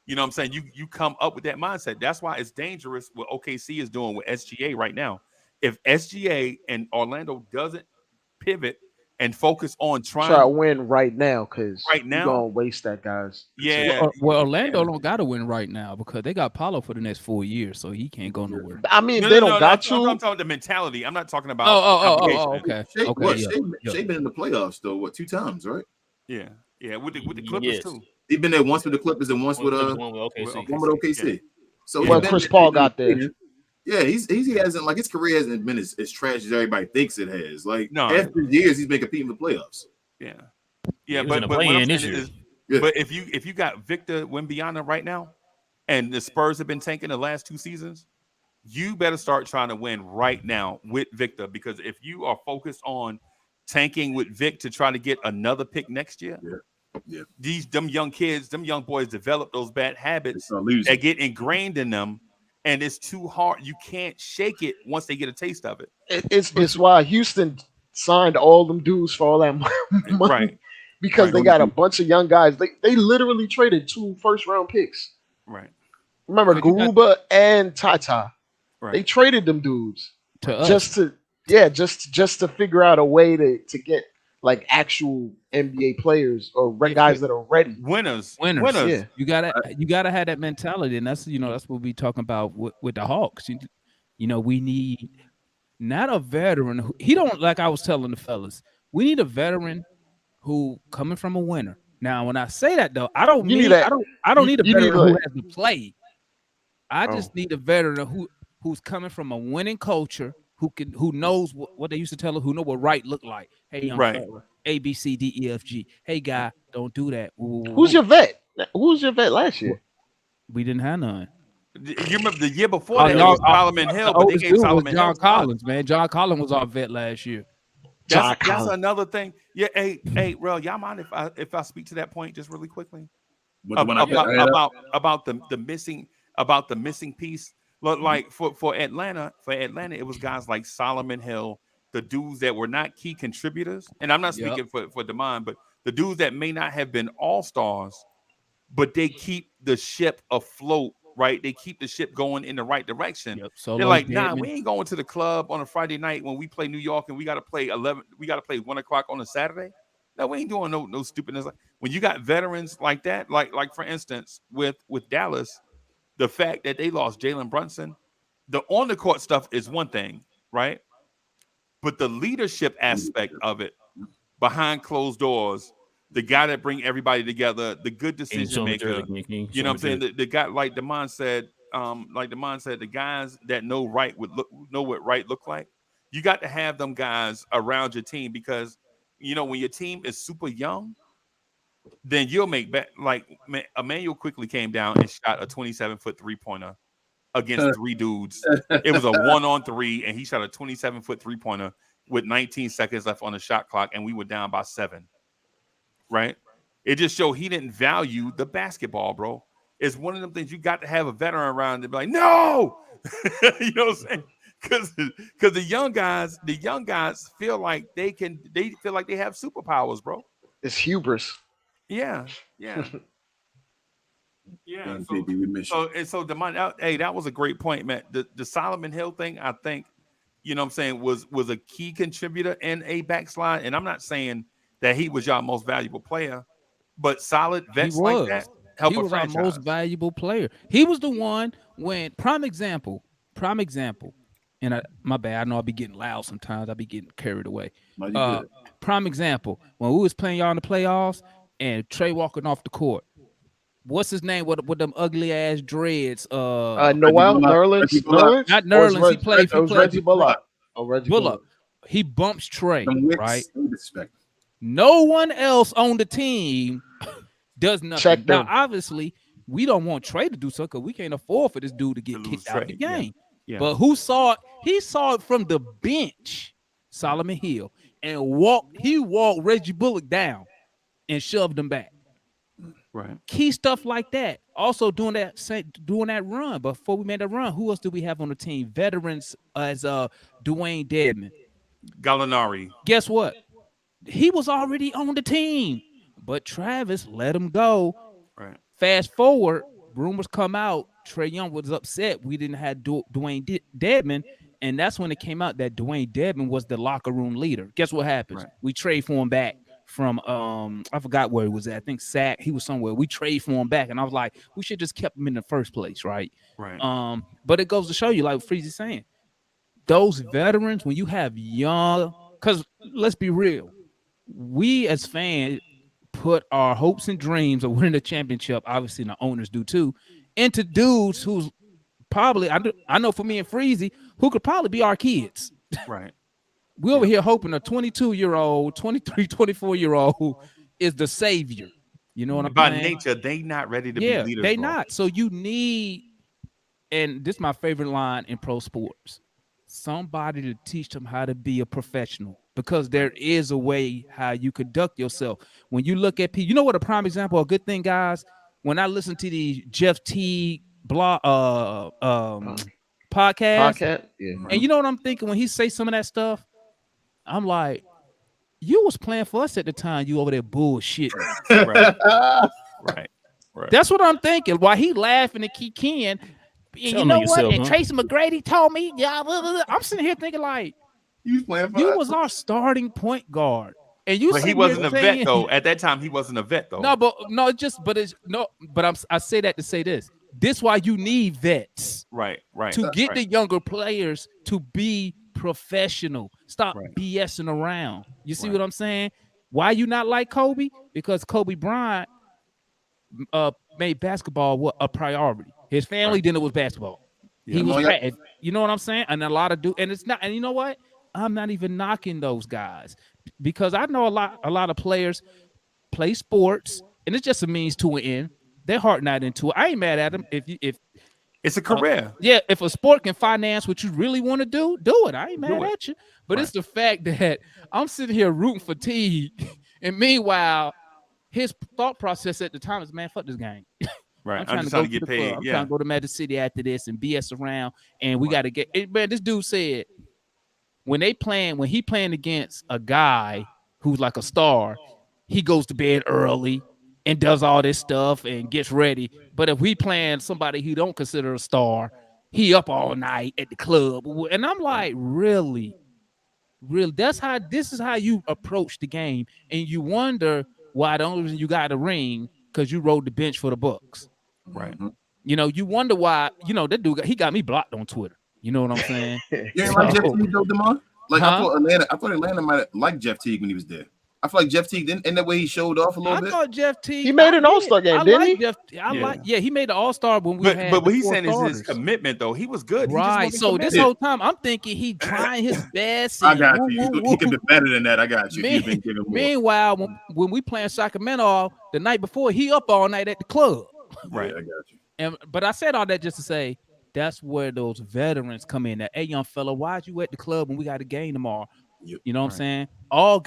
you know what I'm saying, you come up with that mindset. That's why it's dangerous what OKC is doing with SGA right now. If SGA and Orlando doesn't pivot and focus on trying Try to win right now, because Right now? you're gonna waste that, guys. yeah, Well, Orlando don't got to win right now because they got Paulo for the next 4 years, so he can't go nowhere. I mean, No, they no, don't no, got I'm to. talking about the mentality. I'm not talking about Okay. Shea been in the playoffs though. What, 2 times, right? yeah, with the Clippers Yes. too. He been there once with the Clippers and once with One with OKC. one with OKC. So Well, he's been Chris there. Paul got there. Yeah, he hasn't, like, his career hasn't been as trash as everybody thinks it has. Like, No. after years, he's been competing for playoffs. Yeah, He was but in the what I'm play-in this saying year. is, Yeah. but if you got Victor Wembanyama right now, and the Spurs have been tanking the last 2 seasons, you better start trying to win right now with Victor, because if you are focused on tanking with Vic to try to get another pick next year, Yeah. them young kids, them young boys develop those bad They habits start losing. that get ingrained in them, and it's too hard. You can't shake it once they get a taste of it. It's why Houston signed all them dudes for all that money, Right, because Right. they got a bunch of young guys. They literally traded 2 first-round picks. right, Remember, But you got- Garuba and Tata. right. They traded them dudes To us, just to figure out a way to get like actual NBA players or guys that are ready. Winners. winners. Yeah. You gotta have that mentality, and that's that's what we talking about with the Hawks. You know, we need not a veteran. He don't, like I was telling the fellas. We need a veteran who coming from a winner. Now, when I say that though, I don't You mean need that- I don't need a you need veteran who like- has to play. I just need a veteran who's coming from a winning culture, who knows what they used to tell her, who know what right look like. Hey, young Right. fella, A B C D E F G. Hey, guy, don't do that. Who's your vet? Who's your vet last year? We didn't have none. You remember the year before Oh, that, it no, was Solomon Hill, but they oldest gave dude was Solomon John Hill. Collins, man. John Collins was our vet last year. That's Collins. another thing. Yeah, hey, Rel, y'all mind if I speak to that point just really quickly But when I get ahead up, about the missing piece? Look, like for Atlanta, it was guys like Solomon Hill, the dudes that were not key contributors, and I'm not speaking for Demond, but the dudes that may not have been all-stars, but they keep the ship afloat right? They keep the ship going in the right direction. Yep. They're Solo like, nah, Deadman. we ain't going to the club on a Friday night when we play New York and we got to play 11. We got to play 1 o'clock on a Saturday. No, we ain't doing no stupidness. When you got veterans like that, like for instance with Dallas, the fact that they lost Jalen Brunson, the on the court stuff is one thing, right? But the leadership aspect of it, behind closed doors, the guy that bring everybody together, the good decision maker. You know what I'm saying? The guy, like Damon said, the guys that know what right look like. You got to have them guys around your team because when your team is super young, then you'll make like Emmanuel quickly came down and shot a 27-foot 3-pointer against 3 dudes. It was a 1-on-3, and he shot a 27-foot 3-pointer with 19 seconds left on the shot clock, and we were down by 7. Right? It just showed he didn't value the basketball, bro. It's one of them things you got to have a veteran around to be like, no, you know what I'm saying? Because the young guys feel like they feel like they have superpowers, bro. It's hubris. Yeah. And JB, we miss you. So that was a great point, man. The Solomon Hill thing, I think, you know what I'm saying, was a key contributor in a backslide. And I'm not saying that he was y'all most valuable player, but solid vets like that help he a was franchise. our most valuable player. He was the one when prime example. And my bad, I know I'll be getting loud sometimes. I'll be getting carried away. No, Prime example, when we was playing y'all in the playoffs and Trey walking off the court. What's his name with them ugly ass dreads? Noel Nerlens. Not Nerlens. He played Reggie Bullock. Oh, Reggie Bullock. He bumps Trey, right? Disrespect. No one else on the team does nothing. Check now, them. obviously, we don't want Trey to do so because we can't afford for this dude to get kicked out of the game. Yeah. But who saw it? He saw it from the bench, Solomon Hill, and he walked Reggie Bullock down and shoved him back. Right. Key stuff like that. Also doing that run. Before we made that run, who else do we have on the team? Veterans as Dwayne Dedman. Gallinari. Guess what? He was already on the team, but Travis let him go. Right. Fast forward, rumors come out. Trey Young was upset we didn't have Dwayne Dedman, and that's when it came out that Dwayne Dedman was the locker room leader. Guess what happens? Right. We trade for him back from I forgot where he was at. I think Sac. He was somewhere. We trade for him back, and I was like, we should just kept him in the first place, right? Right. But it goes to show you, like Freezy's saying, those veterans, when you have young, because let's be real, we as fans put our hopes and dreams of winning the championship, obviously the owners do too, into dudes who's probably, I know for me and Freezy, who could probably be our kids. Right. We over here hoping a 22-year-old, 23, 24-year-old is the savior. You know what I'm saying? By nature, they not ready to be leaders. They not. So you need, and this is my favorite line in pro sports, somebody to teach them how to be a professional, because there is a way how you conduct yourself. When you look at people, you know what a prime example, a good thing, guys, when I listen to the Jeff T blog podcast, and you know what I'm thinking when he say some of that stuff, I'm like, you was playing for us at the time. You over there bullshitting. Right. That's what I'm thinking. While he laughing and kicking, you know what? And Tracy McGrady told me, I'm sitting here thinking like, you playing for you us? was our starting point guard, and But he wasn't a vet though. At that time, he wasn't a vet though. I say that to say this. This why you need vets, right? To get the younger players to be professional. Stop BSing around. You see what I'm saying? Why you not like Kobe? Because Kobe Bryant made basketball a priority. His family dinner was basketball. Yeah. He was you know what I'm saying? And a lot of and it's not. And you know what? I'm not even knocking those guys, because I know a lot of players play sports and it's just a means to an end. Their heart not into it. I ain't mad at them if it's a career. If a sport can finance what you really want to do it. I ain't mad at you. But it's the fact that I'm sitting here rooting for T, and meanwhile, his thought process at the time is, man, fuck this game. Right. I'm trying to get paid. I'm trying to go to Magic City after this and BS around, and we got to get it. Man, this dude said when he playing against a guy who's like a star, he goes to bed early and does all this stuff and gets ready. But if we playing somebody who don't consider a star, he up all night at the club, and I'm like, really, really? This is how you approach the game, and you wonder why the only reason you got a ring because you rode the bench for the Bucks. Right. You know, you wonder why. You know, that dude he got me blocked on Twitter. You know what I'm saying? You ain't like Jeff Teague though, Demar? Like Huh? I thought Atlanta might have liked Jeff Teague when he was there. I feel like Jeff Teague didn't, and that way he showed off a little I bit. thought Jeff Teague. He made an I All-Star game, I didn't like he? Jeff. He made the All-Star when we had. But what the he's four saying is his starters. commitment, though. He was good. Right. He just So wasn't this committed. whole time, I'm thinking he trying his best. I and got woo, you. woo, He could woo. be better than that. I got you. You've been Me- giving more. Meanwhile, when we playing Sacramento the night before, he up all night at the club. Right. Yeah, I got you. But I said all that just to say that's where those veterans come in. That, hey, young fella, why'd you at the club when we got a game tomorrow? Yep. You know what I'm saying? All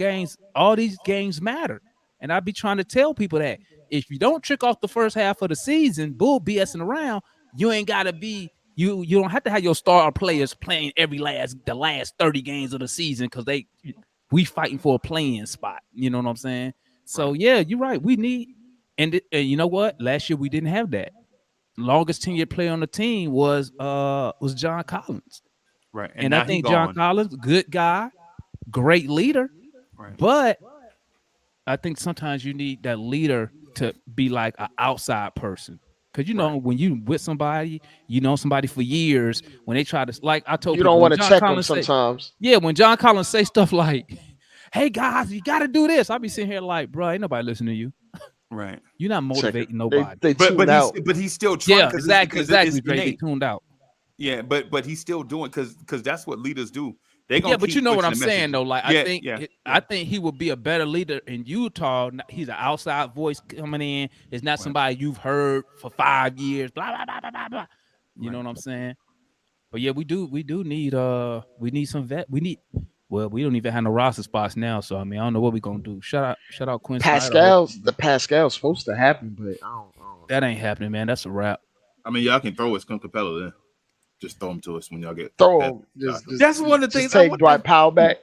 these games matter. And I be trying to tell people that if you don't trick off the first half of the season, bull BSing around, you ain't gotta be you don't have to have your star players playing the last 30 games of the season because we fighting for a playing spot. You know what I'm saying? So yeah, you're right. We need and you know what? Last year we didn't have that. Longest tenured player on the team was John Collins. Right. And now I think he John gone. Collins, good guy, great leader. Right. But I think sometimes you need that leader to be like an outside person. Because, you know, when you with somebody, you know somebody for years, when they try to, like I told You people, don't want when to John check them Collins say- sometimes. yeah, when John Collins say stuff like, hey, guys, you got to do this. I be sitting here like, bro, ain't nobody listening to you. Right. You're not Check motivating it. nobody. They tuned But out. he's still trying. Yeah, 'cause exactly, it's Dre. They innate. tuned out. Yeah, but he's still doing because that's what leaders do. They gonna Yeah, but keep you know what pushing I'm the saying message. though. Like Yeah, I think he would be a better leader in Utah. He's an outside voice coming in. It's not somebody you've heard for 5 years. Blah blah blah blah blah blah. You know what I'm saying? But yeah, we do need we need some vet. We don't even have no roster spots now. So I mean, I don't know what we're gonna do. Shout out Quinn Snyder. Pascal's supposed to happen, but I don't. That ain't happening, man. That's a wrap. I mean, y'all can throw us Clint Capella then. Just throw him to us when y'all get Throw past him. the Just That's one of the just things. take Dwight Powell back.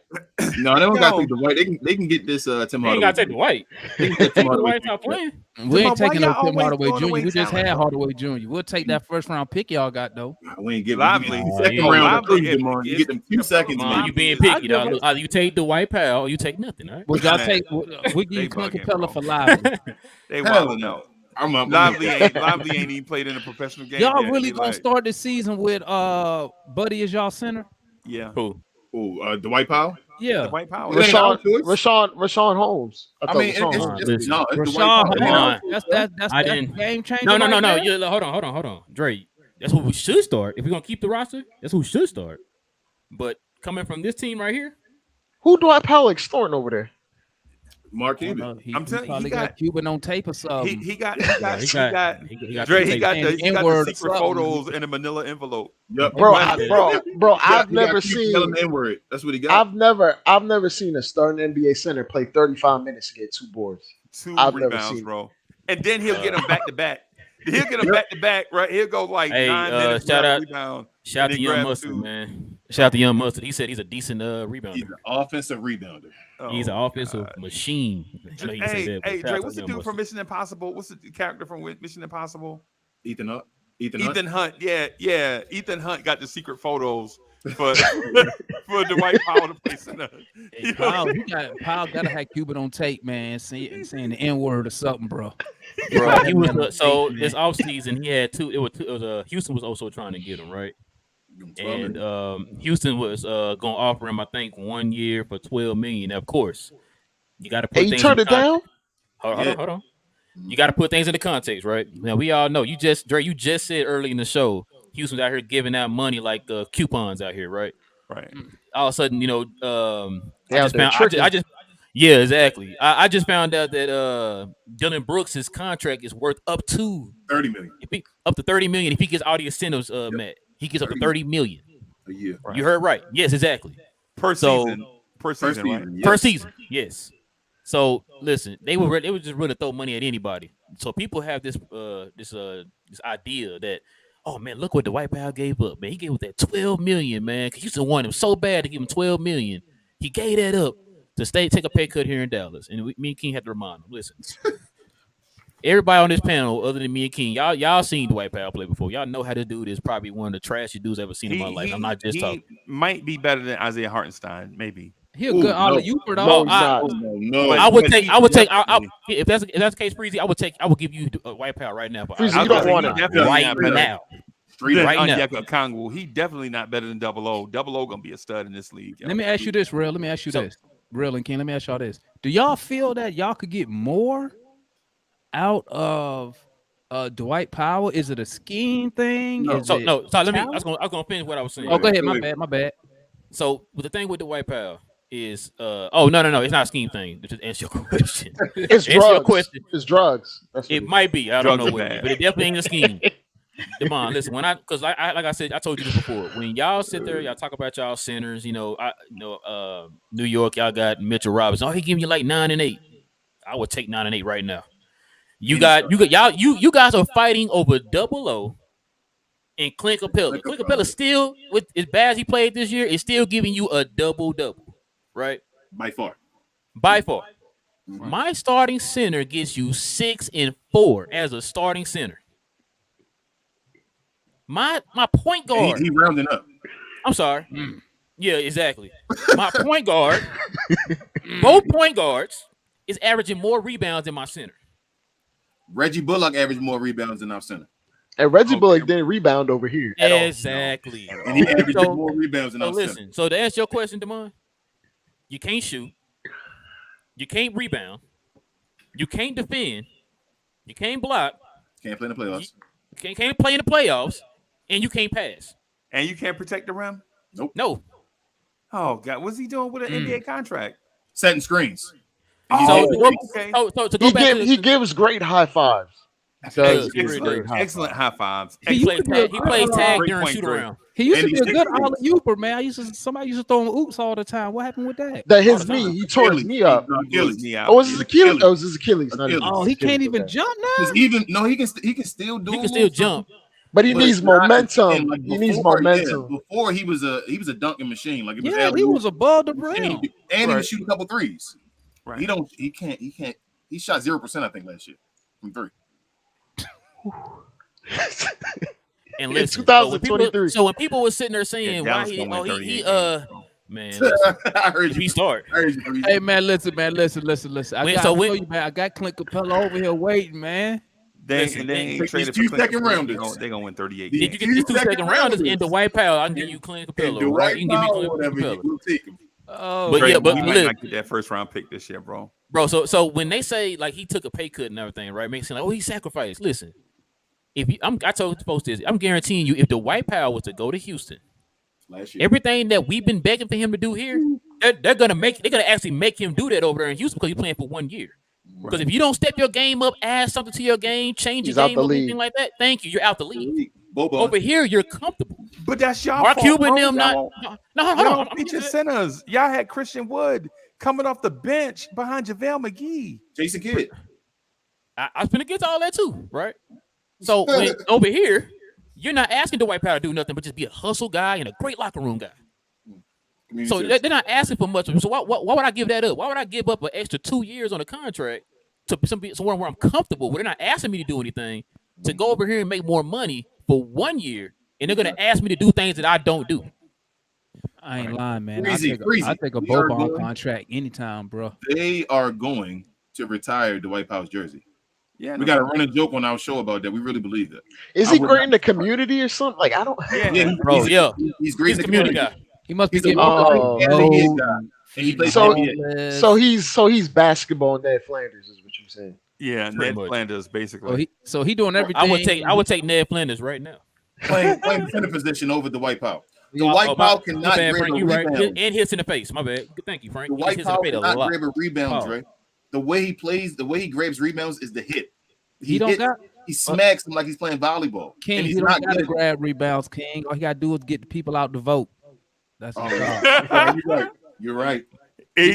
No, they don't got to Yo. take the White. They can get this Tim They Hardaway. ain't got to take the white. They can get Tim Take the Hardaway. white top playing. We ain't why taking no y'all Tim always Hardaway throwing Jr. away We just talent, had bro? Hardaway Jr. We'll take that first round pick y'all got though. We ain't give Lively. you Oh, second yeah. round. Lively, You get them 2 seconds, Come on, man. you being I picky, give dog. it- Either you take the white pal or you take nothing, all right? Would y'all Man, take? We give they you Clint bugging, Capella bro. for Lively. They Hell wilding no. out. I'm up. Lively ain't even played in a professional game. Y'all yet. really They gonna like, start this season with Buddy as y'all center? Yeah. Cool. Oh, Dwight Powell. Yeah, Dwight Powell. Well, Rashawn Holmes. I mean, Rashawn it's Holmes. Listen. no, it's Dwight Rashad Powell. Holmes. Nah. That's I a didn't- game changer. No. right there. Yeah, hold on. Dre, that's who we should start. If we're going to keep the roster, that's who we should start. But coming from this team right here, Who Dwight Powell extorting over there? Mark I don't Cuban. know. He I'm telling you, probably he got got- Cuban on tape or something. He got he got Dre, he tape. got And the N-word or secret something. photos in a manila envelope. Yep. Bro, Right. I've never seen. Tell him the N-word. That's what he got. I've never seen a starting NBA center play 35 minutes to get 2 boards. 2 I've never rebounds, seen- bro. And then he'll get them back to back. He'll get them back to back, right? He'll go like Hey, 9 minutes shout without a out- rebound. Shout out and to then Young grab Mustard, 2. man. Shout out to Young Mustard. He said he's a decent He's rebounder. an offensive rebounder. Oh, He's an offensive machine. I know you say Hey, that, but hey, shout Dre, out what's to the Young dude from Mustard. Mission Impossible? What's the character from Mission Impossible? Ethan Hunt. Ethan Hunt. Yeah. Ethan Hunt got the secret photos for for Dwight Powell to play center. Hey, Powell gotta have Cuban on tape, man, saying the N-word or something, bro. Bro, he was Man, so man. this offseason he had two. It was Houston was also trying to get him right, and Houston was gonna offer him I think 1 year for $12 million. Now, of course, you got to put Hey, you things turned in it down? Hold on. You got to put things into context, right? Now we all know you just said early in the show Houston's out here giving out money like coupons out here, right? Right. All of a sudden, They out there tricking. Yeah, exactly. I just found out that Dylan Brooks' contract is worth up to $30 million $30 million if he gets all the incentives met. He gets up to $30 million. a year. Right. You heard right. Yes, exactly. Per So- season. Per season, right? yes. Per season. Yes. So listen, they would just really throw money at anybody. So people have this idea that, oh man, look what Dwight Powell gave up, man. He gave up that $12 million, man. Because Houston wanted him so bad to give him $12 million. He gave that up to take a pay cut here in Dallas. And me and King had to remind him, listen, Everybody on this panel, other than me and King, y'all seen Dwight Powell play before. Y'all know how this dude is probably one of the trashiest dudes I've ever seen in my life. I'm not just talking. He might be better than Isaiah Hartenstein, maybe. He a good no. alley-ooper, No, though. he's not. No. I would But take. he I would take. definitely- If that's the case, Freezy, I would give you White Powell right now. Freezy, I you don't would want say it. Definitely right not better. now. Straight Then up. Right now. Onyeka Okongwu, he definitely not better than Double O. Double O gonna be a stud in this league. Let me ask you this, Real. Let me ask you So- this. Real and King, let me ask y'all this. Do y'all feel that y'all could get more out of Dwight Powell? Is it a scheme thing? No. Is So it no. So let me. I talent? was gonna finish what I was saying. Oh, go ahead. Go My ahead. bad. My bad. So the thing with the White Powell is, no, it's not a scheme thing. To answer your question, It's Answer your drugs. question. It's drugs. That's what it might be. I don't Drugs know are what, it bad. is, but it definitely ain't a scheme. Demond, listen, because like I said, I told you this before. When y'all sit there, y'all talk about y'all centers. New York, y'all got Mitchell Robinson. Oh, he giving you like 9 and 8. I would take 9 and 8 right now. You guys are fighting over Double O and Clint Capella. Clint Capella still, with as bad as he played this year, is still giving you a double, right? By far. By far. Mhm. My starting center gets you 6 and 4 as a starting center. My point guard. He rounding up. I'm sorry. Yeah, exactly. My point guard, both point guards, is averaging more rebounds than my center. Reggie Bullock averaged more rebounds than our center. And Reggie Okay. Bullock didn't rebound over here. At all. Exactly. And he averaged So- more rebounds than So our center. listen. So to answer your question, Damon, you can't shoot, you can't rebound, you can't defend, you can't block, Can't play in the playoffs. you can't play in the playoffs, and you can't pass. And you can't protect the rim. No. Oh God, what's he doing with an NBA contract? Setting screens. So Oh, to go, okay. to go back to He gives great high fives. Does. Excellent high fives. he plays tag Great during point shoot guard. around. He used And to be he's a good 6'3". alley-ooper, man. Somebody used to throw him oops all the time. What happened with that? That All his the knee, time. he tore his knee up. Achilles. Knee out. Oh, was his Achilles? Achilles. Oh, it was his Achilles. Not his Achilles. Oh, he can't Achilles, even okay. jump now. Because he can still do. He can still jump. But he but needs not- momentum. and like He needs before- yeah, momentum. before he was a dunking machine. Like it was Yeah, he alley-oop. was above the and rim. he Right. was shooting a couple threes. Right. He can't. He shot 0%, I think, last year from 3. And In listen, 2023. so when people were sitting there saying why Dallas he, gonna win oh, he 38 games. man, listen, I heard if he you. start, I heard you. Breezy. Hey man, listen. I Wait, got so to when- show you, man. I got Clint Capella over here waiting, man. They Listen, ain't take traded these for 2 Clint second Capella. rounders. They're gonna win 38 The- did games. you get these 2 second second rounders rounders. and Dwight Powell? I can give you Clint And Capella, Dwight right? You can give me Powell, Clint whatever, Capella. we'll take him. Oh, But Trey, yeah, but we might look- not get that first round pick this year, bro. Bro, so when they say like he took a pay cut and everything, right? Makes it like, oh, he sacrificed. Listen, I told the post this, I'm guaranteeing you, if the Dwight Powell was to go to Houston, Last year. everything that we've been begging for him to do here, they're gonna actually make him do that over there in Houston because he's playing for 1 year. Because if you don't step your game up, add something to your game, change He's your out game the up, league. anything like that, thank you, you're out the league. Boban. Over here, you're comfortable. But that's y'all Mark fault, Cuban bro. them not. Y'all- No, hold y'all on. I'm feature getting to that. centers. Y'all had Christian Wood coming off the bench behind JaVale McGee. Jason Kidd. I spin against all that too, right? So when, over here, you're not asking Dwight Powell to do nothing but just be a hustle guy and a great locker room guy. So they're not asking for much. So why would I give that up? Why would I give up an extra 2 years on a contract to somewhere where I'm comfortable, where they're not asking me to do anything, to go over here and make more money for 1 year, and they're gonna ask me to do things that I don't do. I ain't lying, man. Breezy. I take a We are Boban going- contract anytime, bro. They are going to retire Dwight Powell's jersey. Yeah, We got to run a joke on our show about that. We really believe that. Is I he would great not- in the community or something? Like I don't. Yeah. Bro, yeah. He's great. He's a in the community guy. He must be He's a getting Oh. and he is guy. And he plays So- NBA. So he's basketball Ned Flanders is what you're saying. Yeah, Pretty Ned much. Flanders basically. so he doing everything. I would take Ned Flanders right now. playing center position over Dwight Powell. Yeah, Dwight Oh, Powell my cannot bad, grab Frank. a You right. rebound. And hits in the face. My bad. Thank you, Frank. He Dwight hits in Powell the face a cannot lot. grab a rebound, Oh. Dre. The way he plays, the way he grabs rebounds is the hit. He don't got He smacks him like he's playing volleyball. King. and He he's don't not got to good. grab rebounds, King. All he got to do is get the people out to vote. That's Oh, his job. yeah. You're right. You're right. He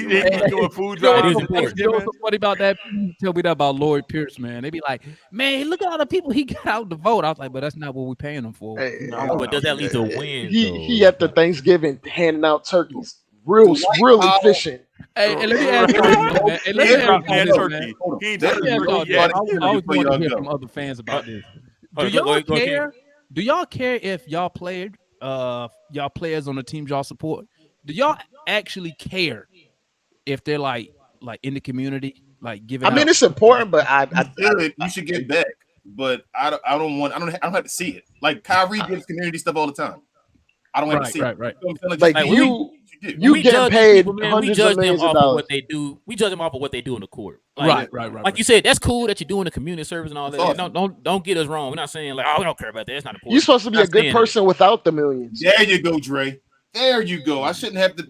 doing food You know drives. is what's important. you know what's so funny about that? Tell me that about Lloyd Pierce, man. They be like, man, look at all the people he got out to vote. I was like, but that's not what we're paying him for. Hey, But does that lead to a win? he at the Thanksgiving handing out turkeys. real Powell- efficient. Hey, and let me ask y'all this, man. Hey, let me They're ask y'all Man, this, Hold on. man. turkey. Hold on. He ain't They're done Let me ask it y'all yet. this. I starting always before wanted to y'all hear go. from other fans about this. Do Hold on, y'all go ahead, care? Do y'all care if y'all players on the teams y'all support? Do y'all actually care if they're like in the community, like giving I mean, out? it's important, but You should get back, but I don't have to see it. Like Kyrie gives community stuff all the time. I don't have to see it. Right. You know what I'm saying? like Like, you getting judge these paid people, man, we hundreds judge of them millions of off of dollars. what they do. We judge them off of what they do in the court. Like, Right. you said, that's cool that you're doing the community service and all That's that. awesome. Don't get us wrong. We're not saying like, oh, we don't care about that. It's not important. You're supposed to be Not a good saying that. person without the millions. There you go, Dre. There you go. That shouldn't have to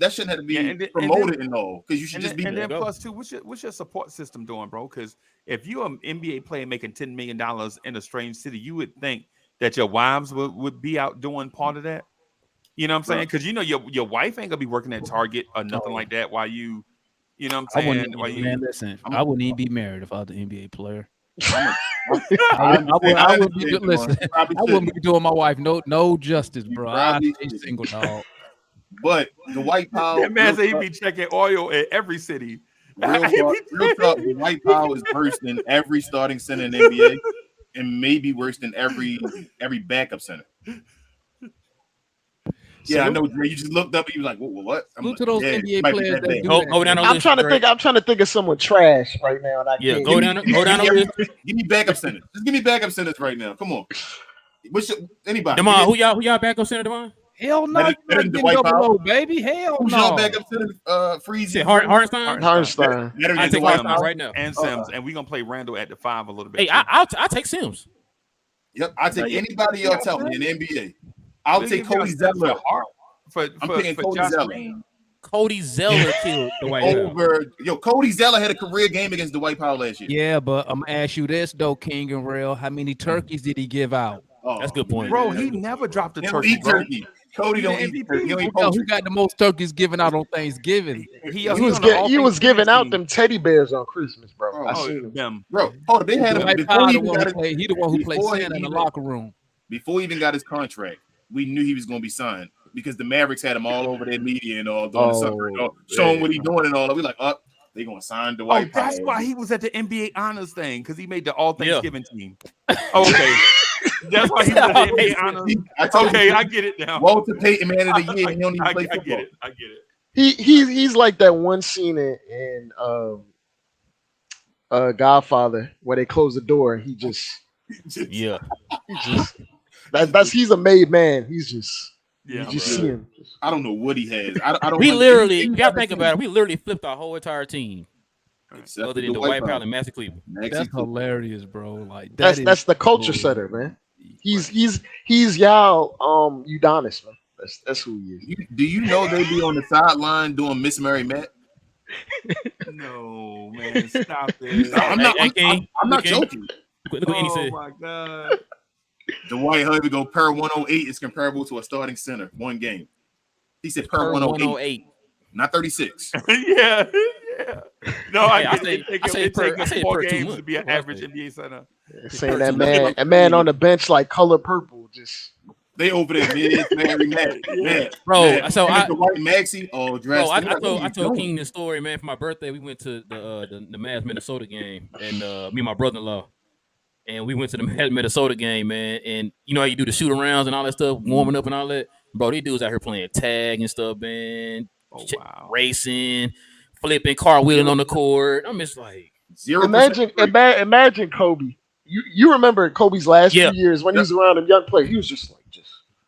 be promoted and all, because you should just be And there. then plus too, what's your support system doing, bro? Because if you're an NBA player making $10 million in a strange city, you would think that your wives would be out doing part of that. You know what I'm saying? Because you know your wife ain't gonna be working at Target or nothing like that while you know what I'm saying? Man, listen, I wouldn't even be married if I was an NBA player. I I wouldn't be understand, listen. Demar. Probably I wouldn't shouldn't. be doing my wife no justice, You bro. I probably stay shouldn't. single, dog. But the White Power, That man said he be checking oil at every city. real talk, the White Power is worse than every starting center in the NBA, and maybe worse than every backup center. Yeah, I know. Dre, you just looked up and you was like, "What?" I'm Salute like, to those "Yeah, NBA it might be players that that bad." do Go down that. the list. Dre. I'm trying to think of someone trash right now, and I Yeah, can't. go down the list. Give me backup centers. Just give me backup centers right now. Come on. Anybody? Demond, who y'all backup center, Demond? Hell no, Better you're not than getting Dwight double Powell? low, baby. Hell Who's no. y'all backup center? Freeze. Shit, Hartenstein. Hartenstein. Better I than take Dwight Hartenstein Powell? right now. And Sims, and we're gonna play Randall at the 5 a little bit. Hey, too. I'll take Sims. Yep, I take anybody y'all tell me in the NBA. I'll We'll take give you a Cody step Zeller. for I'm picking Cody Josh Zeller. Green. Cody Zeller killed Dwight Powell. Over Cody Zeller had a career game against Dwight Powell last year. Yeah, but I'm gonna ask you this though, King and Real. How many turkeys did he give out? Oh, That's a good point. Bro, he never dropped a He don't turkey, eat bro. turkey. Cody don't eat MVP. turkey. He don't eat Who poultry. got the most turkeys given out on Thanksgiving? He was giving out them teddy bears on Christmas, bro. Oh, I seen him. them. Bro, hold on. They had him Dwight before Powell, he the even one got who played. He the one who played before Santa in the even- locker room. Before he even got his contract, we knew he was going to be signed because the Mavericks had him all over their media and all during the summer, showing what he's doing and all that. We like, they're going to sign Dwight Powell. That's why he was at the NBA Honors thing, because he made the All Thanksgiving team. Okay. That's why he was at the NBA Honors. I get it now. Walter Payton Man of the Year. He don't even play football. I get it. He's like that one scene in Godfather where they close the door and he just he's a made man. He's just you just see him. I don't know what he has. I don't. We literally, if y'all think about it, we literally flipped our whole entire team. Except Other than Dwight Powell and Maxi Cleveland. That's hilarious, bro. Like that's the culture setter, man. He's y'all Udonis, man. That's who he is. Do you know they be on the sideline doing Miss Mary Matt? No, man, stop this. I'm not joking. Look what Andy said. Oh my god. Dwight Hubby go per 108 is comparable to a starting center one game. He said per 108, not 36. yeah. No, I say per 4 2 games months. to be an average NBA center. Saying that man on the bench like color purple, just they over there, Miss Mary Matt, bro. So the white maxi, bro, I told King this story, man. For my birthday, we went to the Mavs Minnesota game, and me and my brother-in-law, and we went to the Mavs Minnesota game, man. And you know how you do the shoot arounds and all that stuff, warming up and all that. Bro, these dudes out here playing tag and stuff, man. Racing, flipping, cartwheeling on the court. I'm just like 0%. Imagine Kobe. You remember Kobe's last few years when he was around them young players. He was just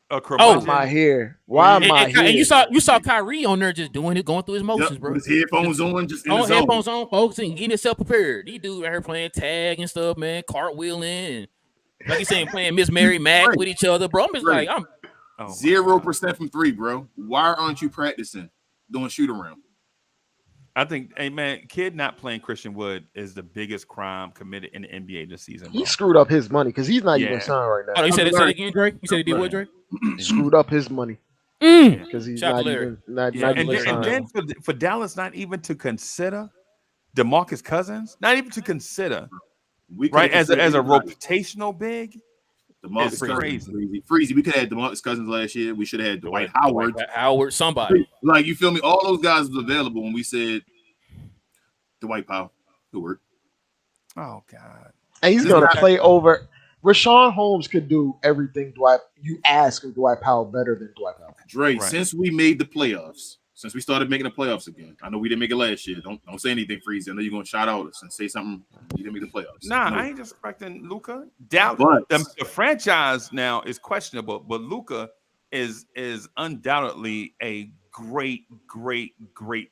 why am I here? Why am I here? And you saw Kyrie on there just doing it, going through his motions, bro. With his headphones on, just in the zone. Headphones on, folks, and getting himself prepared. These dudes out here playing tag and stuff, man, cartwheeling, and like you saying, playing Miss Mary Mac with each other, bro. I'm just like, 0% from 3, bro. Why aren't you practicing doing shoot around? I think, hey man, kid not playing Christian Wood is the biggest crime committed in the NBA this season. Bro. He screwed up his money because he's not even signed right now. Oh, you said it again, Drake? You said he did what, Drake? Screwed up his money because he's not even signed. And then for Dallas not even to consider DeMarcus Cousins, not even to consider, right, as a rotational big. DeMarcus crazy. Cousins, Freezy. We could have had DeMarcus Cousins last year. We should have had Dwight Howard. Somebody. Like, you feel me? All those guys was available when we said Dwight Powell. Good work. Oh God. And he's going to play over. Rashawn Holmes could do everything you ask of Dwight Powell better than Dwight Powell. Dre, since we made the playoffs, since we started making the playoffs again, I know we didn't make it last year. Don't say anything, Freezy. I know you're going to shout out us and say something. You didn't make the playoffs. Nah, I ain't disrespecting Luka. The franchise now is questionable, but Luka is undoubtedly a great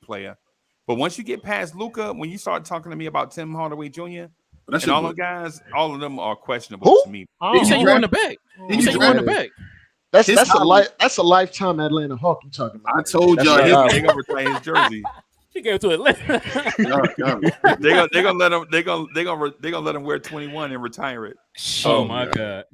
player. But once you get past Luka, when you start talking to me about Tim Hardaway Jr. and all the guys, all of them are questionable to me. You say you want the back. You say you want the back. That's a lifetime Atlanta Hawk you talking about. I told y'all they gonna retire his jersey. He gave it to Atlanta. They gonna let him wear 21 and retire it. Oh my God.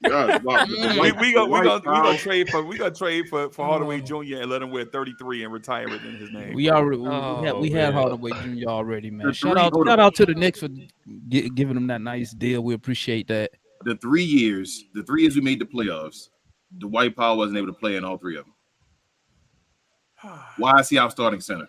We gonna trade for Hardaway Jr. and let him wear 33 and retire it in his name. We had Hardaway Jr. already, man. Shout out to the Knicks for giving them that nice deal. We appreciate that. The 3 years we made the playoffs, Dwight Powell wasn't able to play in all three of them. Why is he our starting center?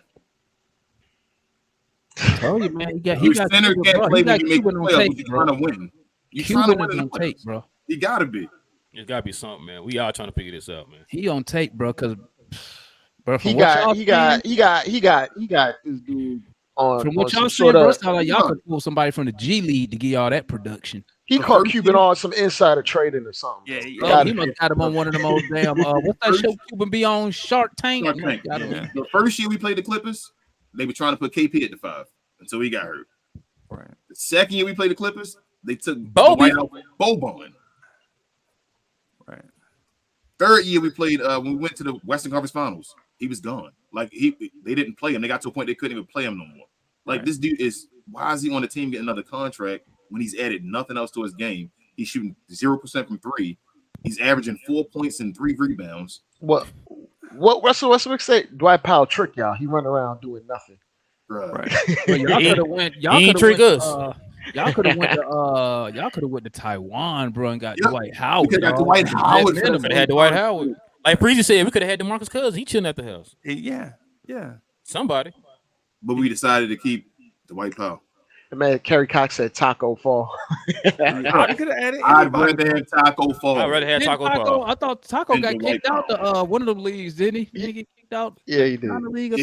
Oh, you man, Your center can't play when you make the playoffs. You're trying to win. You're trying to win in the playoffs, bro. He gotta be. There's gotta be something, man. We all trying to figure this out, man. He on tape, bro. Because he got this dude on. From what y'all said, bro, like y'all could pull somebody from the G League to get y'all that production. He caught Cuban on some insider trading or something. Yeah, he must have him on one of them old damn. What's that show Cuban be on? Shark Tank. The first year we played the Clippers, they were trying to put KP at the 5 until he got hurt. Right. The second year we played the Clippers, they took Boban. Right. Third year we played when we went to the Western Conference Finals, he was gone. Like they didn't play him. They got to a point they couldn't even play him no more. Like this dude why is he on the team getting another contract when he's added nothing else to his game? He's shooting 0% from 3. He's averaging 4 points and 3 rebounds. What Russell Westbrook say? Dwight Powell trick y'all. He run around doing nothing. Right. Y'all could have went. Y'all could have went to Taiwan, bro, and got Dwight Howard. We got Dwight Howard. Could have had Dwight Howard. Like Freezy said, we could have had DeMarcus Cousins. He chilling at the house. Yeah. Somebody. But we decided to keep Dwight Powell. Man, Kerry Cox said Taco Fall. I could have added. I'd rather have Taco Fall. I'd rather have Taco Fall. I thought Taco got kicked out one of them leagues, didn't he? Did he get kicked out? Yeah, he did. League or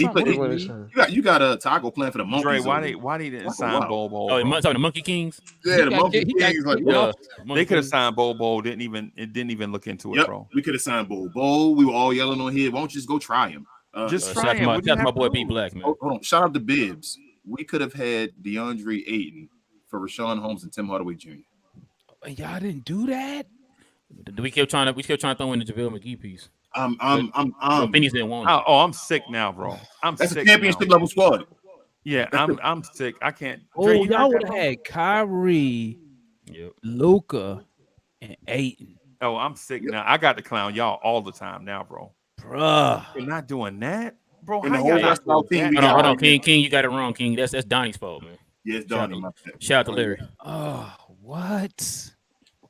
something. You got a Taco playing for the Monkeys. Dre, why they didn't sign Bobo? Oh, the Monkey Kings. Yeah, the Monkey Kings. They could have signed Bobo. Didn't even look into it, bro. We could have signed Bobo. We were all yelling on here. Why don't you just go try him? Just try him. That's my boy B Black, man. Hold on. Shout out to Bibbs. We could have had DeAndre Ayton for Rashawn Holmes and Tim Hardaway Jr. Y'all didn't do that. We kept trying to throw in the JaVale McGee piece. Phoenix didn't want it. I'm sick now, bro. That's a championship level squad. Yeah, I'm sick. I can't. Dre, y'all would have had Kyrie, Luka, and Ayton. Oh, I'm sick now. I got to clown y'all all the time now, bro. Bruh. You're not doing that, bro. And the whole rest of our team. Hold on, King. You got it wrong, King. That's Donnie's fault, man. Yes, Donnie. Shout out to Larry. Oh, what?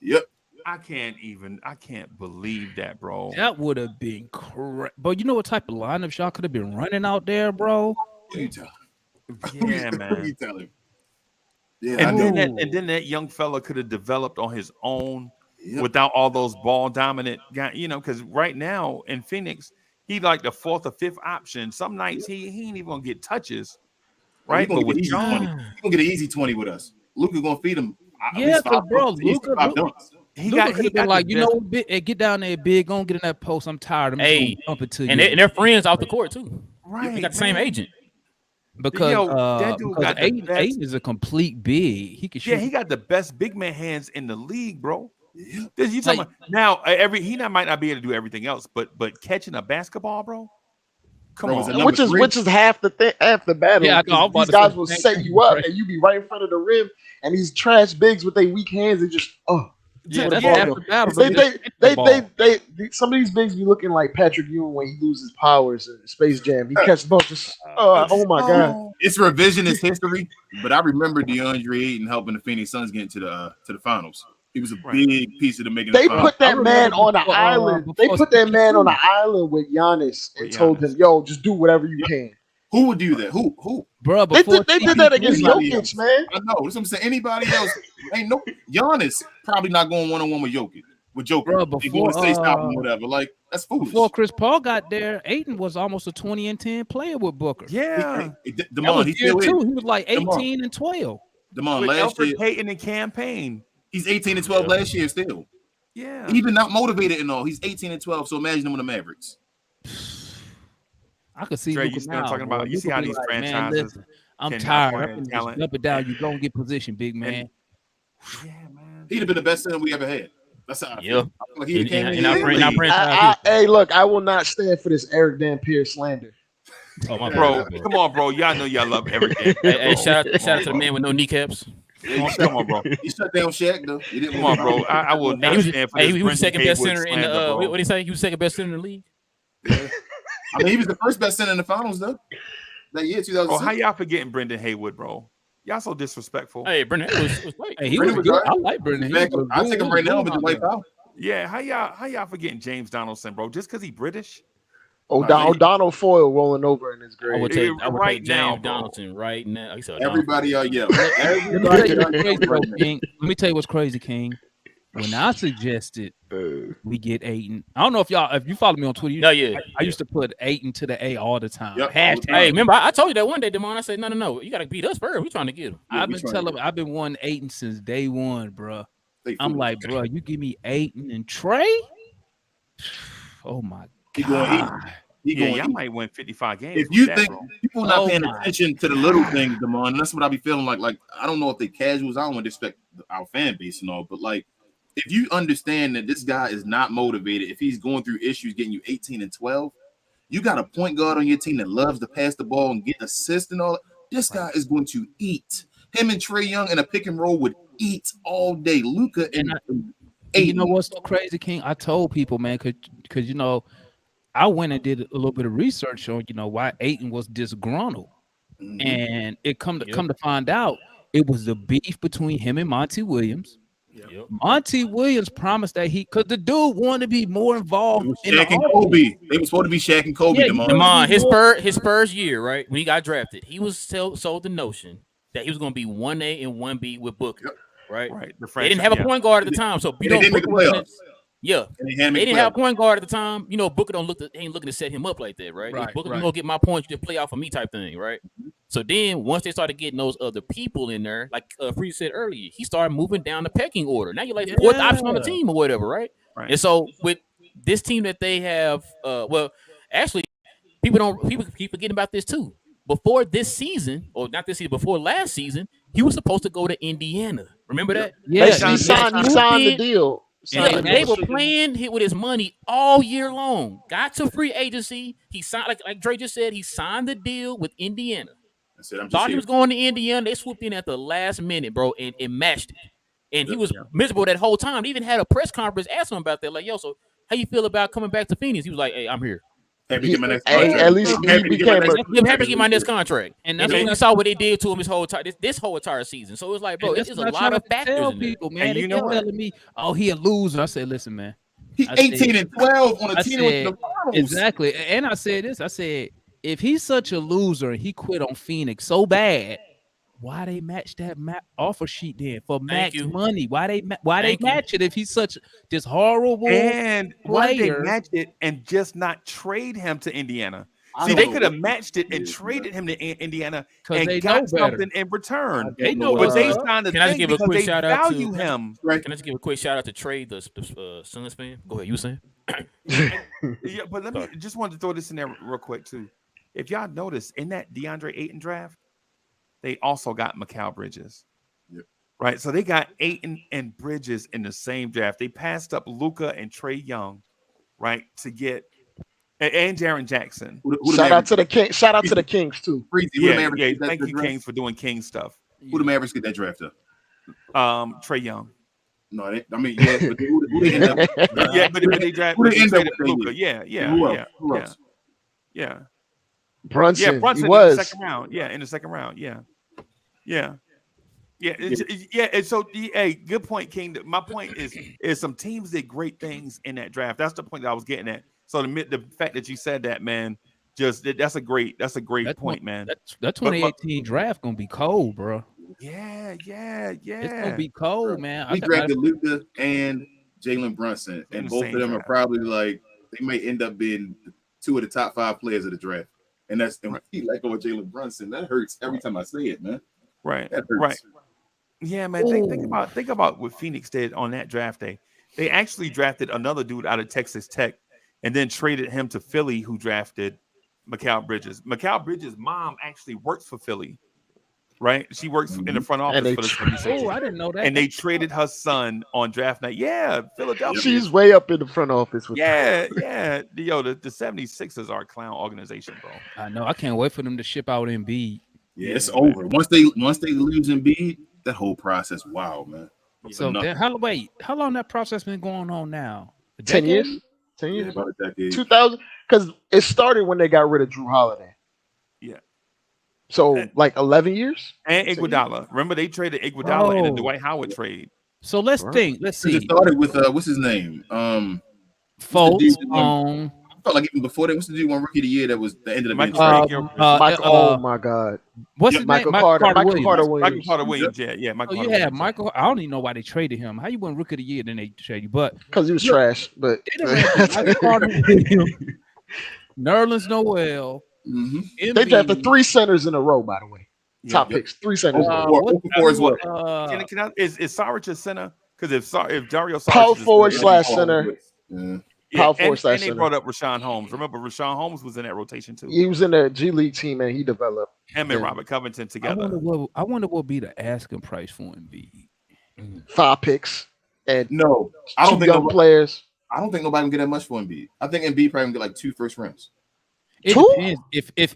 Yep. I can't believe that, bro. That would have been correct. But you know what type of lineups y'all could have been running out there, bro? Who you telling? Yeah, man. Who you telling? Yeah, and then that young fella could have developed on his own without all those ball dominant guys, because right now in Phoenix, he like the 4th or 5th option. Some nights he ain't even gonna get touches. Right, but with John, he's gonna get an easy 20 with us. Luka's gonna feed him. Yeah, because bro, Luka he got like, get down there, big, gonna get in that post. I'm tired. I'm just gonna bump it to you. And they're friends off the court too. Right, they got the same agent. Because Ayton is a complete big. He can shoot. Yeah, he got the best big man hands in the league, bro. You talking about now? Might not be able to do everything else, but catching a basketball, bro. Come on, which is half the battle. Yeah, these guys will set you up, and you be right in front of the rim, and these trash bigs with their weak hands and just Yeah, with a that's ball half though. the battle. Some of these bigs be looking like Patrick Ewing when he loses powers in Space Jam. He catches the ball just oh my god. It's revisionist history, but I remember DeAndre Ayton helping the Phoenix Suns get into the finals. He was a big piece of the making. They The put that I man remember on an before, island. They before put that man on CP2. an island with Giannis and With told Giannis. him, "Yo, just do whatever you can." Who would do that? Who? Bro, They before did that CP3, against Anybody Jokic, else? man. I know. That's what I'm saying. Anybody else? Ain't no Giannis probably not going 1-on-1 with Jokic. Bro, They going to say stop him, whatever. Like that's foolish. before Chris Paul got there, Ayton was almost a 20-10 player with Booker. Yeah. That Demond, was he year still is. 2. He was like Demond. 18 and 12. Demond, With last Elfrid year Payton and campaign. he's 18 and 12 last year still. Yeah. Even not motivated and all. He's 18 and 12. So imagine him with the Mavericks. I could see Dre, Luka you still now. talking about- bro. you see Luka how be these like, man, franchises listen, I'm can tired. acquire I'm just talent. dump it down. You go get position, big man. Yeah, man. He'd have been the best center we ever had. That's how I feel. Yeah. I feel like he'd have came in And our here. franchise. Hey, look, I will not stand for this Eric Dampier slander. Oh my Bro, bad, come on, bro. Y'all know y'all love everything. Hey, shout out to the man with no kneecaps. Come on, bro. He shut down Shaq though. He didn't Come on, bro. I will Hey, not he was, stand for hey, this. he was the second best Haywood center in the. slander, bro. What did he say? He was the second best center in the league. I mean, he was the first best center in the finals though. That year, 2006. Bro, how y'all forgetting Brendan Haywood, bro? Y'all so disrespectful. Hey, Brendan was great. Hey, he was Brendan was good. right. I like Brendan. He was I good. take him He right was now good with the out white there. foul. Yeah, how y'all forgetting James Donaldson, bro? Just because he British? O'Donnell Foyle rolling over in his I would grave. take Right James now, bro. Donaldson right now. He said Everybody are yelling. Let me tell Everybody you are what's crazy, yelling though, right now. King. Let me tell you what's crazy, King. When I suggested we get Ayton, I don't know if you follow me on Twitter. No, yeah. I used to put Ayton to the A all the time. Yep. Hashtag. Hey, remember I told you that one day, Demond. I said, no. You got to beat us first. We're trying to get him. I've been wanting Ayton since day one, bro. They I'm foolish. like, bro, you give me Ayton and Trey. Oh my He going to eat. god. He Yeah, going to y'all eat. might win 55 games. If with you that, think bro. people not Oh paying my attention to the little things, Demond, and that's what I be feeling like. Like I don't know if they casuals. I don't want to expect our fan base and all, but like if you understand that this guy is not motivated, if he's going through issues getting you 18 and 12, you got a point guard on your team that loves to pass the ball and get assists and all. This guy is going to eat. Him and Trey Young in a pick and roll would eat all day. Luka and And Ayton. you know what's so crazy, King? I told people, man, because you know, I went and did a little bit of research on, why Ayton was disgruntled. Mhm. And it come to find out it was the beef between him and Monty Williams. Yep. Monty Williams promised that because the dude wanted to be more involved in the Shaq and offense. Kobe. They were supposed to be Shaq and Kobe. Yeah, Demond. Demond, his first year, right, when he got drafted, he was sold the notion that he was going to be 1A and 1B with Booker, right? Right. The They didn't have a point guard at the time, so And they didn't make the playoffs. Yeah, And they they didn't have a point guard at the time. Booker ain't looking to set him up like that, right? Right, Booker, right. you gonna get my points, you just play off of me type thing, right? So then once they started getting those other people in there, like Free said earlier, he started moving down the pecking order. Now you're like the fourth option on the team or whatever, right? Right. And so with this team that they have, actually, people keep forgetting about this too. Before this season, or not this season, before last season, he was supposed to go to Indiana. Remember that? Yeah, He he signed the deal. Yeah, Signed the they deal. were playing hit with his money all year long. Got to free agency. He signed, like Dre just said, he signed the deal with Indiana. I said, I'm just Thought he here. was going to Indiana. They swooped in at the last minute, bro, and matched it. And he was miserable that whole time. They even had a press conference asking him about that. Like, yo, so how you feel about coming back to Phoenix? He was like, hey, I'm here. Happy to get my next Hey, contract. at least I'm happy he to get my became next I'm happy to get my next contract. And And that's then what we saw what they did to him this whole entire season. So it was like, bro, that's it's what a I'm lot trying of to factors tell in there. people, man. And They you know kept what? telling me, "Oh, he a loser." I said, "Listen, man." He's I 18 said- and 12 on a I team with said the finals. exactly, and I said this. I said, if he's such a loser and he quit on Phoenix so bad, why they match that offer sheet then for max you. money? Why they Thank you. match it if he's such this horrible And why did they player? match it and just not trade him to Indiana? I See, don't they know could have what matched it and is, traded him to Indiana 'Cause and they got know better. something in return. They know But they what's up. signed the Can I just thing give a because quick they shout out to- value him. Right. Can I just give a quick shout out to Trey, the Suns fan? Go ahead, you were saying? Yeah, but let me just wanted to throw this in there real quick too. If y'all notice in that DeAndre Ayton draft, they also got Mikal Bridges. Yep. Right. So they got Ayton and Bridges in the same draft. They passed up Luka and Trey Young, right, to get and Jaren Jackson. Who the Shout out Mavericks- to the King. Shout out to the Kings too. Breezy, who the Yeah, Mavericks yeah. get that Thank you, draft? Kings, for doing King stuff. Who the Mavericks get that draft up? Trey Young. No, I mean, yeah, but who they end up? Yeah, but they draft. Who they end up traded with? Luka. Yeah. Who else? Brunson. Brunson He in the was. second round. Yeah, in the second round. Yeah. And so, hey, good point, King. My point is some teams did great things in that draft. That's the point that I was getting at. So the fact that you said that, man, that's a great point, man. That 2018 draft gonna be cold, bro. Yeah. It's gonna be cold, man. We drafted Luka and Jalen Brunson, and both of them are probably like they may end up being two of the top 5 players of the draft. And that's right. Like over Jalen Brunson. That hurts every time I say it, man. Right. That hurts. Right. Yeah, man. Think about what Phoenix did on that draft day. They actually drafted another dude out of Texas Tech and then traded him to Philly, who drafted Mikal Bridges. Mikal Bridges' mom actually works for Philly, right? She works in the front office for the 76ers. Oh, I didn't know that. And they traded her son on draft night. Yeah, Philadelphia. She's way up in the front office. With yeah. Yo, the 76ers are a clown organization, bro. I know. I can't wait for them to ship out Embiid. Yeah, it's over. Once they lose Embiid, that whole process, wow, man. So how long that process been going on now? 10 years? 10 years? Yeah, about a decade. 2000, because it started when they got rid of Drew Holiday. Yeah. So like 11 years? And Iguodala. Remember they traded Iguodala in the Dwight Howard trade. So let's think. Let's see. It started with what's his name? Fultz. I felt like even before that, what's the dude won Rookie of the Year that was the end of the bench? Michael. Oh my God. What's his Michael name? Carter. Michael Williams. Yeah. Michael. You had Michael. I don't even know why they traded him. How you won Rookie of the Year? Then they traded you, but because he was trash. But Michael Carter Williams, Nerlens Noel. Mm-hmm. They drafted 3 centers in a row, by the way. Top picks, 3 centers. Is Saric a center? Because if Dario Saric power forward / center. Power forward / center. And they brought up Rashawn Holmes. Remember, Rashawn Holmes was in that rotation too. He was in the G League team and he developed. Him and Robert Covington together. I wonder what would be the asking price for Embiid. 5 picks and I don't think young players. I don't think nobody can get that much for Embiid. I think Embiid probably can get like 2 first rounds. It depends. If it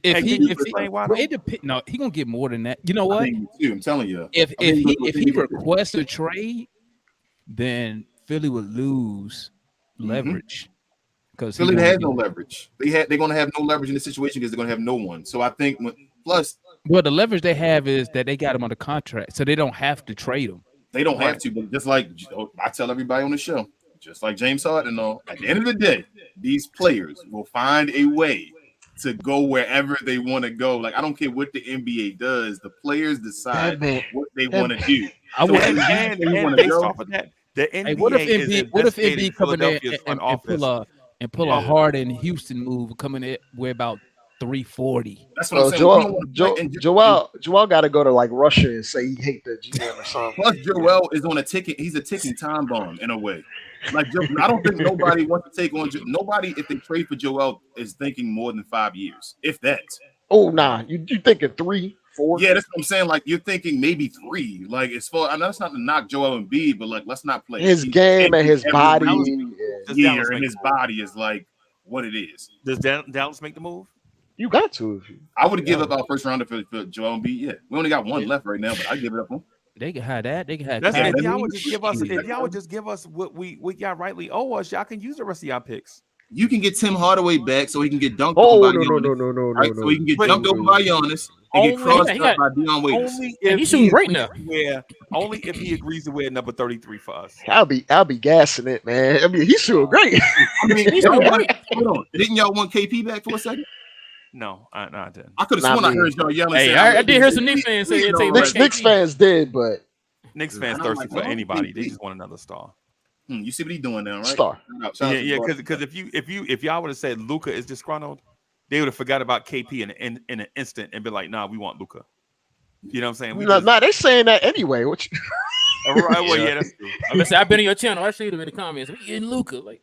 depends. No, he gonna get more than that. You know what? I'm telling you. If he requests a trade, then Philly would lose leverage because Philly has no leverage. They're gonna have no leverage in this situation because they're gonna have no one. So I think the leverage they have is that they got him under contract, so they don't have to trade him. They don't have to, but just like I tell everybody on the show, just like James Harden, at the end of the day, these players will find a way to go wherever they want to go. Like I don't care what the NBA does, the players decide what they want to do. And based off of that, the NBA what if Embiid coming in and pull a Harden Houston move, coming in with about 340. That's what I'm saying. Joel got to go to like Russia and say he hate the GM or something. Plus, Joel is on a ticking. He's a ticking time bomb in a way. Like I don't think nobody wants to take on nobody. If they trade for Joel, is thinking more than 5 years, if that. Oh nah, you thinking 3, 4? Yeah, that's what I'm saying. Like you're thinking maybe 3. Like it's for. I know it's not to knock Joel Embiid, but like let's not play his game and his body. And his body is like what it is. Does Dallas make the move? You got to. I would give up our first rounder for Joel Embiid. Yeah, we only got 1 left right now, but I give it up. They can have that. They can have. If y'all would just give us what y'all rightly owe us, y'all can use the rest of y'all picks. You can get Tim Hardaway back so he can get dunked over by Giannis. No. So he can get dunked over by Giannis and get crossed up by Dion Waiters. He's shooting great now. Only if he agrees to wear number 33 for us. I'll be gassing it, man. I mean, he's shooting great. I mean, he's shooting great. Hold on. Didn't y'all want KP back for a second? No, I didn't. I could have sworn I heard y'all yelling. Hey, I did hear some Knicks fans say Knicks fans did, but Knicks fans thirsty for anybody. They just want another star. You see what he's doing now, right? Star. Because if y'all would have said Luka is disgruntled, they would have forgot about KP in an instant and been like, nah, we want Luka. You know what I'm saying? They're saying that anyway. Which right? Well, yeah, that's true. Listen, I've been on your channel. I see them in the comments. We getting Luka. Like,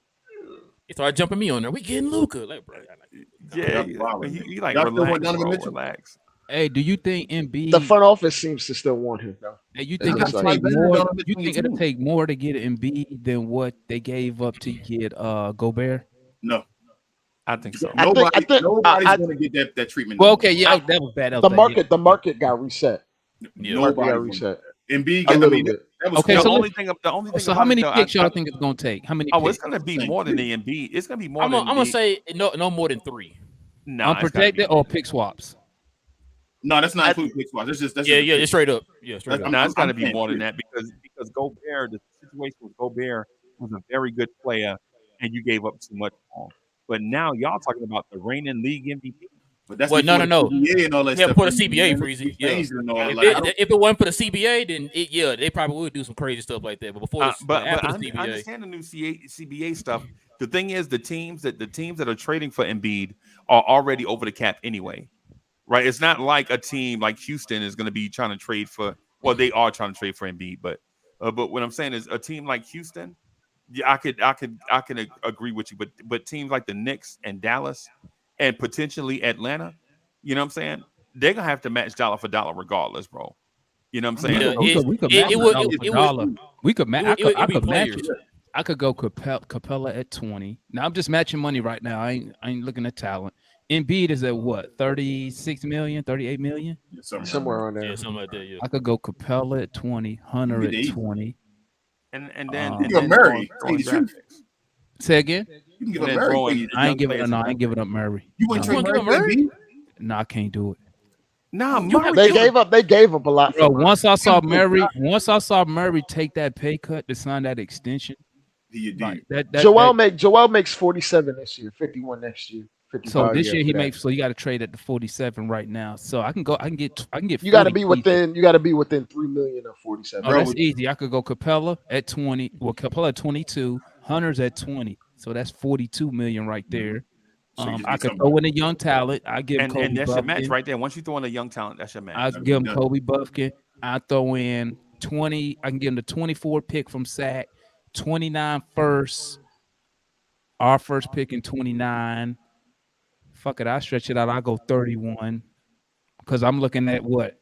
they started jumping me on there. We getting Luka. Like, bro. You like relax. Hey, do you think Embiid? The front office seems to still want him, though. Hey, you think it'll take more? You think it'll take more to get Embiid than what they gave up to get Gobert? No, I think so. Nobody's going to get that treatment. Well, okay, that was bad. The market got reset. Nobody got reset. Embiid, That was Okay, The so only thing So how about many it, though, picks y'all think it's gonna take? How many it's picks? gonna be Thank more than you. the Embiid. It's gonna be more I'm than gonna say no more than 3. Nah, it's gotta be Unprotected more or than pick swaps? No, that's not I- including pick swaps. That's Yeah, just yeah, straight up. Yeah, straight up. No, it's got to be saying more than period. that because Gobert, the situation with Gobert was a very good player, and you gave up too much for him. But now y'all talking about the reigning league MVP. But that's Well, no, before no, the no. CBA and all that Yeah, stuff. before the Freezy, CBA, man. Freezy. It Yeah. changed and all. If Like I don't. it wasn't for the CBA, then they probably would do some crazy stuff like that. But before this, But after I the CBA, understand the new CBA stuff. The thing is, the teams that are trading for Embiid are already over the cap anyway, right? It's not like a team like Houston is going to be trying to trade for. Well, they are trying to trade for Embiid, but what I'm saying is a team like Houston. Yeah, I can agree with you, but teams like the Knicks and Dallas and potentially Atlanta, you know what I'm saying? They're gonna have to match dollar for dollar regardless, bro. You know what I'm saying? yeah, So, We could match it it would dollar for it would dollar. We could match. I it be could match players. it. I could go Capella at 20. Now I'm just matching money right now. I ain't looking at talent. Embiid is at what? 36 million, 38 million? somewhere on there. Yeah, something like that. Yeah. I could go Capella at 20, Hunter You at get eight. 20. And Um, then You and give then Murray. throwing Tell you the draft truth. picks. Say again? You can give And up then Murray. throwing You I ain't giving players no, in I ain't giving up Murray. wouldn't No. trade You Murray wanna for give him Embiid? No, I can't do it. Nah, You have- Murray. They gave up a lot Bro, for Murray. once I saw Murray take that pay cut to sign that extension, You do. like that Joel makes 47 this year, 51 next year, 55. so this year he after that. makes so you got to trade at the 47 right now. So I can get You got to 40 be easy. within 3 million of 47. Oh, that's easy. I could go Capella at 20. Well, Capella at 22. Hunter's at 20. So that's 42 million right there. So you just I need could somebody. throw in a young talent. I give him And Kobe that's your match Buffkin. right there. Once you throw in a young talent, that's your match. I give him Kobe Buffkin. I throw in 20. I can give him the 24 pick from Sac, 29 first. Our first pick in 29. Fuck it, I stretch it out. I go 31 because I'm looking at what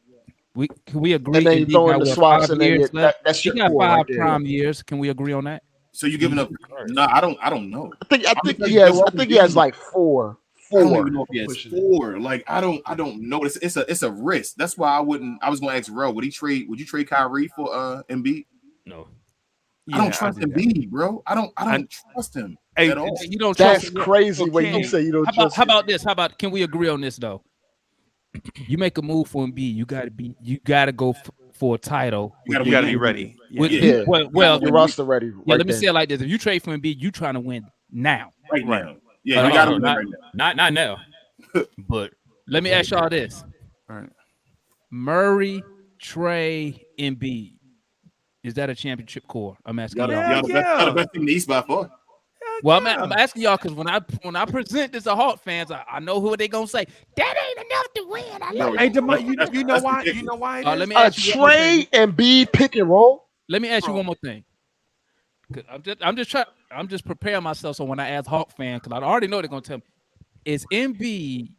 can we agree? And then you Embiid throw in got, the what, swaps, 5 and then years left? that's He your got core 5 right there. prime years. Can we agree on that? So you giving up? No, I don't know. I think he has. I think he has like four. I don't even know if he has pushing it. 4. Like I don't know. It's a risk. That's why I was going to ask Rel. Would you trade Kyrie for Embiid? No. I don't trust Embiid, bro. I don't trust him at all. You don't That's trust crazy when you say you don't trust. How about this? How about can we agree on this though? You make a move for Embiid, you gotta go for a title. You You got to be ready. With, Yeah. well, your roster ready? yeah. Let me say it like this: if you trade for Embiid, you trying to win now. right Right. now. Yeah, you got to win right now. Not now. But Let me ask y'all this: All right. Murray, Trey, Embiid, is that a championship core? I'm asking y'all. Y'all the best team in the East by far. Well, I'm asking y'all because when I present this to Hawk fans, I know who they gonna say that ain't enough to win. I know. Hey, Demar, you know That's why? ridiculous. You know why? It Let is? me ask you one more thing. Trey and B pick and roll. Let me ask you Bro. one more thing. 'Cause I'm just preparing myself so when I ask Hawk fan, because I already know they're gonna tell me, is Embiid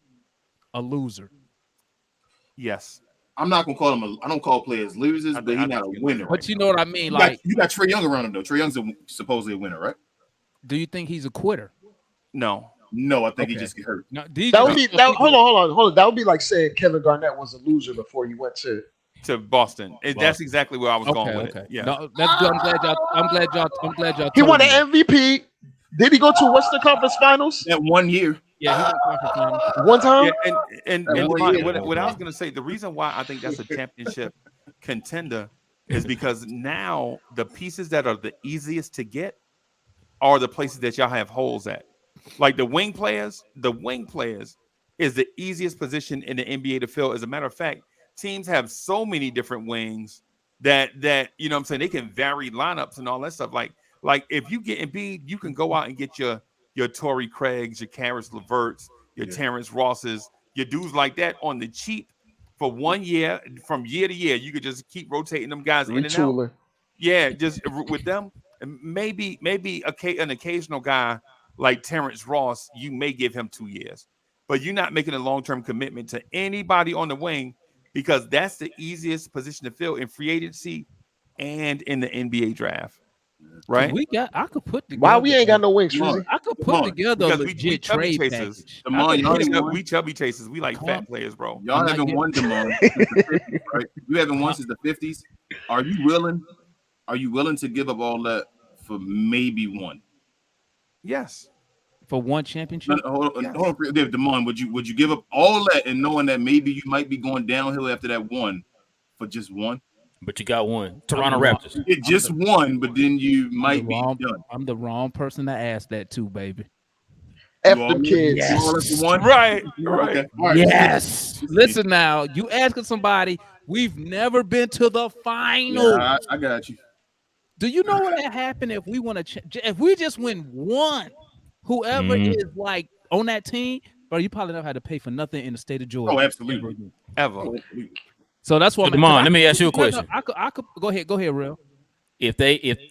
a loser? Yes. I'm not gonna call him. I don't call players losers, but he's not a winner. But you know what I mean? You got Trey Young around him though. Trey Young's supposedly a winner, right? Do you think he's a quitter? No. No, I think he Okay. just get hurt. No, Hold on. That would be like saying Kevin Garnett was a loser before he went to. To Boston. That's exactly where I was going with it. Yeah. No, that's good. I'm glad y'all. He told won me. an MVP. Did he go to Western Conference Finals That 1 year. Yeah, he won conference finals. one time? Yeah, and Well, yeah. what I was gonna say, the reason why I think that's a championship contender is because now the pieces that are the easiest to get are the places that y'all have holes at. Like the wing players is the easiest position in the NBA to fill. As a matter of fact, teams have so many different wings that you know what I'm saying, they can vary lineups and all that stuff. Like if you get Embiid, you can go out and get your Torrey Craigs, your Karis LeVerts, your Terrence Rosses, your dudes like that on the cheap for 1 year. From year to year, you could just keep rotating them guys in and out. Retooler. Yeah, just with them. Maybe an occasional guy like Terrence Ross, you may give him 2 years, but you're not making a long-term commitment to anybody on the wing because that's the easiest position to fill in free agency and in the NBA draft. Right? I could put together. Why we ain't got no wings, Freezy? I could put together a Because legit chubby trade chasers. package. We chubby chasers. We like Come fat on. players, bro. Y'all haven't won Demond since the 50s, right? You haven't won since the 50s. Are you willing are you willing to give up all that for maybe one? Yes. For one championship. Hold Yes. on, Damon. Would you give up all that and knowing that maybe you might be going downhill after that one for just one? But you got one. I'm Toronto the wrong- Raptors. You get just one, but then you might be done. I'm the wrong person to ask that too, baby. F You them all- kids. you all in for one? Right. Okay. All right. Yes. Listen now, you asking somebody we've never been to the final. Yeah, I got you. Do you know what would happen if we want to? If we just win one, whoever is like on that team, bro, you probably never had to pay for nothing in the state of Georgia. Oh, absolutely. Ever. So that's why. So, Damon, let me ask you a question. I could go ahead, real. If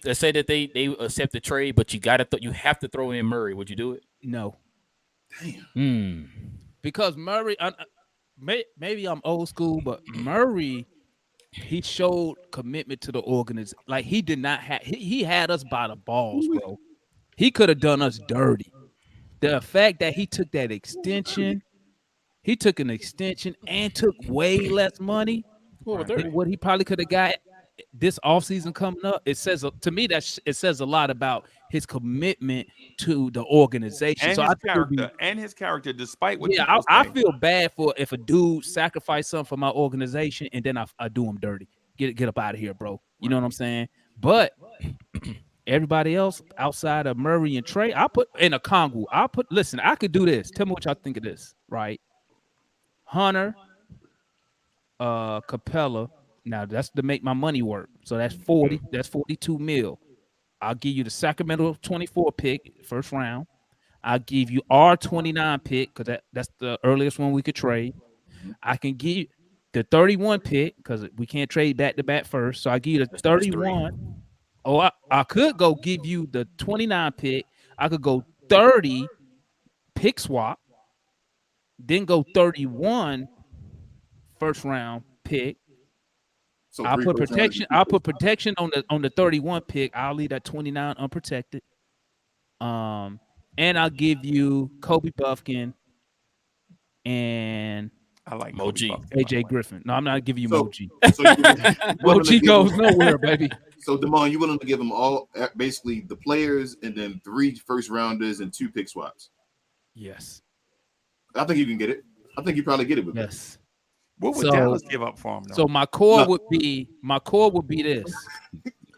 let's say that they accept the trade, but you you have to throw in Murray, would you do it? No, Damn. because Murray. Maybe I'm old school, but Murray, he showed commitment to the organization. Like he did not have. He had us by the balls, bro. He could have done us dirty. The fact that he took that extension, he took an extension and took way less money than what he probably could have got this offseason coming up. It says to me that it says a lot about his commitment to the organization. And So his character, despite what I feel bad for if a dude sacrificed something for my organization and then I do him dirty. Get up out of here, bro. You know what I'm saying? But everybody else outside of Murray and Trey, I put in a Kongu. Listen, I could do this. Tell me what y'all think of this, right? Hunter, Capella. Now that's to make my money work. So that's 40. That's 42 mil. I'll give you the Sacramento 24 pick, first round. I'll give you our 29 pick because that's the earliest one we could trade. I can give you the 31 pick because we can't trade back to back first. So I give you the 31. Oh, I could go give you the 29 pick. I could go 30 pick swap, then go 31 first round pick. So I'll put protection. I'll put protection on the 31 pick. I'll leave that 29 unprotected. And I'll give you Kobe Buffkin and I like Moji. AJ Griffin. No, I'm not giving you So- Moji. So you willing to Moji give goes him- nowhere, baby. So Damon, you willing to give them all basically the players and then 3 first rounders and 2 pick swaps? Yes. I think you can get it. I think you probably get it with that. Yes. What would So- Dallas give up for him? Though? So my core No. would be this.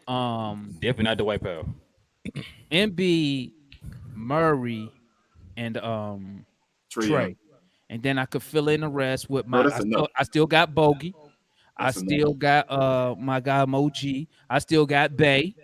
Definitely not the White Power. Embiid, Murray, and Trey. Trey. And then I could fill in the rest with No, my that's enough. I still got Bogey. That's I still got my guy Moji. I still got Bay.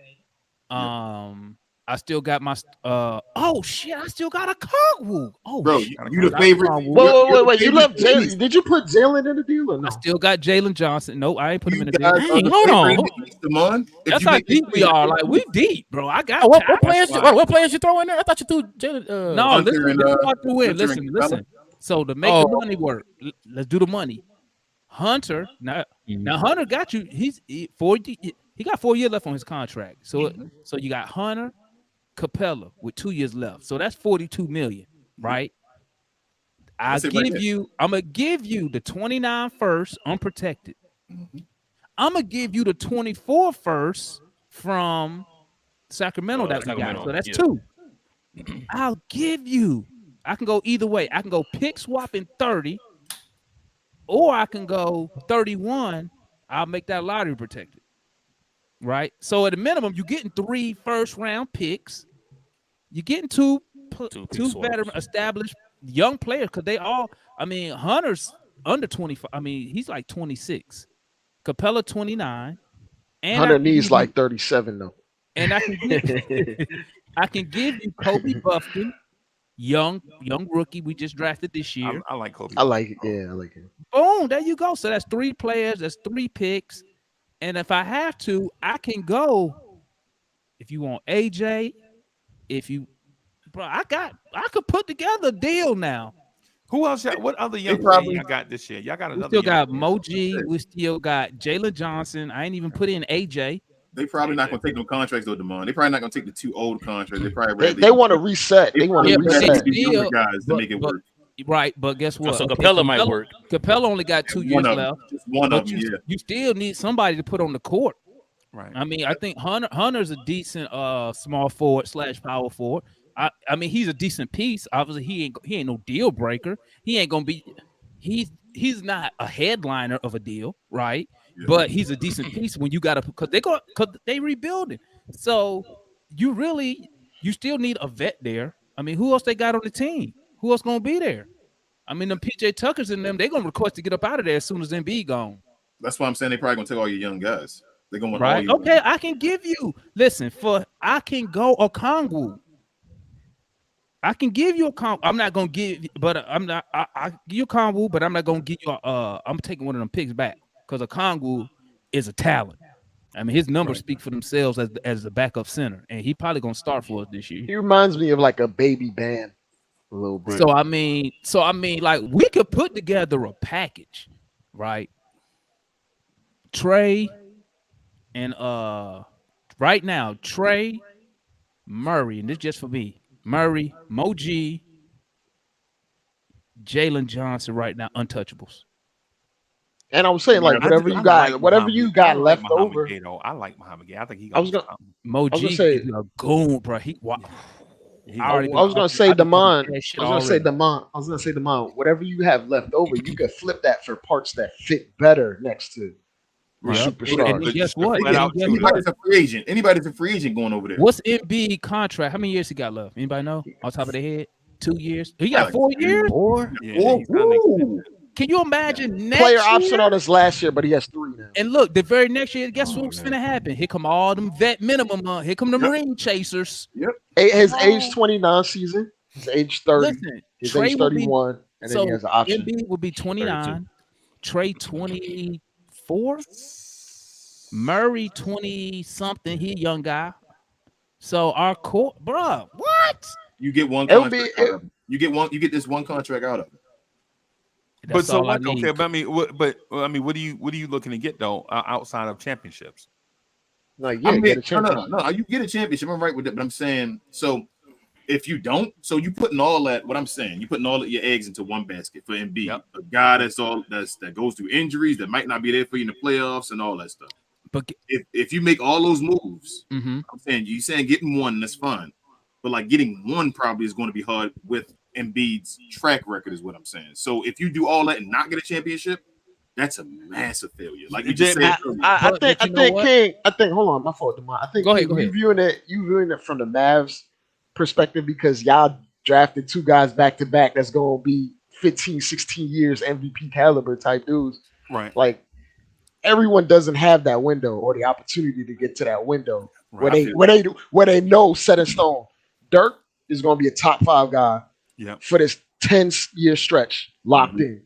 I still got my oh shit, I still got a Kongwu. Oh Bro, shit. you the favorite. Wait. You You're love the favorite Jalen? Did you put Jalen in the deal or I no? still got Jalen Johnson. Nope, I ain't put him in the guys deal. are the Hold on. favorite in the East, Damon. If That's you how make deep this we team- are. Like we deep, bro. I got What time. players you throw in there? I thought you threw Jalen. No, Hunter listen, and, this is what I threw in. Hunter Listen, and listen. So to make the money work, let's do the money. Hunter, now Hunter got you. He got 4 years left on his contract. So so you got Hunter, Capella with 2 years left. So that's 42 million, right? I'm gonna give you the 29 first unprotected. I'm gonna give you the 24 first from Sacramento that we got. So that's 2. I'll give you. I can go either way. I can go pick swap in 30, or I can go 31. I'll make that lottery protected. Right? So at a minimum, you're getting 3 first round picks. You're getting two veteran established young players because they all, I mean, Hunter's under 25. I mean, he's like 26. Capella 29. And Hunter needs like 37 though. And I can give you Kobe Buffkin, young rookie we just drafted this year. I like Kobe. I like it. Yeah, I like it. Boom, there you go. So that's 3 players, that's 3 picks. And if I have to, I can go. If you want AJ, I could put together a deal now. Who else? What other young probably- player y'all got this year? Y'all got We another. still got young Moji. We still got Jalen Johnson. I ain't even put in AJ. They probably not gonna take no contracts though, Damon. They probably not gonna take the 2 old contracts. They probably They want to reset. They want Yeah, to but reset. they- younger guys to but- make it but- work. Right, but guess what? So Capella might work. Capella only got 2 years One of them, left. just one But of them. Yeah. you still need somebody to put on the court. Right. I mean, I think Hunter's a decent small forward / power forward. I mean, he's a decent piece. Obviously, he ain't no deal breaker. He ain't gonna be. He's not a headliner of a deal, right? Yeah. But he's a decent piece when you got to because they rebuilding. So you still need a vet there. I mean, who else they got on the team? Who else gonna be there? I mean, them PJ Tuckers and them, they gonna request to get up out of there as soon as Embiid gone. That's why I'm saying they probably gonna take all your young guys. They're gonna want all Right? your Okay, I can give you. Listen, I can go a Kongwu. I can give you a Kongwu. I'm not gonna give, but I'm not. I give you a Kongwu, but I'm not gonna give you I'm taking one of them picks back because a Kongwu is a talent. I mean, his numbers speak for themselves as a backup center, and he probably gonna start for us this year. He reminds me of like a baby band a little bit. So I mean, like we could put together a package, right? Trey and right now, Trey, Murray, and this just for me. Murray, Moji, Jalen Johnson right now, untouchables. And I was saying, like, whatever you got left over. I like Muhammad Gay. I think he. I was gonna say a goon, bro. I was gonna say Damon. Whatever you have left over, you could flip that for parts that fit better next to your superstar. And guess what? Anybody's a free agent. Anybody's a free agent going over there. What's Embiid contract? How many years he got left? Anybody know? On top of their head? 2 years? He got 4 years? 4? Yeah, Can you imagine next player year? option on his last year, but he has 3 now. And look, the very next year, guess what's going to happen? Here come all them vet minimum. Here come the Marine chasers. Yep. His age 29 season. His age 30. Listen, his Trey age 31. And then he has an option. Embiid will be 29. Trey 24. Murray 20-something. He a young guy. So our core, bro, what? You get one contract out of it. You get this one contract out of it. That's but so all I what? need. Okay, but what are you looking to get though outside of championships? No, get a championship. No, you get a championship. I'm right with that, but I'm saying so. If you don't, so you putting all that. What I'm saying, you putting all of your eggs into one basket for Embiid, a guy that goes through injuries that might not be there for you in the playoffs and all that stuff. But if you make all those moves, mm-hmm. I'm saying you saying getting one, that's fine. But like getting one probably is going to be hard with Embiid's track record, is what I'm saying. So if you do all that and not get a championship, that's a massive failure. Like you just said. I think. Hold on, my fault, Demar. I think go ahead. You viewing it from the Mavs perspective because y'all drafted 2 guys back to back that's going to be 15, 16 years MVP caliber type dudes. Right. Like everyone doesn't have that window or the opportunity to get to that window where they know set in stone. Dirk is going to be a top 5 guy for this 10-year stretch locked in.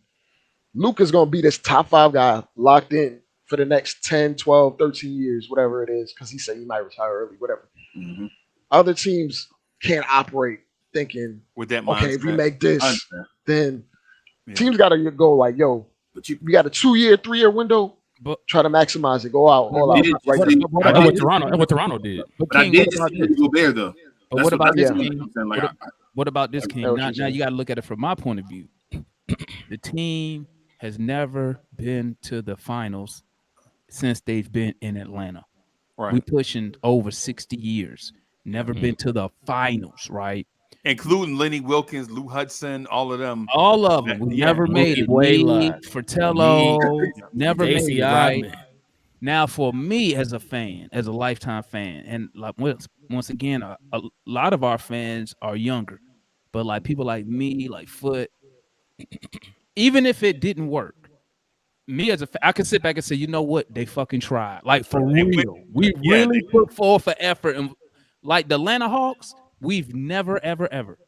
Luka's going to be this top 5 guy locked in for the next 10, 12, 13 years, whatever it is, because he said he might retire early, whatever. Mm-hmm. Other teams can't operate thinking, with that okay, if we make this, then teams got to go like, yo, we got a 2-year, 3-year window. But try to maximize it. Go out all out. Right what Toronto did. But I did just go there though. But what about this, King? Like, what about this, King? Now you got to look at it from my point of view. The team has never been to the finals since they've been in Atlanta. Right. We pushing over 60 years. Never been to the finals, right? Including Lenny Wilkins, Lou Hudson, all of them. All of them. We never made it. Fratello, never made it, right? Now, for me as a fan, as a lifetime fan, and like once again, a lot of our fans are younger, but like people like me, like Foot, even if it didn't work, me as I can sit back and say, you know what, they fucking tried. Like for real, we really put forth for effort, and like the Atlanta Hawks, we've never ever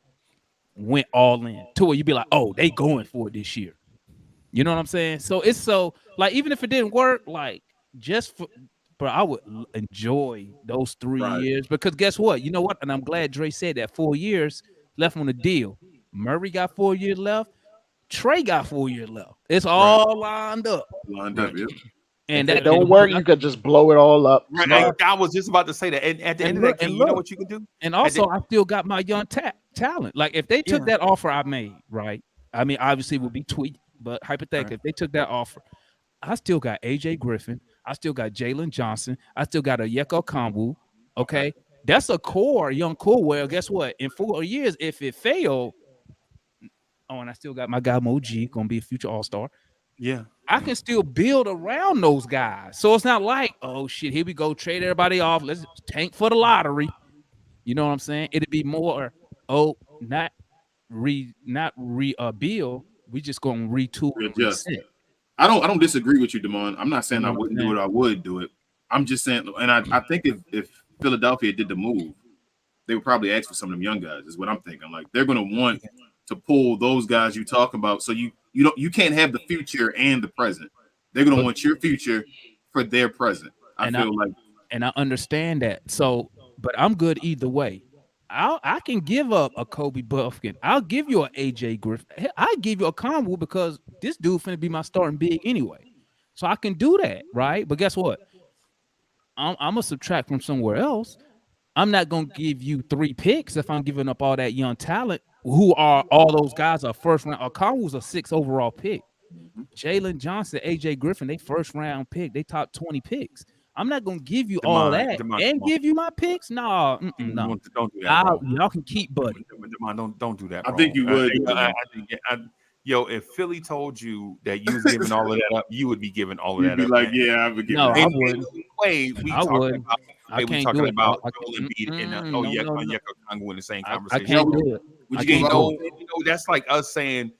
went all in to where you'd be like, oh, they going for it this year. You know what I'm saying? So it's so like even if it didn't work, like just for, but I would enjoy those 3 years because guess what? You know what? And I'm glad Dre said that 4 years left on the deal. Murray got 4 years left. Trey got 4 years left. It's all lined up. Yeah. And if that don't work, you could just blow it all up. Right. I was just about to say that. And at the end of that game, you know what you can do? And also, I still got my young talent. Like if they took that offer I made, right? I mean, obviously it would be tweaked, but hypothetically, if they took that offer, I still got AJ Griffin. I still got Jalen Johnson. I still got a Yeko Kamwu. Okay. That's a young core. Well, guess what? In 4 years, if it failed, and I still got my guy Mo G, gonna be a future All-Star. Yeah. I can still build around those guys. So it's not like, oh shit, here we go, trade everybody off. Let's tank for the lottery. You know what I'm saying? It'd be more, not rebuild. We just gonna retool and Readjust. reset. I don't disagree with you, Damon. I'm not saying You know I what wouldn't I'm do it. I would do it. I'm just saying, and I think if Philadelphia did the move, they would probably ask for some of them young guys. Is what I'm thinking. Like they're gonna want to pull those guys you talk about. So you can't have the future and the present. They're gonna want your future for their present. I feel like, and I understand that. So, but I'm good either way. I can give up a Kobe Buffkin. I'll give you an AJ Griffin. I'll give you a Conwell because this dude finna be my starting big anyway. So I can do that, right? But guess what? I'm gonna subtract from somewhere else. I'm not gonna give you 3 picks if I'm giving up all that young talent. Who are all those guys are first round? Conwell's a 6 overall pick. Jalen Johnson, AJ Griffin, they first round pick. They top 20 picks. I'm not gonna give you all that and give you my picks. No, no. Don't do that, bro. Y'all can keep Buddy. Don't do that, bro. I think you would. Yo, if Philly told you that you was giving all of that up, you would be giving all of You'd that be up. like, man. yeah, I would give. No, it. I wouldn't. Way we I talking wouldn't. about. I We can't talking do it. about I Joel can't- Embiid and no, no, Onyeka Okongwu in the same I conversation. can't do it. Would I you give can't both? do it. That's like us saying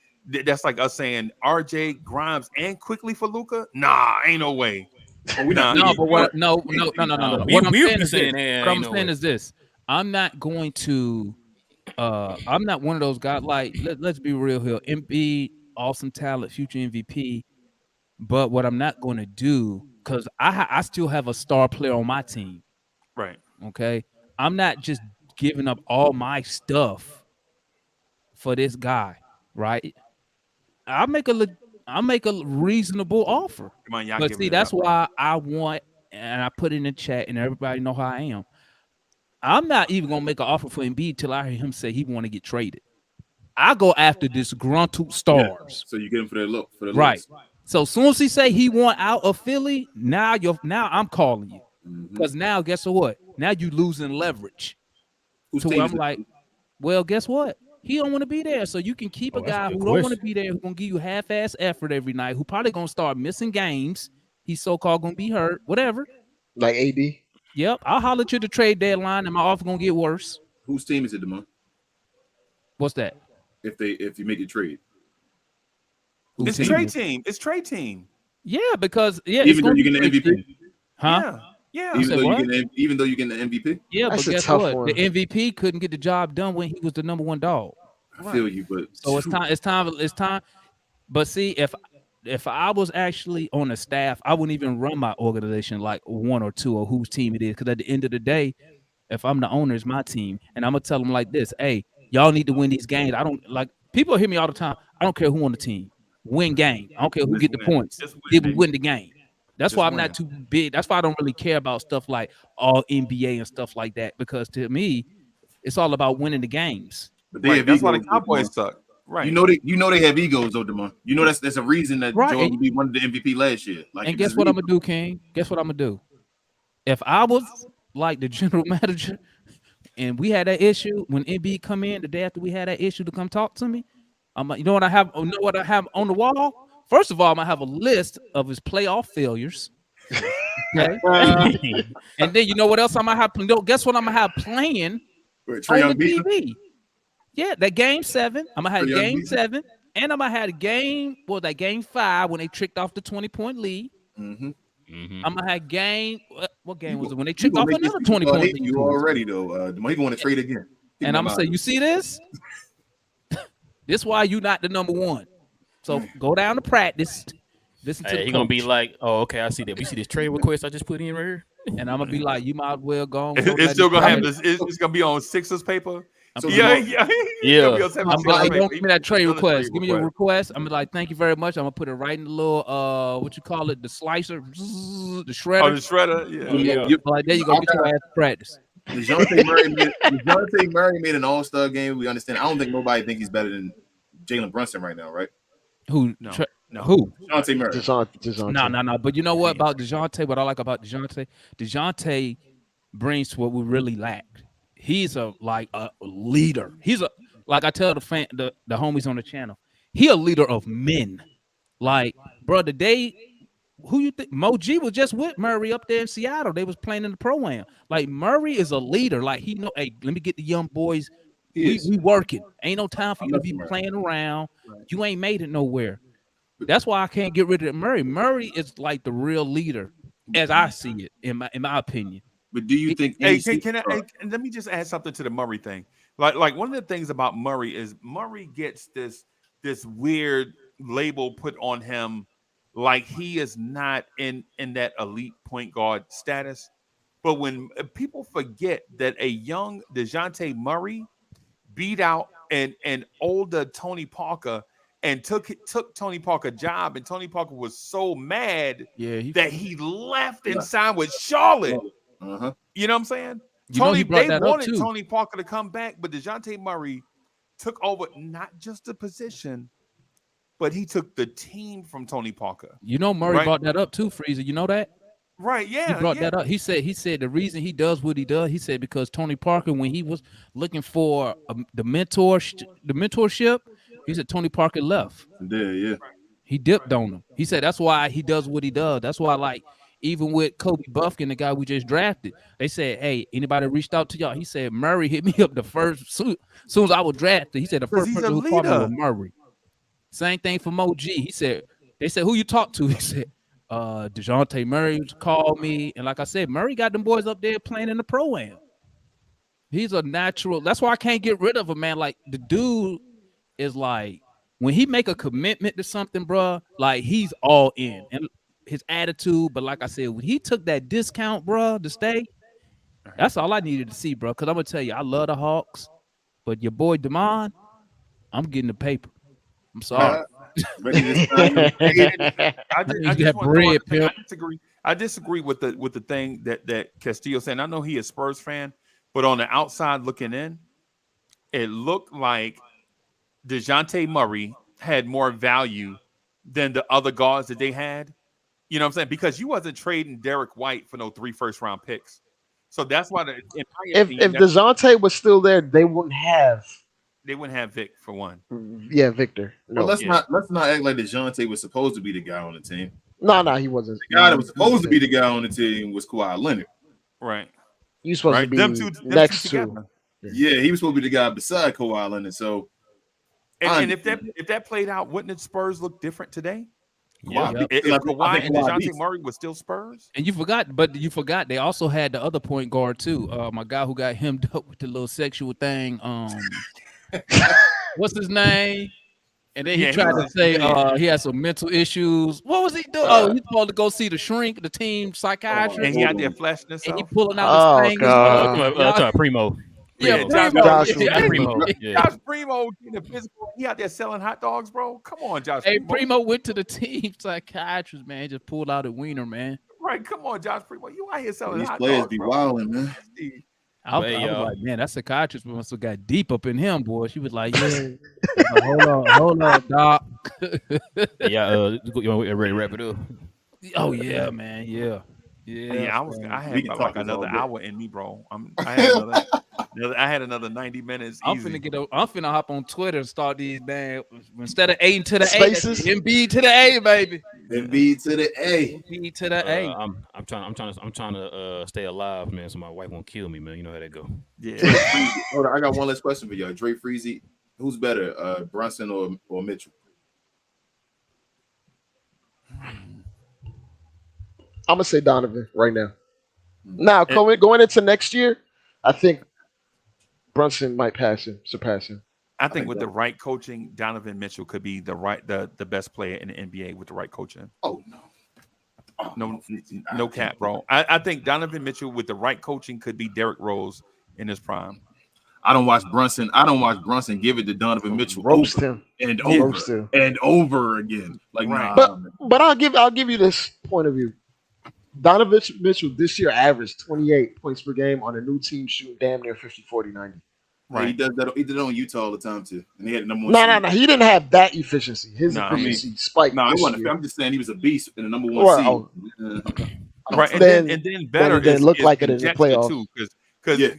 RJ Grimes and quickly for Luka. Nah, ain't no way. No, but what? No. What I'm saying is this. hey, What I'm ain't no saying way. is this. I'm not going to. I'm not one of those guys. Like, let's be real here. Embiid, awesome talent, future MVP. But what I'm not going to do, because I still have a star player on my team. Right. Okay, I'm not just giving up all my stuff for this guy. Right. I'll make a reasonable offer. Come on, y'all But give see, it that's up. why I want, and I put it in the chat, and everybody know how I am. I'm not even gonna make an offer for Embiid till I hear him say he want to get traded. I go after disgruntled stars. So you get him for the look, for the Right. looks. So soon as he say he want out of Philly, now I'm calling you. Mhm. Because now guess what? Now you losing leverage. Whose So team I'm is it? like, well, guess what? He don't want to be there. So you can keep a that's a guy good who don't want to question. be there, who's gonna give you half-ass effort every night, who probably gonna start missing games. He's so-called gonna be hurt, whatever. Like AD. Yep, I'll holler to the trade deadline, and my offer gonna get worse. Whose team is it, Damon? What's that? If you make a trade, It's team? trade team. It's trade team. Yeah, because it's even though gonna you be get the trade MVP, team. Huh? Yeah. Yeah. even said though what? even though you get the MVP, Yeah, That's but a guess tough what? one. The MVP couldn't get the job done when he was the number 1 dog. I feel you, but So it's time. But see, if I was actually on the staff, I wouldn't even run my organization like 1 or 2 or whose team it is. Because at the end of the day, if I'm the owner, it's my team, and I'm gonna tell them like this: hey, y'all need to win these games. I don't like people hear me all the time. I don't care who on the team. Win game. I don't care who Just get the win. points. Just win, Did we baby. win the game? That's Just why I'm win. not too big. That's why I don't really care about stuff like all NBA and stuff like that. Because to me, it's all about winning the games. But they Right. have That's why the egos, though, Cowboys Damon. suck. Right. You know they have egos, though, Damon. You know that's a reason that Right, Jordan and- Embiid won the MVP last year. Like, And it's guess his what I'm ego. gonna do, King? Guess what I'm gonna do? If I was like the general manager and we had that issue when MB come in the day after we had that issue to come talk to me, I'm like, you know what I have? You know what I have on the wall? First of all, I'm gonna have a list of his playoff failures. Okay. And then you know what else I'm gonna have? Guess what I'm gonna have playing Wait, Trae on Young the beat him? TV? Yeah, that game 7. I'm gonna have Trae Young game beat him? 7, and I'm gonna have game game 5 when they tricked off the 20-point lead. Mhm. I'm gonna have game. What game was it when they You tricked gonna off make this another people 20-point hate lead? you to us? already, though. He want to trade again. And I'm gonna say, you see this? This why you not the number 1. So go down to practice. Listen to Hey, the he gonna be coach. like, oh, okay, I see that. We see this trade request I just put in right here. And I'm gonna be like, you might as well go. It's still gonna have this. It's gonna be on Sixers paper. So Yeah. Damon, Yeah. Yeah. It's gonna be on 76 I'm like, paper. don't give me that trade Another request. Give me your request. request. I'm like, thank you very much. I'm gonna put it right in the little what you call it, the slicer, the Oh, shredder. the shredder. Yeah. Yeah. Like there you go, get your ass to practice. DeJounte Murray made an All-Star game. We understand. I don't think nobody think he's better than Jalen Brunson right now, right? Who? No. No. Who? DeJounte Murray. DeJounte. No. But you know what about DeJounte? What I like about DeJounte? DeJounte brings what we really lacked. He's a leader. He's a like I tell the homies on the channel. He a leader of men. Like, bro, the day who you think Mo G was just with Murray up there in Seattle. They was playing in the pro-am. Like Murray is a leader. Like he know, hey, let me get the young boys. We working. Ain't no time for you to be playing around. You ain't made it nowhere. That's why I can't get rid of Murray. Murray is like the real leader, as I see it, in my opinion. But do you think? Hey, let me just add something to the Murray thing. Like one of the things about Murray is Murray gets this weird label put on him, like he is not in that elite point guard status. But when people forget that a young DeJounte Murray beat out an older Tony Parker and took Tony Parker's job, and Tony Parker was so mad that he left and signed with Charlotte. Uh-huh. You know what I'm saying? They wanted Tony Parker to come back, but DeJounte Murray took over not just the position, but he took the team from Tony Parker. You know, Murray brought that up too, Freezer. You know that? Right, yeah. He brought that up. He said the reason he does what he does, he said because Tony Parker, when he was looking for the mentorship, he said Tony Parker left. Yeah. He dipped on him. He said that's why he does what he does. That's why, like, even with Kobe Buffkin, the guy we just drafted, they said, hey, anybody reached out to y'all? He said, Murray hit me up the first, soon as I was drafted. He said the first person who called me was Murray. Same thing for Mo G. He said, they said, who you talk to? He said, DeJounte Murray called me. And like I said, Murray got them boys up there playing in the pro-am. He's a natural. That's why I can't get rid of him, man. Like, the dude is like, when he make a commitment to something, bro, like he's all in. And his attitude, but like I said, when he took that discount, bro, to stay, that's all I needed to see, bro. Because I'm gonna tell you, I love the Hawks, but your boy Damon, I'm getting the paper. I'm sorry. I disagree with the thing that Castillo said. I know he is a Spurs fan, but on the outside looking in, it looked like DeJounte Murray had more value than the other guards that they had. You know what I'm saying? Because you wasn't trading Derek White for no 3 first-round picks. So that's why if DeJounte was still there, they wouldn't have Vic for one. Yeah, Victor. No. Well, let's not act like DeJounte was supposed to be the guy on the team. No, he wasn't. The guy that was supposed to be the guy on the team was Kawhi Leonard. Right. You supposed to be them two next to. Yeah, he was supposed to be the guy beside Kawhi Leonard. So, and if that played out, wouldn't the Spurs look different today? Yeah. If Kawhi and DeJounte Murray was still Spurs, and you forgot they also had the other point guard too. My guy who got hemmed up with the little sexual thing. What's his name? And then he tried to say he had some mental issues. What was he doing? He told to go see the shrink, the team psychiatrist. And he out there flashing himself. And he pulling out his thing. Primo. Yeah, Primo. Josh Primo in the physical. He out there selling hot dogs, bro. Come on, Josh. Hey, Primo went to the team psychiatrist, man. Just pulled out a wiener, man. Right, come on, Josh Primo. You out here selling hot dogs. These players dogs, be bro. wilding, man. I was like, man, that psychiatrist must have got deep up in him, boy. She was like, yeah. Hold on, doc. You ready to wrap it up? Oh yeah, man, yeah. I had like another hour in me, bro. I had another 90 minutes. I'm finna hop on Twitter and start these damn instead of A to the Spaces. A, Embiid to the A, baby. Embiid to the A. Embiid to the A. I'm trying to stay alive, man, so my wife won't kill me, man. You know how that go. Yeah. Hold on, I got one last question for y'all. Dre Freezy, who's better, Brunson or Mitchell? I'm gonna say Donovan right now. Now, going into next year, I think Brunson might surpass him. I think with the right coaching, Donovan Mitchell could be the best player in the NBA with the right coaching. Oh no. No cap, bro. I think Donovan Mitchell with the right coaching could be Derrick Rose in his prime. I don't watch Brunson give it to Donovan Mitchell. Roast him. And over again. Like, right. But I'll give you this point of view. Donovan Mitchell this year averaged 28 points per game on a new team shooting damn near 50, 40, 90. Yeah, he does that. He did it on Utah all the time too, and he had the number one. No. He didn't have that efficiency. His efficiency spiked. No, this it wasn't. year. I'm just saying he was a beast in the number one seed. Right, and then better it didn't look like it in the playoffs too. Because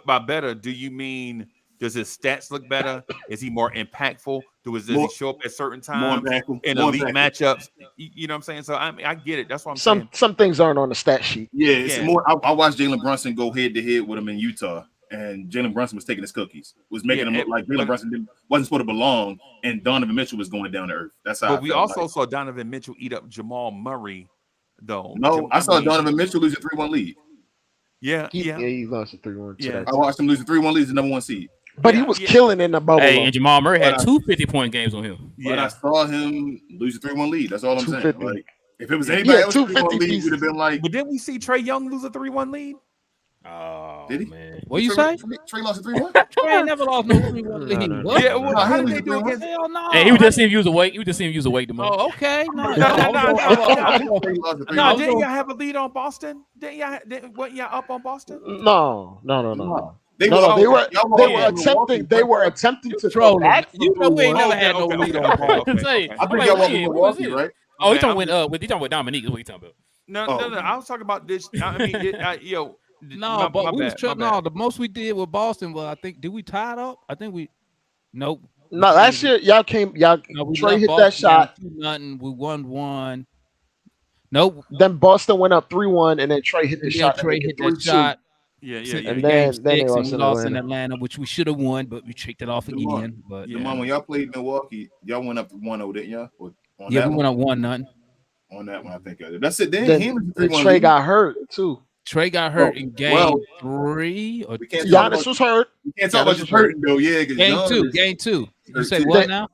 by better, do you mean does his stats look better? Is he more impactful? Does he show up at certain times in elite matchups? You know what I'm saying? So I get it. That's what I'm saying. Some things aren't on the stat sheet. Yeah, it's more. I watched Jalen Brunson go head to head with him in Utah, and Jalen Brunson was taking his cookies, was making him look like Jalen Brunson wasn't supposed to belong, and Donovan Mitchell was going down to earth. That's how. But we also saw Donovan Mitchell eat up Jamal Murray, though. No, I saw Donovan Mitchell lose a 3-1 lead. Yeah, he lost a 3-1. Yeah, I watched him lose a 3-1 lead as the number one seed. But he was killing in the bubble. Hey, and Jamal Murray had 2 50-point games on him. But I saw him lose a 3-1 lead. That's all I'm saying. Like, if it was anybody else, 3-1 lead would have been like. But didn't we see Trae Young lose a 3-1 lead? Oh, did he? Man. What you say? Trey lost a 3-1? Trey never lost no 3-1 lead. What? Yeah, well, how did they do against? Hell no. Hey, he was just seeing use a weight. He was just seeing use a weight. Oh, okay. No. No, didn't y'all have a lead on Boston? Weren't y'all up on Boston? No. They were attempting to troll back. You know we ain't never had no lead on Ball. I think y'all walked in Milwaukee, right? Oh, he talking with Dominique. Is what he talking about? No. I was talking about this. I mean, No, but we was tripping. No, the most we did with Boston was, I think, did we tie it up? I think we. Nope. No, last year y'all came. Trey hit that shot. 2-0. We won 1. Nope. Then Boston went up 3-1, and then Trey hit the shot. Trey hit that shot. Yeah. And then they lost in Atlanta, which we should have won, but we checked it off again. But when y'all played Milwaukee, y'all went up 1-0, didn't y'all? We went up 1-0. On that one, I think. That's it. Then Trey got hurt too. Trey got hurt in game 3. Or Giannis was hurt. We can't talk about just hurting though. Yeah, game 2. You say what now?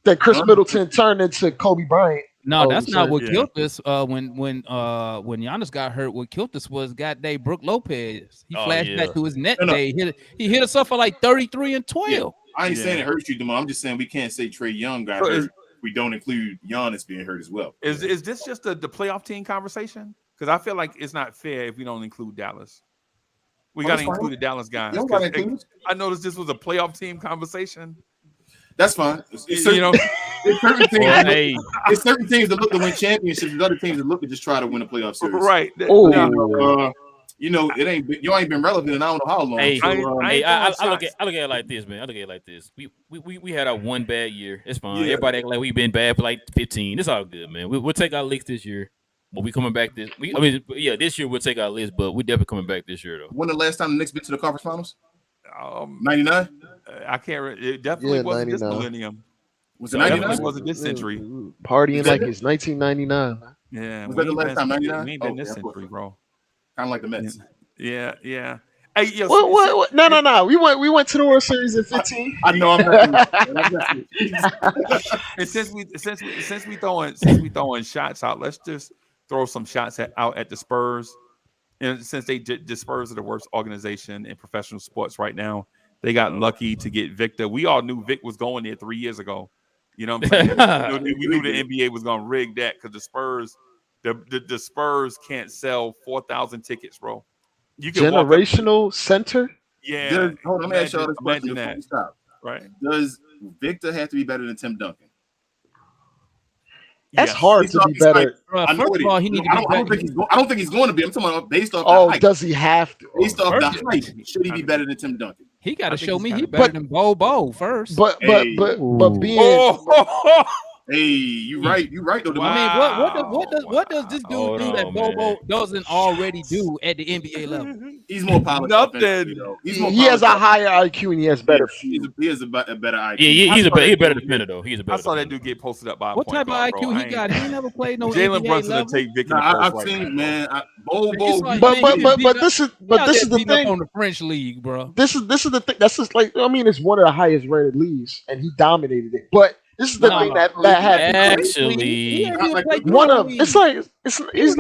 That Chris Middleton turned into Kobe Bryant. No, that's not what killed us. When Giannis got hurt, what killed us was goddamn Brook Lopez. He flashed back to his net day. He hit us up for like 33 and 12. Yeah. I ain't saying it hurts you, Demar. I'm just saying we can't say Trae Young got hurt. We don't include Giannis being hurt as well. Is this just the playoff team conversation? Because I feel like it's not fair if we don't include Dallas. We got to include the Dallas guys. I noticed this was a playoff team conversation. That's fine. It's certain teams that look to win championships, and other teams that look to just try to win a playoff series. Right. It ain't you ain't been relevant in I don't know how long. Hey, I look at it like this, man. I look at it like this. We had our one bad year. It's fine. Yeah. Everybody act like we've been bad for like 15. It's all good, man. We'll take our licks this year. But we coming back this year we'll take our list, but we're definitely coming back this year though. When the last time the Knicks been to the conference finals? 99? I can't. It definitely wasn't 99. This millennium. Was it 99? It wasn't this century. Partying like it's 1999. Yeah. Was that the last time? 99? We ain't been this century, bro. Kind of like the Mets. Yeah. Hey, yo, what? No. We went to the World Series in 15. I know. I'm not. And since we throwing shots out, let's just throw some shots out at the Spurs. And since the Spurs are the worst organization in professional sports right now, they got lucky to get Victor. We all knew Vic was going there 3 years ago. You know what I'm saying? we knew the NBA was going to rig that because the Spurs, the Spurs can't sell 4,000 tickets, bro. You can generational center. Yeah. Hold on, let me ask y'all this question before we stop. Right? Does Victor have to be better than Tim Duncan? That's hard to be better. First of all, he needs to be better. I don't think he's going to be. I'm talking about based off. Oh, does he have to? Based off the height, should he be better than Tim Duncan? He got to show me he's better than Bo first. But being. Hey, you right though. Wow. I mean, what does this dude do that Bobo doesn't already do at the NBA level? He's more polished. Nothing. He has a higher IQ and he has better feel. He has a better IQ. Yeah, he's a better defender though. I saw that dude get posted up by a what point type guard, of IQ he got? He never played no Jalen NBA Brunson level. to take Vic. I've seen, man. Bobo. But this is the thing on the French league, bro. This is the thing. That's just like it's one of the highest rated leagues, and he dominated it. But this is the thing that happened. Actually, one of it's not. It's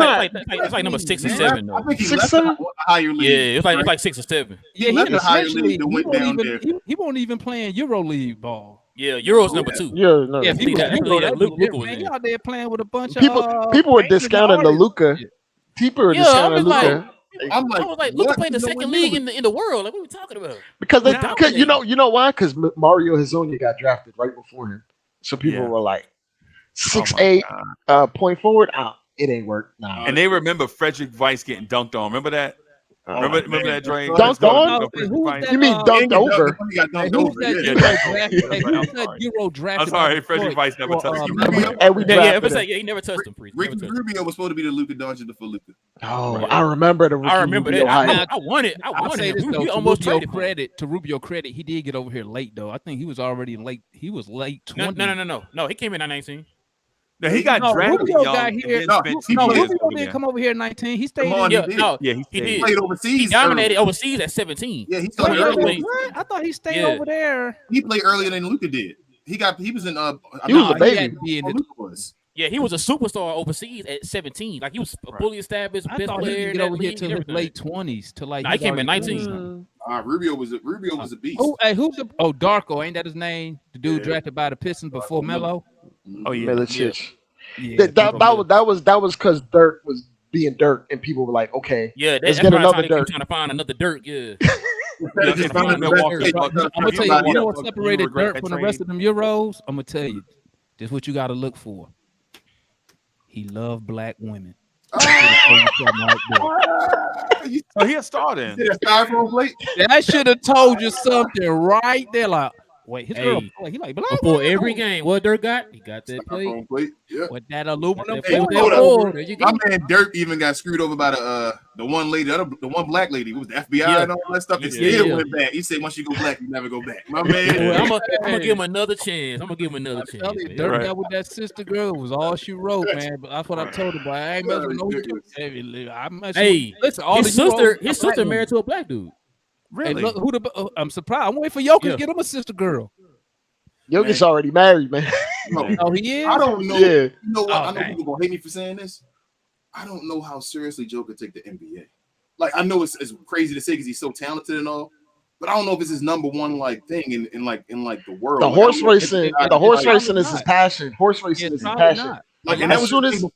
like number 6 or 7 though. I think he's 6, 7. Higher league. Yeah, it's like 6 or 7. Yeah, he left the higher league that went down there. He won't even play in Euro League ball. Yeah, Euro's number 2. Yeah, Luka was out there playing with a bunch of people were discounting the Luka. People were discounting Luka. I'm I like, was like, Luka what? played the No second one league knew. in the world. Like, what are we talking about? Because they, Now- because you know why? Because Mario Hezonja got drafted right before him, so people Yeah. were like, Oh 6'8", my point forward. It ain't work. Nah. And they remember Frederick Weiss getting dunked on. Remember that? Oh, Remember man. that, Dre? Dunked on? Hey, who was that? You mean dunked over? He got Hey, dunked who was over. that Yeah. Euro dunked over. drafted? Yeah, Hey, who I'm was that sorry. Euro drafted? I'm sorry, by Frederick Detroit Weiss never for, touched him. Rubio. And we Yeah, drafted but him. he never touched him. Priest. Ricky Never touched him. Rubio was supposed to be the Luka Doncic for Luka. Oh, Right. I remember the Ricky I remember Rubio that. hype. I wanted I'll say him. this though, We to almost Rubio traded for him. Rubio credit, he did get over here late though. I think he was already late. He was late 20. No. He came in at 19. No, he got No, drafted Rubio young. got and here. then No, spent he 2 played- years Rubio over didn't there. come over here at 19. He stayed Come on, in. he Yeah, did. no, Yeah, he He did. played He overseas. dominated early. overseas at 17. Yeah, he Wait, started Wait, early. wait. what? I thought he stayed Yeah. over there. He played earlier than Luka did. He was in He was a He baby. had to be in the. Luka was. Yeah, he was a superstar overseas at 17. Like he was a fully established I best thought he player didn't in get that over here league till and his everything. late 20s. To like Nah, he he's came in already 19. doing Rubio was a beast. who's the Darko? Ain't that his name? The dude Yeah. drafted by the Pistons before Melo. Oh yeah. Milicic. Yeah, That was because Dirk was being Dirk, and people were like, okay, Yeah, let's that's get probably another trying Dirk. to find another Dirk. Yeah. Instead of just finding the Milwaukee. best player, I'm gonna tell you, somebody you know else. what separated regret Dirk that from the trade? rest of them Euros? I'm gonna tell you. This is what you got to look for. He loved black women. Oh, he a star then. Did a styrofoam plate? That should have told you something right there. Like, wait, his girl, Hey, he like black Before women? every game, what Dirk got? He got that plate. Styrofoam plate. Yeah. With that aluminum That Hey, plate with hold that up. board. There you go. My man Dirk even got screwed over by the one lady, the one black lady. It was the FBI Yeah. and all that stuff. And Yeah, still yeah. went back. He said once you go black, you never go back. My Well, man. I'm gonna give him another chance. I'm gonna give him another chance. Tell you, man. Dirk Right. got with that sister girl was all she wrote, man. But that's what I told her. But I ain't messing with no Ridiculous. dude. I'm messing Hey, with, listen, all his the sister, Euros are his black sister women. married to a black dude. Really? Hey, look, I'm surprised. I'm waiting for Jokic Yeah. to get him a sister girl. Jokic's already married, man. No, Oh, he is. I don't know. Yeah. You know what? Oh, I know dang. people gonna hate me for saying this. I don't know how seriously Joe could take the NBA. Like I know it's crazy to say because he's so talented and all, but I don't know if it's his number one like thing in the world. The Like, horse I don't know if racing, it's- the horse like, racing is his passion. Horse racing It's is his probably passion. not. Like, and that As was soon the as- thing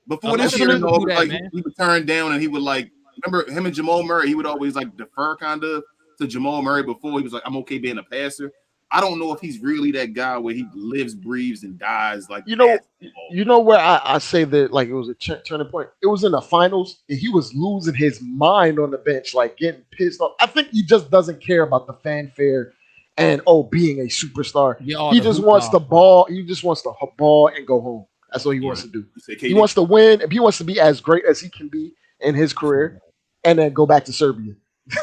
before As this soon year, as and you all, do that, like man. he would turn down and he would like remember him and Jamal Murray. He would always like defer kind of to Jamal Murray before he was like, I'm okay being a passer. I don't know if he's really that guy where he lives, breathes, and dies like You know, basketball. you know where I say that like it was a turning point. It was in the finals, and he was losing his mind on the bench, like getting pissed off. I think he just doesn't care about the fanfare and being a superstar. Yeah, all He the just hoopla. wants the ball. He just wants to ball and go home. That's what he wants to do. You say He KD? wants to win. If he wants to be as great as he can be in his career, and then go back to Serbia.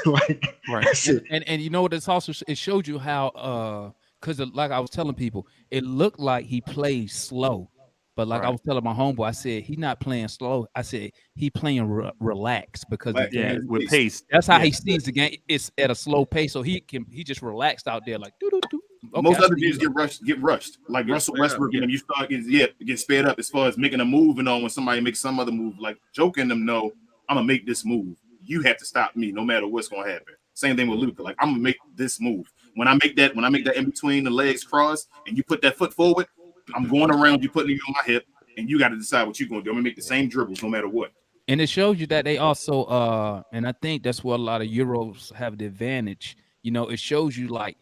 Like Right. that's it. And you know what? It's also it showed you how because like I was telling people, it looked like he played slow, but like I Right. was telling my homeboy, I said he's not playing slow. I said he playing relaxed because the Relax, Yeah, game, with pace. that's how Yeah. he sees the game. It's at a slow pace, so he just relaxed out there like doo doo doo. Okay, Most I other see dudes you. get rushed. Like Get Russell sped up, Westbrook, and then you start get sped up as far as making a move and on when somebody makes some other move. Like joking them, no, I'm gonna make this move. You have to stop me no matter what's gonna happen. Same thing with Luka. Like I'm gonna make this move. When I make that in between the legs cross and you put that foot forward, I'm going around you putting it on my hip, and you got to decide what you're gonna do. I'm gonna make the same dribbles no matter what. And it shows you that they also and I think that's where a lot of Euros have the advantage. You know, it shows you like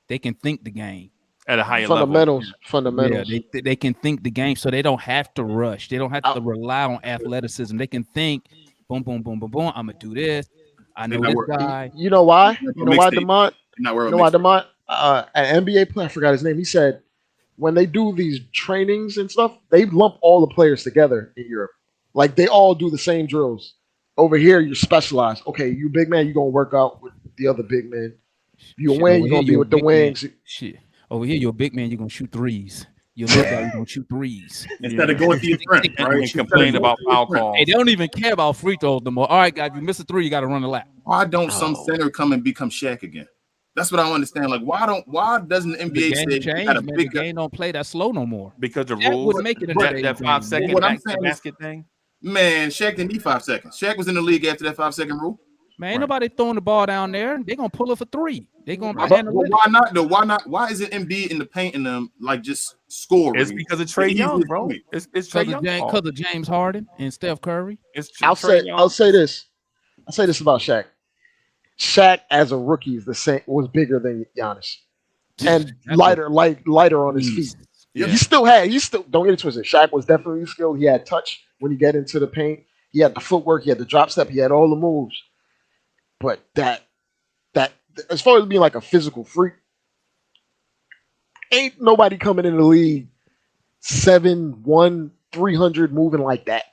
they can think the game. At a higher level. Fundamentals. Yeah, they can think the game, so they don't have to rush. They don't have to rely on athleticism. They can think, boom, boom, boom, boom, boom. I'm gonna do this. I know They this not work. guy. You know why? You know why, Mixtape. Demont? Not You where know why, Demont? An NBA player, I forgot his name. He said when they do these trainings and stuff, they lump all the players together in Europe. Like they all do the same drills. Over here, you're specialized. Okay, you big man, you're gonna work out with the other big men. If you Shit, win, over you're gonna here, be you're with a the big man. wings. Shit. Over here, you're a big man, you're gonna shoot threes. You're a little guy, you're gonna shoot threes. Instead of going to your strength, right? And complain about foul calls. Hey, they don't even care about free throws no more. All right, guys, if you miss a three, you gotta run a lap. Why don't some Oh. center come and become Shaq again? That's what I don't understand. Like, why doesn't the The NBA game say you changed, got a man. The big game don't play that slow no more. Because the Shaq rules. would make it in But today's That game, 5 man. second What I'm back to saying is- basket thing. man? Shaq didn't need 5 seconds. Shaq was in the league after that 5-second rule. Man, ain't Right. nobody throwing the ball down there. They're gonna pull it for three. They're gonna Right. be But why not though? Why not? Why isn't Embiid in the paint and them like just scoring? It's because of Trey He's Young, his bro. point. It's Trey because Young. of James Harden and Steph Curry. It's I'll Trey say Young. I'll say this. I say this about Shaq. Shaq as a rookie is the same was bigger than Giannis and lighter on his feet. Yeah. He still don't get it twisted. Shaq was definitely skilled. He had touch when he get into the paint. He had the footwork. He had the drop step. He had all the moves. But that as far as being like a physical freak, ain't nobody coming in the league 7'1", 300 moving like that.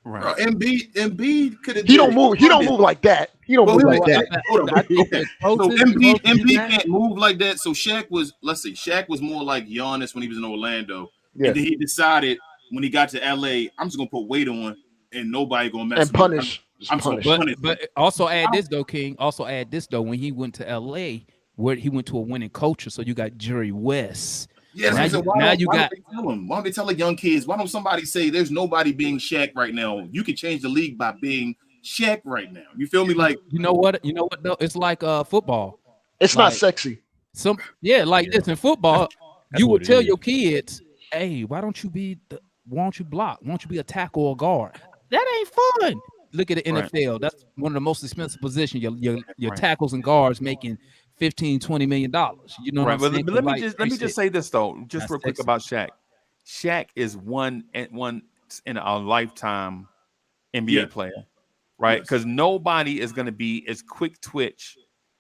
Right. Bro, Embiid could have. He don't move. He don't move like that. He don't move like that. Hold on. Okay. So Embiid can't move like that. So Shaq was more like Giannis when he was in Orlando, Yeah. and then he decided when he got to LA, I'm just gonna put weight on, and nobody gonna mess And with punish. me. I'm punish. so punish. But also add this though, King. Also add this though. When he went to LA, where he went to a winning culture, so you got Jerry West. Yeah, Now so you- why now don't- you why got- don't they tell them? Why don't they tell the young kids? Why don't somebody say there's nobody being Shaq right now? You can change the league by being Shaq right now. You feel me? Like You know what? You know what though? It's like football. It's Like- not sexy. This in football, That's you what would it tell is. your kids, "Hey, why don't you block? Why don't you be a tackle or guard?" That ain't fun. Look at the Right. NFL. That's one of the most expensive positions. Your Right. tackles and guards making $15-20 million. You know Right. what I'm But saying? let me just say this though, just That's real quick sexy. about Shaq. Shaq is one in a lifetime NBA Yeah. player, right? Yes. Because nobody is going to be as quick twitch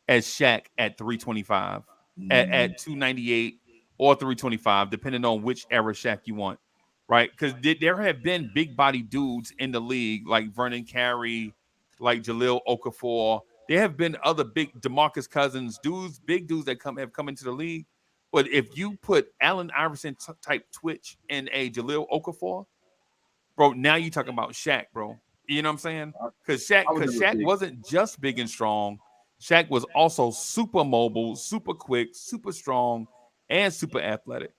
as Shaq at 325, at 298 or 325, depending on which era Shaq you want, right? Because there have been big body dudes in the league like Vernon Carey, like Jahlil Okafor. There have been other big DeMarcus Cousins big dudes that have come into the league. But if you put Allen Iverson type twitch in a Jahlil Okafor, bro, now you talking about Shaq, bro. You know what I'm saying? Because Shaq wasn't just big and strong. Shaq was also super mobile, super quick, super strong, and super athletic.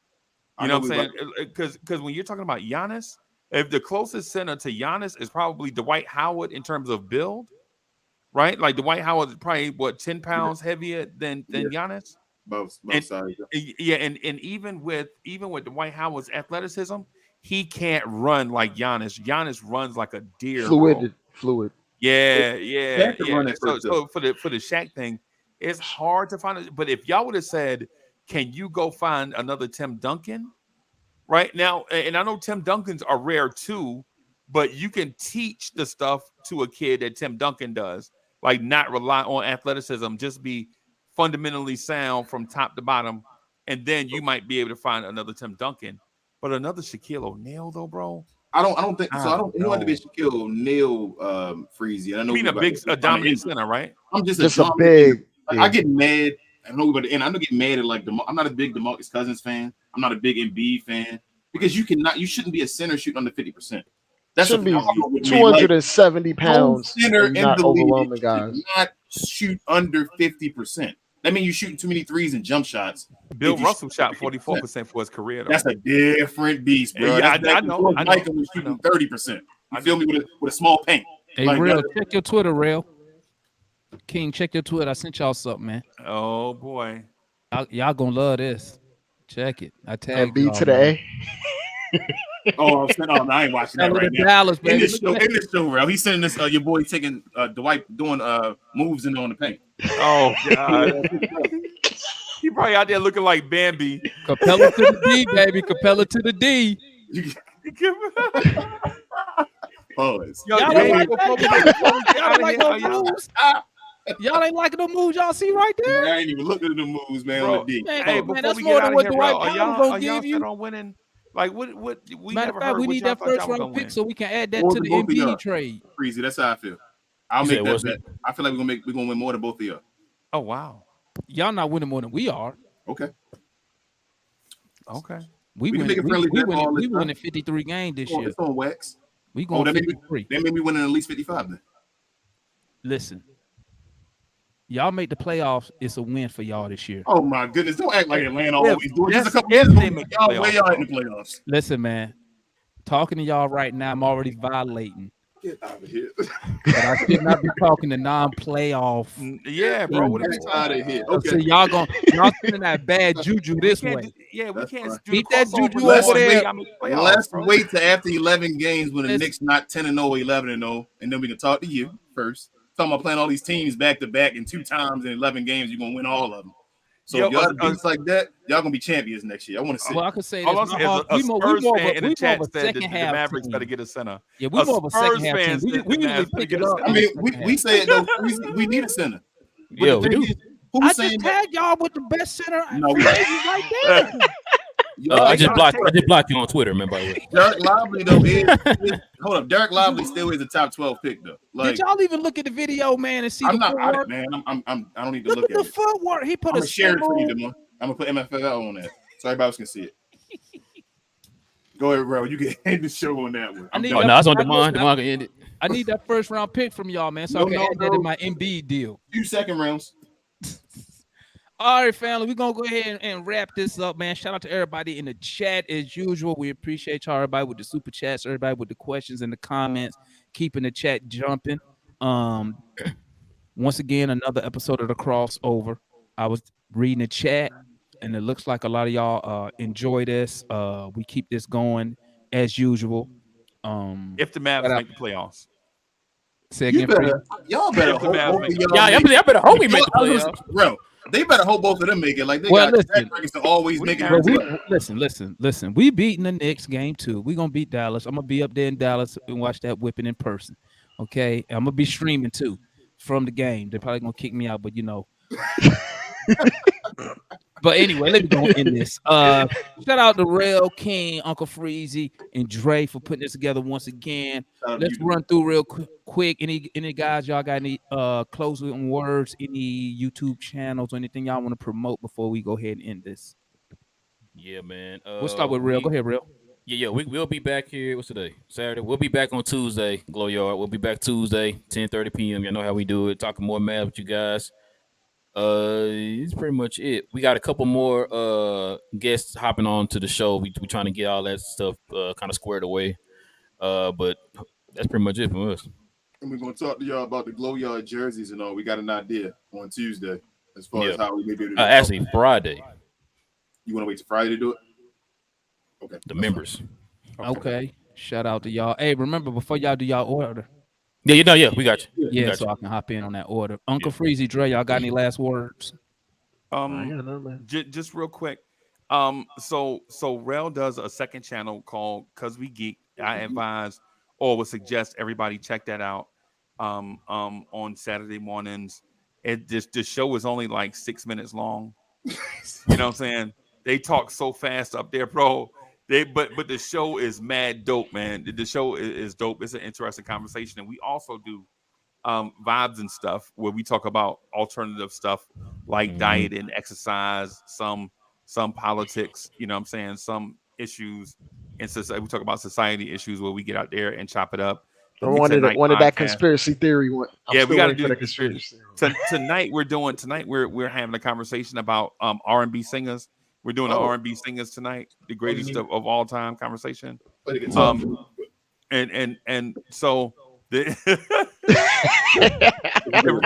You know what I'm saying? Because when you're talking about Giannis, if the closest center to Giannis is probably Dwight Howard in terms of build, right? Like Dwight Howard is probably 10 pounds heavier than Giannis. both And- sides. Yeah, and even with Dwight Howard's athleticism, he can't run like Giannis. Giannis runs like a deer. Bro. Fluid. Yeah. Shaq can run it So first, for the Shaq thing, it's hard to find it. But if y'all would have said, "Can you go find another Tim Duncan?" Right now, and I know Tim Duncans are rare too, but you can teach the stuff to a kid that Tim Duncan does, like not rely on athleticism, just be fundamentally sound from top to bottom, and then you might be able to find another Tim Duncan. But another Shaquille O'Neal, though, bro. I don't think so. I don't know. want to be Shaquille O'Neal, Freezy. I know You mean a dominant center, right? I'm just Just a a dominant big. center. Like, I get mad. I know, but and I don't get mad at like I'm not a big DeMarcus Cousins fan. I'm not a big Embiid fan because you shouldn't be a center shooting under 50%. That's Should be the problem with me. 270 Like, pounds. no center and in not the league overwhelming should guys. not shoot under 50%. That means you're shooting too many threes and jump shots. Bill If you Russell shoot shot 50%, 44% for his career, though. That's a different beast, bro. Yeah, That's I know. Michael was shooting 30%. You feel me with a small paint. Hey, Like, Real, check your Twitter, Real. King, check your Twitter. I sent y'all something, man. Oh boy. Y'all gonna love this. Check it. I And tagged B y'all, to the man. A. I ain't watching that Shout out right to now. Dallas, In baby. this show, Real. He's sending this. Your boy taking Dwight doing moves in on the paint. Oh god. He probably out there looking like Bambi. Capella to the D, baby. Capella to the D. Pause. Yo, Y'all hey, don't like before we that? get- before we get Y'all out don't of like here, those y'all- moves? Y'all ain't liking the moves y'all see right there? I ain't even looking at the moves, man. Bro, On the D. Man, Hey, man, before that's we more get than out what of here, Dwight bro, are Howard y'all gonna give you. set on winning? Like what we Matter never of fact, heard we what need y'all that thought y'all first were gonna round pick win. so we can add that Or to the the both of y'all. Embiid trade. Freezy, that's how I feel. I'll You make said that what's bet. I feel like we're gonna win more than both of y'all. Oh wow. Y'all not winning more than we are. Okay. Okay. We can make a friendly bet all this time. winning 53 games this year. It's on wax. We Oh, going that made 53. me winning at least 55 then. Listen, y'all make the playoffs. It's a win for y'all this year. Oh my goodness! Don't act like Atlanta If- always do it. Just a if- couple if years ago, they make the y'all way playoffs, out in the playoffs. Listen, man. Talking to y'all right now, I'm already violating. Get out of here. But I should not be talking to non-playoff. Yeah, bro. What Get is out of here. So Okay. y'all sending that bad juju this way. we That's can't fine. do Keep the that crossover juju Let's over there. Let's wait to after 11 games when the Listen. Knicks not 10-0 or 11-0, and then we can talk to you first. talking about playing all these teams back to back in 2 times in 11 games. You're gonna win all of them. So if y'all beats like that, y'all gonna be champions next year. I want to see. Well, I could say All I'm this. saying is a Spurs fan in the chat said that second the half Mavericks team. better get a center. Yeah, we more of a second half team. We usually pick it up. I mean, we say it though. We need a center. But Yeah, we do. Who's I saying just that? tagged y'all with the best center. No, right there. I just blocked you on Twitter, man. By the way, Derek Lively though hold up. Derek Lively still is a top 12 pick though. Like, did y'all even look at the video, man, and see I'm the not footwork? man. I don't need to Look look at at the it. footwork. He put I'm a gonna share it for you, symbol. Demar. I'm gonna put MFL on that so everybody else can see it. Go ahead, bro. You can end the show on that one. no, it's on Demar. Demar can end it. I need that first round pick from y'all, man, so I can add that in my Embiid deal. 2 second rounds. All right, family, we're going to go ahead and wrap this up, man. Shout out to everybody in the chat as usual. We appreciate y'all, everybody with the super chats, everybody with the questions and the comments, keeping the chat jumping. Once again, another episode of the crossover. I was reading the chat, and it looks like a lot of y'all enjoy this. We keep this going as usual. If the Mavs make the playoffs. Say again, y'all better hope both of y'all. I better hope we make the playoffs. Bro, they better hope both of them make it. Like they Well, got track records to always make it. Listen. We beating the Knicks game 2. We gonna beat Dallas. I'm gonna be up there in Dallas and watch that whipping in person. Okay, I'm gonna be streaming too from the game. They're probably gonna kick me out, but you know. But anyway, let me go in this. Shout out to Rail King, Uncle Freezy, and Dre for putting this together once again. Let's run through real quick. Any guys y'all got any closing words, any YouTube channels or anything y'all want to promote before we go ahead and end this? Yeah, man. We'll start with Real. Go ahead, Real. Yeah. We'll be back here. What's today? Saturday. We'll be back on Tuesday. Glow Yard. We'll be back Tuesday, 10:30 p.m. You know how we do it. Talking more Mavs with you guys. It's pretty much it. We got a couple more guests hopping on to the show. We trying to get all that stuff kind of squared away. But that's pretty much it from us. And we're gonna talk to y'all about the Glow Yard jerseys and all. We got an idea on Tuesday as far as how we may be able to do it. Actually, Friday. You want to wait till Friday to do it? Okay. The members. Okay. Shout out to y'all. Hey, remember before y'all do y'all order. Yeah, we got you. Yeah, so I can hop in on that order. Uncle Freezy, Dre, y'all got any last words? Just real quick. So Rel does a second channel called Cause We Geek. I advise or would suggest everybody check that out. On Saturday mornings. The show is only like 6 minutes long. You know what I'm saying? They talk so fast up there, bro. But the show is mad dope, man. The show is dope. It's an interesting conversation. And we also do vibes and stuff where we talk about alternative stuff like diet and exercise, some politics, you know what I'm saying, some issues. And we talk about society issues where we get out there and chop it up. I wanted that conspiracy theory one. We got to do the conspiracy. Tonight we're having a conversation about R&B singers. We're doing the R&B singers tonight, the greatest of all time conversation. And so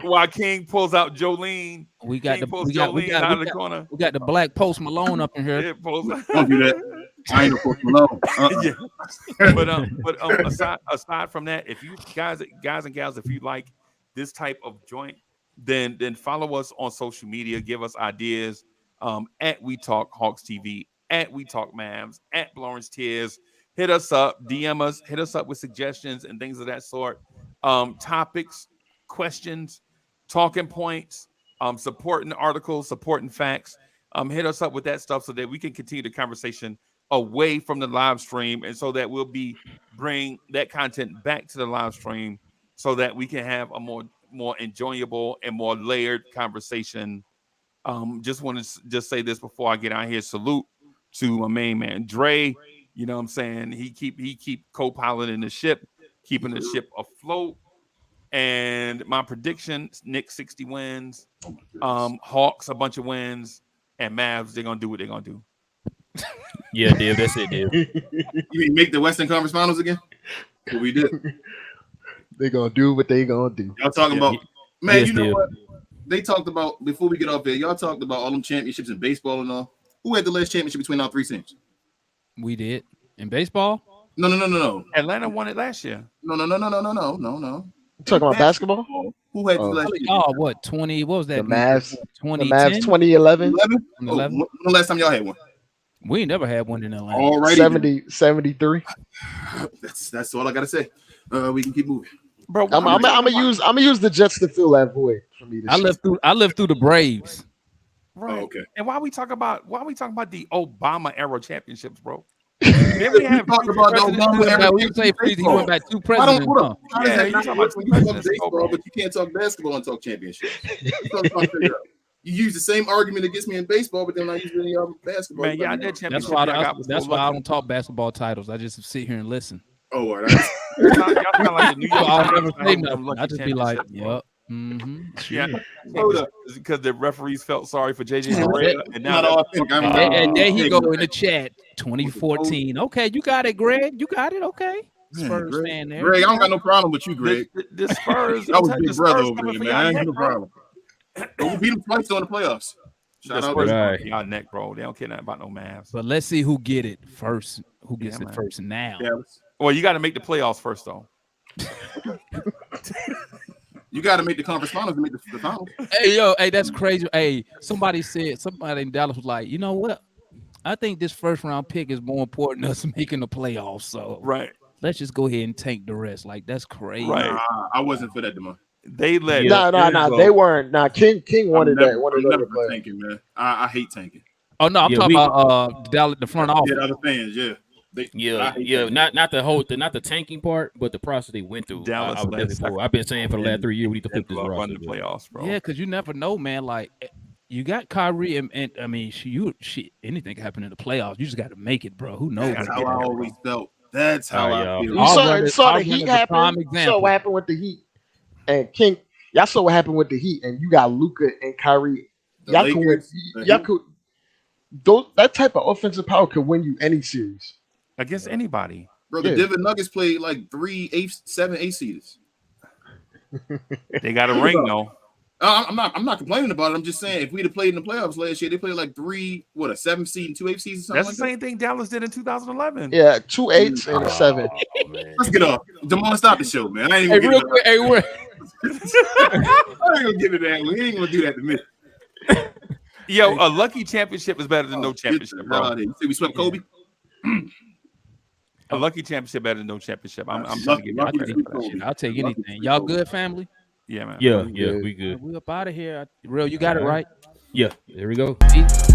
while King pulls out Jolene, we got the corner. We got the Black Post Malone up in here. Don't do that. I ain't no Post Malone. But aside from that, if you guys and gals, if you like this type of joint, then follow us on social media. Give us ideas. At We Talk Hawks TV, at We Talk Mavs, at Lawrence Tears. Hit us up, DM us, hit us up with suggestions and things of that sort. Topics, questions, talking points, supporting articles, supporting facts. Hit us up with that stuff so that we can continue the conversation away from the live stream, and so that we'll bring that content back to the live stream so that we can have a more enjoyable and more layered conversation. Just want to say this before I get out here. Salute to my main man Dre. You know what I'm saying? He keep co-piloting the ship, keeping the ship afloat. And my prediction: Knicks 60 wins, Hawks a bunch of wins, and Mavs they're gonna do what they're gonna do. Yeah, Dave, that's it, Dave. You mean make the Western Conference Finals again? What we did? They gonna do what they gonna do. Y'all talking about man? Yes, you know Dave. what? They talked about before we get off there. Y'all talked about all them championships in baseball and all. Who had the last championship between our 3 teams? We did in baseball. No. Atlanta won it last year. No. You talking about basketball? Who had the last year? Oh, what 20? What was The that? Mavs. The 2010? Mavs 2011. 11? Oh, 11? when the last time y'all had one? We ain't never had one in Atlanta. Alrighty. 73. That's all I gotta say. We can keep moving. Bro, I'm gonna use the Jets to fill that void for me. I lived through the Braves. right. Oh, okay. And why we talking about the Obama era championships, bro? Then we have talk about the Obama era. We say he went back two Why don't presidents. hold Huh? up? How does Yeah, that you not talking work about when you talk presidents, baseball, bro. but you can't talk basketball and talk championships? That's what I'm trying to figure out. You use the same argument against me in baseball, but then I use it in basketball. Man, yeah, that That's championship. why. y'all got was That's so why I lucky. don't talk basketball titles. I just sit here and listen. Oh, all right. Y'all sound like the New So York I'll Times never about say them nothing. lucky I just be like, championships, bro. yep. Yeah, Hold up. because the referees felt sorry for JJ Yeah, Barea, and now Not all I think. And there he Hey, go in the chat. 2014. Okay, you got it, Greg. You got it. Okay. Man, Spurs fan there. Greg, I don't got no problem with you, Greg. the Spurs. That was the big Spurs brother over coming there, for man. y'all I ain't neck, no bro. problem. But we beat them twice in the playoffs. The Shout out Spurs to Right. coming for y'all neck, bro. They don't care nothing about no Mavs. But let's see who get it first. Who gets Yeah, it man. first now? Dallas. Well, you got to make the playoffs first, though. You got to make the conference finals to make the finals. Hey, that's crazy. Hey, somebody in Dallas was like, you know what? I think this first round pick is more important than us making the playoffs. So Right. let's just go ahead and tank the rest. Like that's crazy. Right. Nah, I wasn't for that, Demar. They let Yeah. No. They weren't. Nah, King wanted that. Wanted I'm to never play. tanking, man. I hate tanking. Oh no, I'm Yeah, talking we- about Dallas, the front office. Yeah, the other fans, yeah. I Yeah, hate yeah, that. not the tanking part, but the process they went through. Dallas I was led definitely for. I've been saying for the last 3 years we need to flip this run roster. the bro. playoffs, bro. Yeah, because you never know, man. Like you got Kyrie, and I mean, anything can happen in the playoffs. You just got to make it, bro. Who knows? That's what how I happen, always bro. felt. That's how Alright, I y'all. feel. You I'll saw, run it- saw I'll the run Heat it as a prime happen. example. Saw what happened with the Heat and King. Y'all saw what happened with the Heat, and you got Luka and Kyrie. The Y'all could win. Lakers, the Y'all Heat. could. That type of offensive power could win you any series. Against anybody. Bro, the Yeah. Denver Nuggets played like 7 8 seeders. They got a ring, though. I'm not complaining about it. I'm just saying if we'd have played in the playoffs last year, they played like a 7 seed and 2 8 seeds or something. That's the same thing Dallas did in 2011. Yeah, 2 8s and a 7. Oh, man. Let's get off. Demar, stop the show, man. I ain't Hey, even real gonna quick, hey, I ain't gonna give it that way. He ain't gonna do that to me. Yo, a lucky championship is better than no Get championship, the hell bro. out of here. You see, we swept Kobe. A lucky championship better than no championship. I'm trying to Lucky- give you lucky credit to for that Kobe. shit. I'll take Lucky anything. for Y'all Kobe. good, family? Yeah, man. Yeah, We yeah, good. we good. We up out of here. Real, you got it All right. Yeah, there we go. Peace.